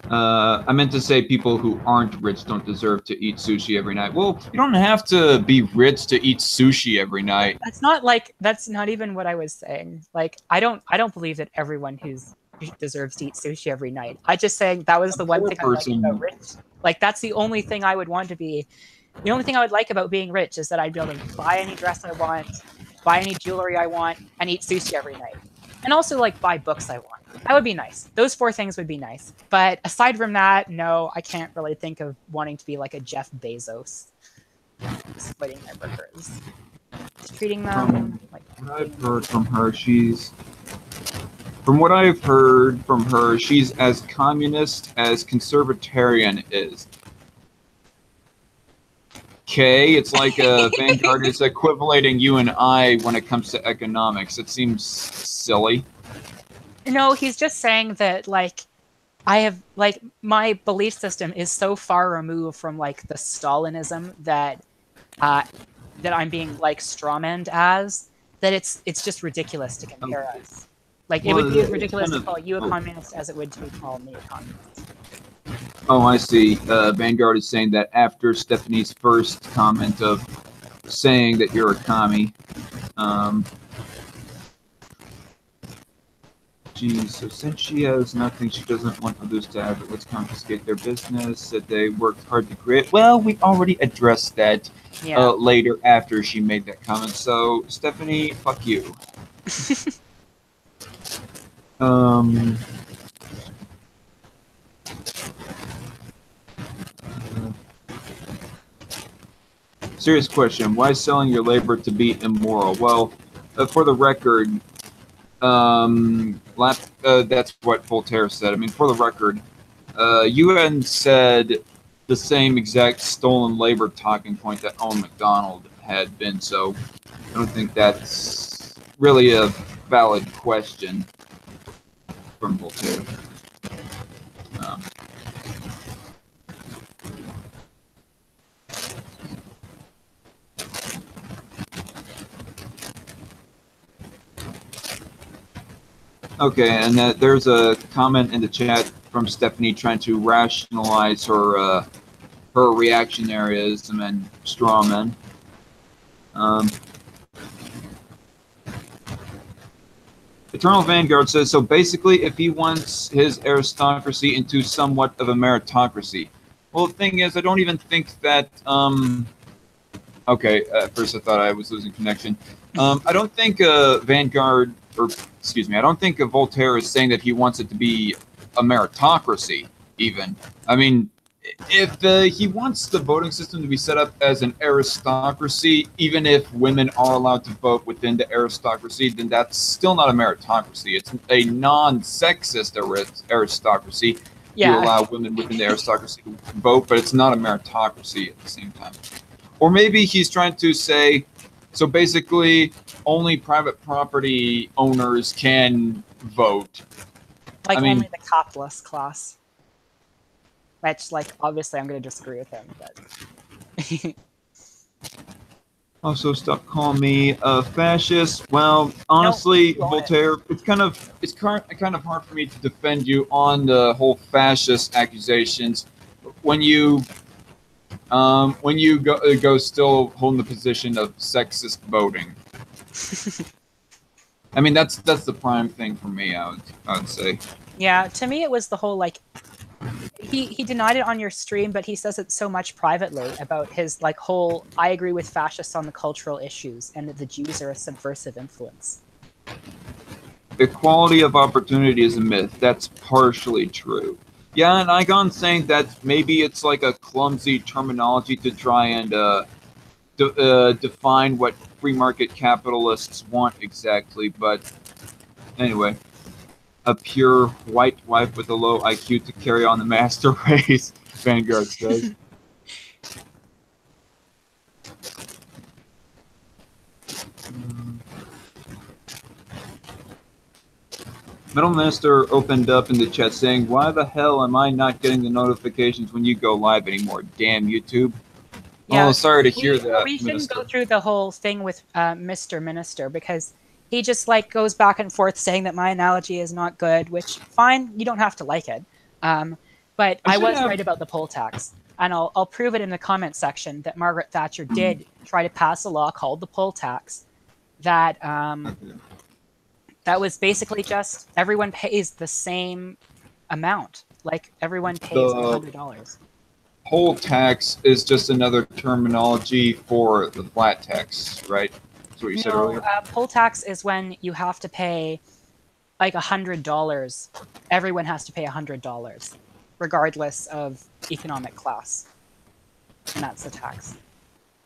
I meant to say people who aren't rich don't deserve to eat sushi every night. Well, you don't have to be rich to eat sushi every night. That's not even what I was saying. Like, I don't believe that everyone who deserves to eat sushi every night. I just saying that was the one thing I like about rich. Like, that's the only thing I would want to be. The only thing I would like about being rich is that I'd be able to buy any dress I want, buy any jewelry I want, and eat sushi every night. And also, like, buy books I want. That would be nice. Those 4 things would be nice. But aside from that, no, I can't really think of wanting to be like a Jeff Bezos. Splitting their workers. Just treating them like... From what I've heard from her, she's as communist as conservatarian is. Okay, it's like Vanguard is equivalating you and I when it comes to economics. It seems silly. No, he's just saying that, like, I have, like, my belief system is so far removed from, like, the Stalinism that that I'm being, like, strawmanned as, that it's just ridiculous to compare us. Like, it would be as ridiculous to call you a communist as it would to call me a communist. Oh, I see. Vanguard is saying that after Stephanie's first comment of saying that you're a commie, geez, so since she has nothing, she doesn't want others to have it. Let's confiscate their business that they worked hard to create. Well, we already addressed that later after she made that comment. So, Stephanie, fuck you. Serious question. Why selling your labor to be immoral? Well, for the record, that's what Voltaire said. I mean, for the record, you hadn't said the same exact stolen labor talking point that Owen MacDonald had been, so I don't think that's really a valid question from Voltaire. Okay, and there's a comment in the chat from Stephanie trying to rationalize her her reactionaryism and strawmen. Eternal Vanguard says, so basically if he wants his aristocracy into somewhat of a meritocracy. Well, the thing is, I don't even think that... okay, at first I thought I was losing connection. I don't think Vanguard or excuse me, I don't think Voltaire is saying that he wants it to be a meritocracy. Even, I mean, if he wants the voting system to be set up as an aristocracy, even if women are allowed to vote within the aristocracy, then that's still not a meritocracy. It's a non-sexist aristocracy. Yeah. You allow women within the aristocracy to vote, but it's not a meritocracy at the same time. Or maybe he's trying to say, so basically, only private property owners can vote. Like, I mean, only the capitalist class. Which, like, obviously I'm going to disagree with him, but... Also, stop calling me a fascist. Well, honestly, No, Voltaire, it's kind of hard for me to defend you on the whole fascist accusations when you go still holding the position of sexist voting. I mean, that's the prime thing for me. I would say. Yeah, to me it was the whole, like, he denied it on your stream, but he says it so much privately about his, like, whole, I agree with fascists on the cultural issues, and that the Jews are a subversive influence. Equality of opportunity is a myth. That's partially true. Yeah, and Igon saying that maybe it's like a clumsy terminology to try and define what free market capitalists want exactly, but anyway. A pure white wife with a low IQ to carry on the master race, Vanguard says. Metal Minister opened up in the chat saying, "Why the hell am I not getting the notifications when you go live anymore? Damn YouTube." Yeah, oh, sorry to hear that, we shouldn't Minister. go through the whole thing with Mr. Minister, because he just, like, goes back and forth saying that my analogy is not good, which, fine, you don't have to like it. But I was right about the poll tax. And I'll prove it in the comment section that Margaret Thatcher did try to pass a law called the poll tax that that was basically just everyone pays the same amount. Like, everyone pays $100. Poll tax is just another terminology for the flat tax, right? What you said earlier? Poll tax is when you have to pay like $100. Everyone has to pay $100, regardless of economic class, and that's the tax.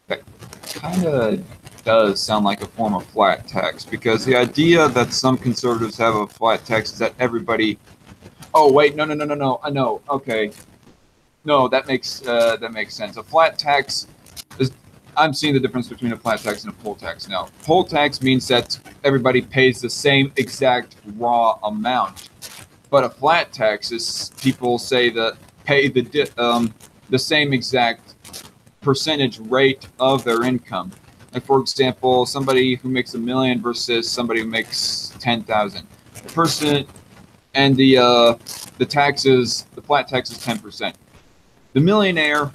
That kind of does sound like a form of flat tax, because the idea that some conservatives have a flat tax is that everybody. Oh wait, no. I know. Okay, no, that makes sense. A flat tax is. I'm seeing the difference between a flat tax and a poll tax now. Poll tax means that everybody pays the same exact raw amount, but a flat tax is people say that pay the same exact percentage rate of their income. Like, for example, somebody who makes $1 million versus somebody who makes 10,000. The person and the flat tax is 10%. The millionaire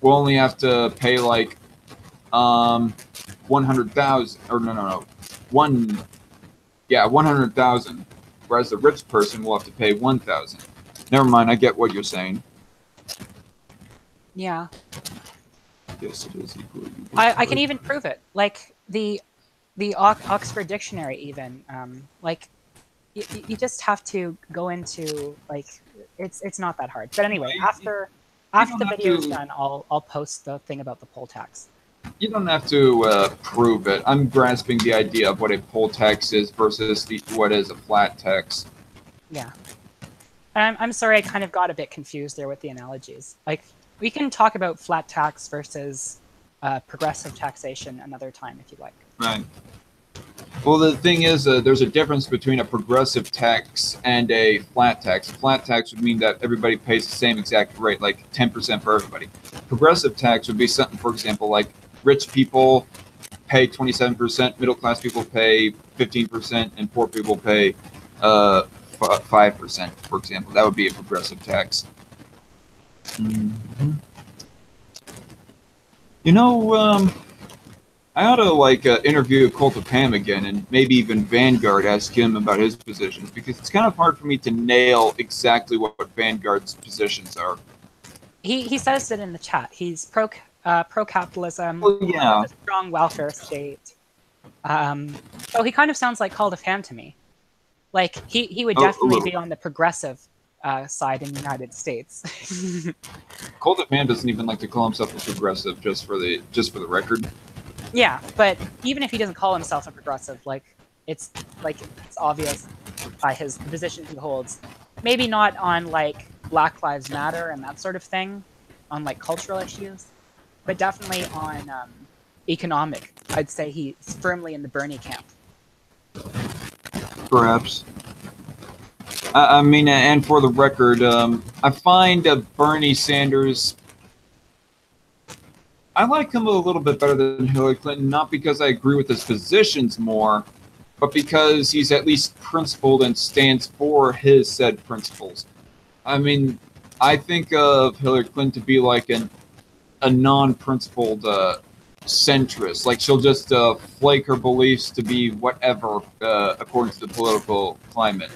will only have to pay like 100,000, or no, 100,000, whereas the rich person will have to pay 1,000. Never mind, I get what you're saying. Yeah. Yes, it is equal. I can even prove it. Like, the Oxford Dictionary even, like, you just have to go into, like, it's not that hard. But anyway, after the video is done, I'll post the thing about the poll tax. You don't have to prove it. I'm grasping the idea of what a poll tax is versus what is a flat tax. Yeah. And I'm sorry, I kind of got a bit confused there with the analogies. Like, we can talk about flat tax versus progressive taxation another time if you'd like. Right. Well, the thing is, there's a difference between a progressive tax and a flat tax. A flat tax would mean that everybody pays the same exact rate, like 10% for everybody. Progressive tax would be something, for example, like rich people pay 27%, middle class people pay 15%, and poor people pay 5%, for example. That would be a progressive tax. Mm-hmm. You know, I ought to interview Cult of Ham again, and maybe even Vanguard, ask him about his positions, because it's kind of hard for me to nail exactly what Vanguard's positions are. He says it in the chat. He's pro capitalism, well, yeah. a strong welfare state, So he kind of sounds like Call of Ham to me. Like he would Oh, a definitely little. be on the progressive side in the United States. Cold of Man doesn't even like to call himself a progressive, just for the record. Yeah, but even if he doesn't call himself a progressive, it's obvious by his position he holds. Maybe not on like Black Lives Matter and that sort of thing, on like cultural issues, but definitely on economic. I'd say he's firmly in the Bernie camp. Perhaps. I mean, and for the record, I find Bernie Sanders. I like him a little bit better than Hillary Clinton, not because I agree with his positions more, but because he's at least principled and stands for his said principles. I mean, I think of Hillary Clinton to be like a non-principled centrist. Like, she'll just flake her beliefs to be whatever according to the political climate.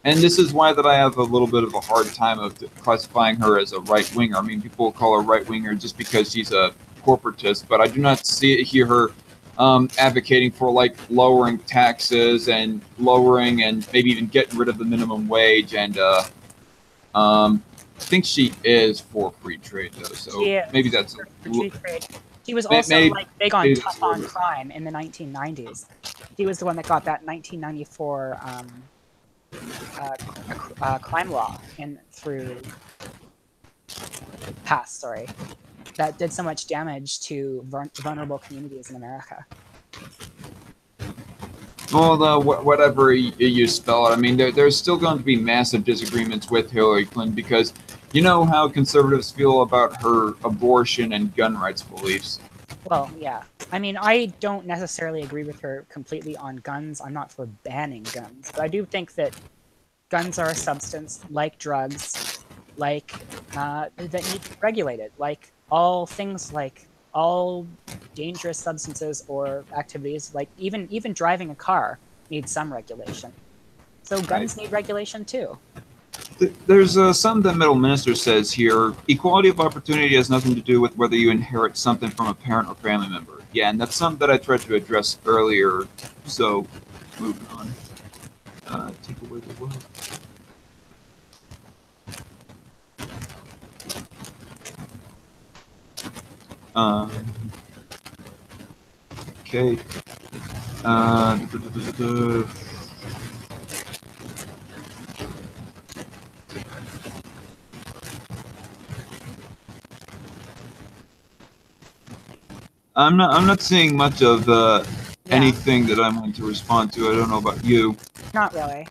And this is why that I have a little bit of a hard time of classifying her as a right-winger. I mean, people call her right-winger just because she's a corporatist, but I do not hear her advocating for, like, lowering taxes and lowering and maybe even getting rid of the minimum wage. And I think she is for free trade, though, so maybe that's for free trade. She was also big on tough on crime in the 1990s. He was the one that got that 1994 crime law passed, sorry, that did so much damage to vulnerable communities in America. Well, whatever you spell it, I mean, there's still going to be massive disagreements with Hillary Clinton because you know how conservatives feel about her abortion and gun rights beliefs. Well, yeah. I mean, I don't necessarily agree with her completely on guns. I'm not for banning guns, but I do think that guns are a substance, like drugs, that need to be regulated. Like all things, like all dangerous substances or activities, like even driving a car needs some regulation. So guns need regulation too. There's something the Middle Minister says here. Equality of opportunity has nothing to do with whether you inherit something from a parent or family member. Yeah, and that's something that I tried to address earlier. So, moving on. Take away the word. Okay. I'm not seeing much of anything that I'm going to respond to. I don't know about you. Not really.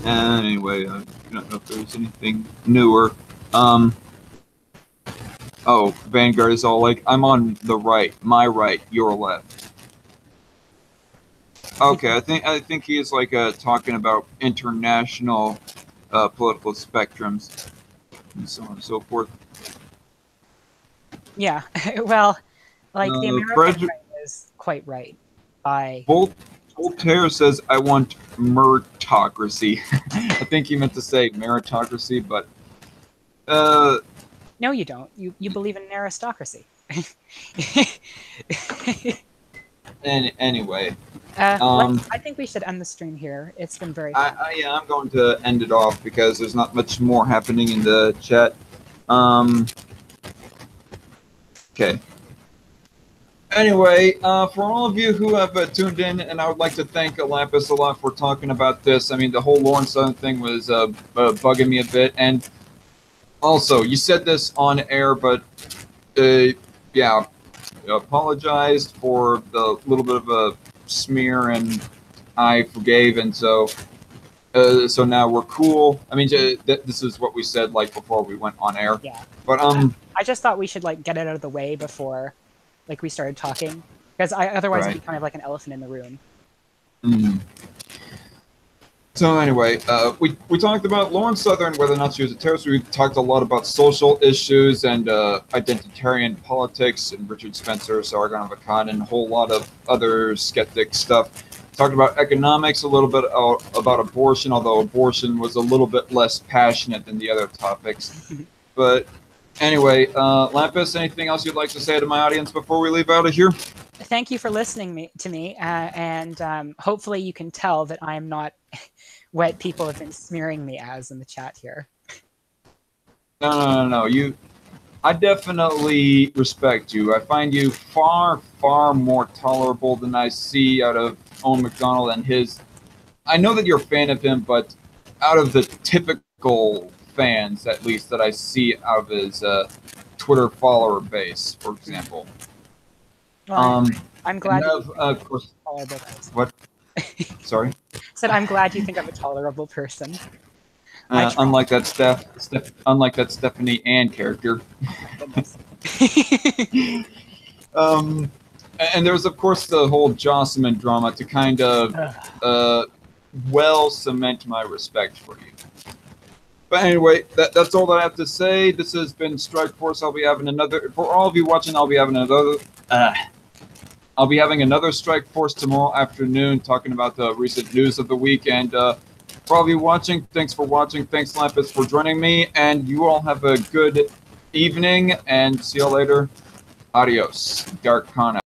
Anyway, I don't know if there's anything newer. Oh, Vanguard is all like, I'm on the right, my right, your left. Okay, I think he is like talking about international political spectrums and so on and so forth. Yeah, well, like the American right is quite right. Voltaire says, I want meritocracy. I think he meant to say meritocracy, but... No, you don't. You believe in an aristocracy. Anyway. I think we should end the stream here. It's been very fun. Yeah, I'm going to end it off because there's not much more happening in the chat. Okay. Anyway, for all of you who have tuned in, and I would like to thank Lapis a lot for talking about this. I mean, the whole Lawrence Southern thing was bugging me a bit. And also, you said this on air, but yeah, apologized for the little bit of a smear, and I forgave, and so now we're cool. I mean, this is what we said like before we went on air. Yeah. But I just thought we should like get it out of the way before like we started talking, because otherwise it'd be kind of like an elephant in the room. Mm-hmm. So anyway, we talked about Lawrence Southern, whether or not she was a terrorist. We talked a lot about social issues and identitarian politics, and Richard Spencer, Sargon of Akkad, and a whole lot of other skeptic stuff. Talked about economics, a little bit about abortion, although abortion was a little bit less passionate than the other topics. But Anyway, Lapis, anything else you'd like to say to my audience before we leave out of here? Thank you for listening to me, and hopefully you can tell that I'm not what people have been smearing me as in the chat here. No. I definitely respect you. I find you far, far more tolerable than I see out of Owen McDonald and his. I know that you're a fan of him, but out of the typical fans, at least, that I see out of his Twitter follower base, for example. Well, I'm glad. Of course. Tolerable person. What? Sorry. Said I'm glad you think I'm a tolerable person. Unlike that Stephanie Ann character. And there was, of course, the whole Jocelyn drama to kind of well cement my respect for you. But anyway, that's all that I have to say. This has been Strike Force. I'll be having another, for all of you watching, I'll be having another Strike Force tomorrow afternoon, talking about the recent news of the week. And for all of you watching, thanks for watching. Thanks, Lapis, for joining me. And you all have a good evening, and see you later. Adios. Dark Con.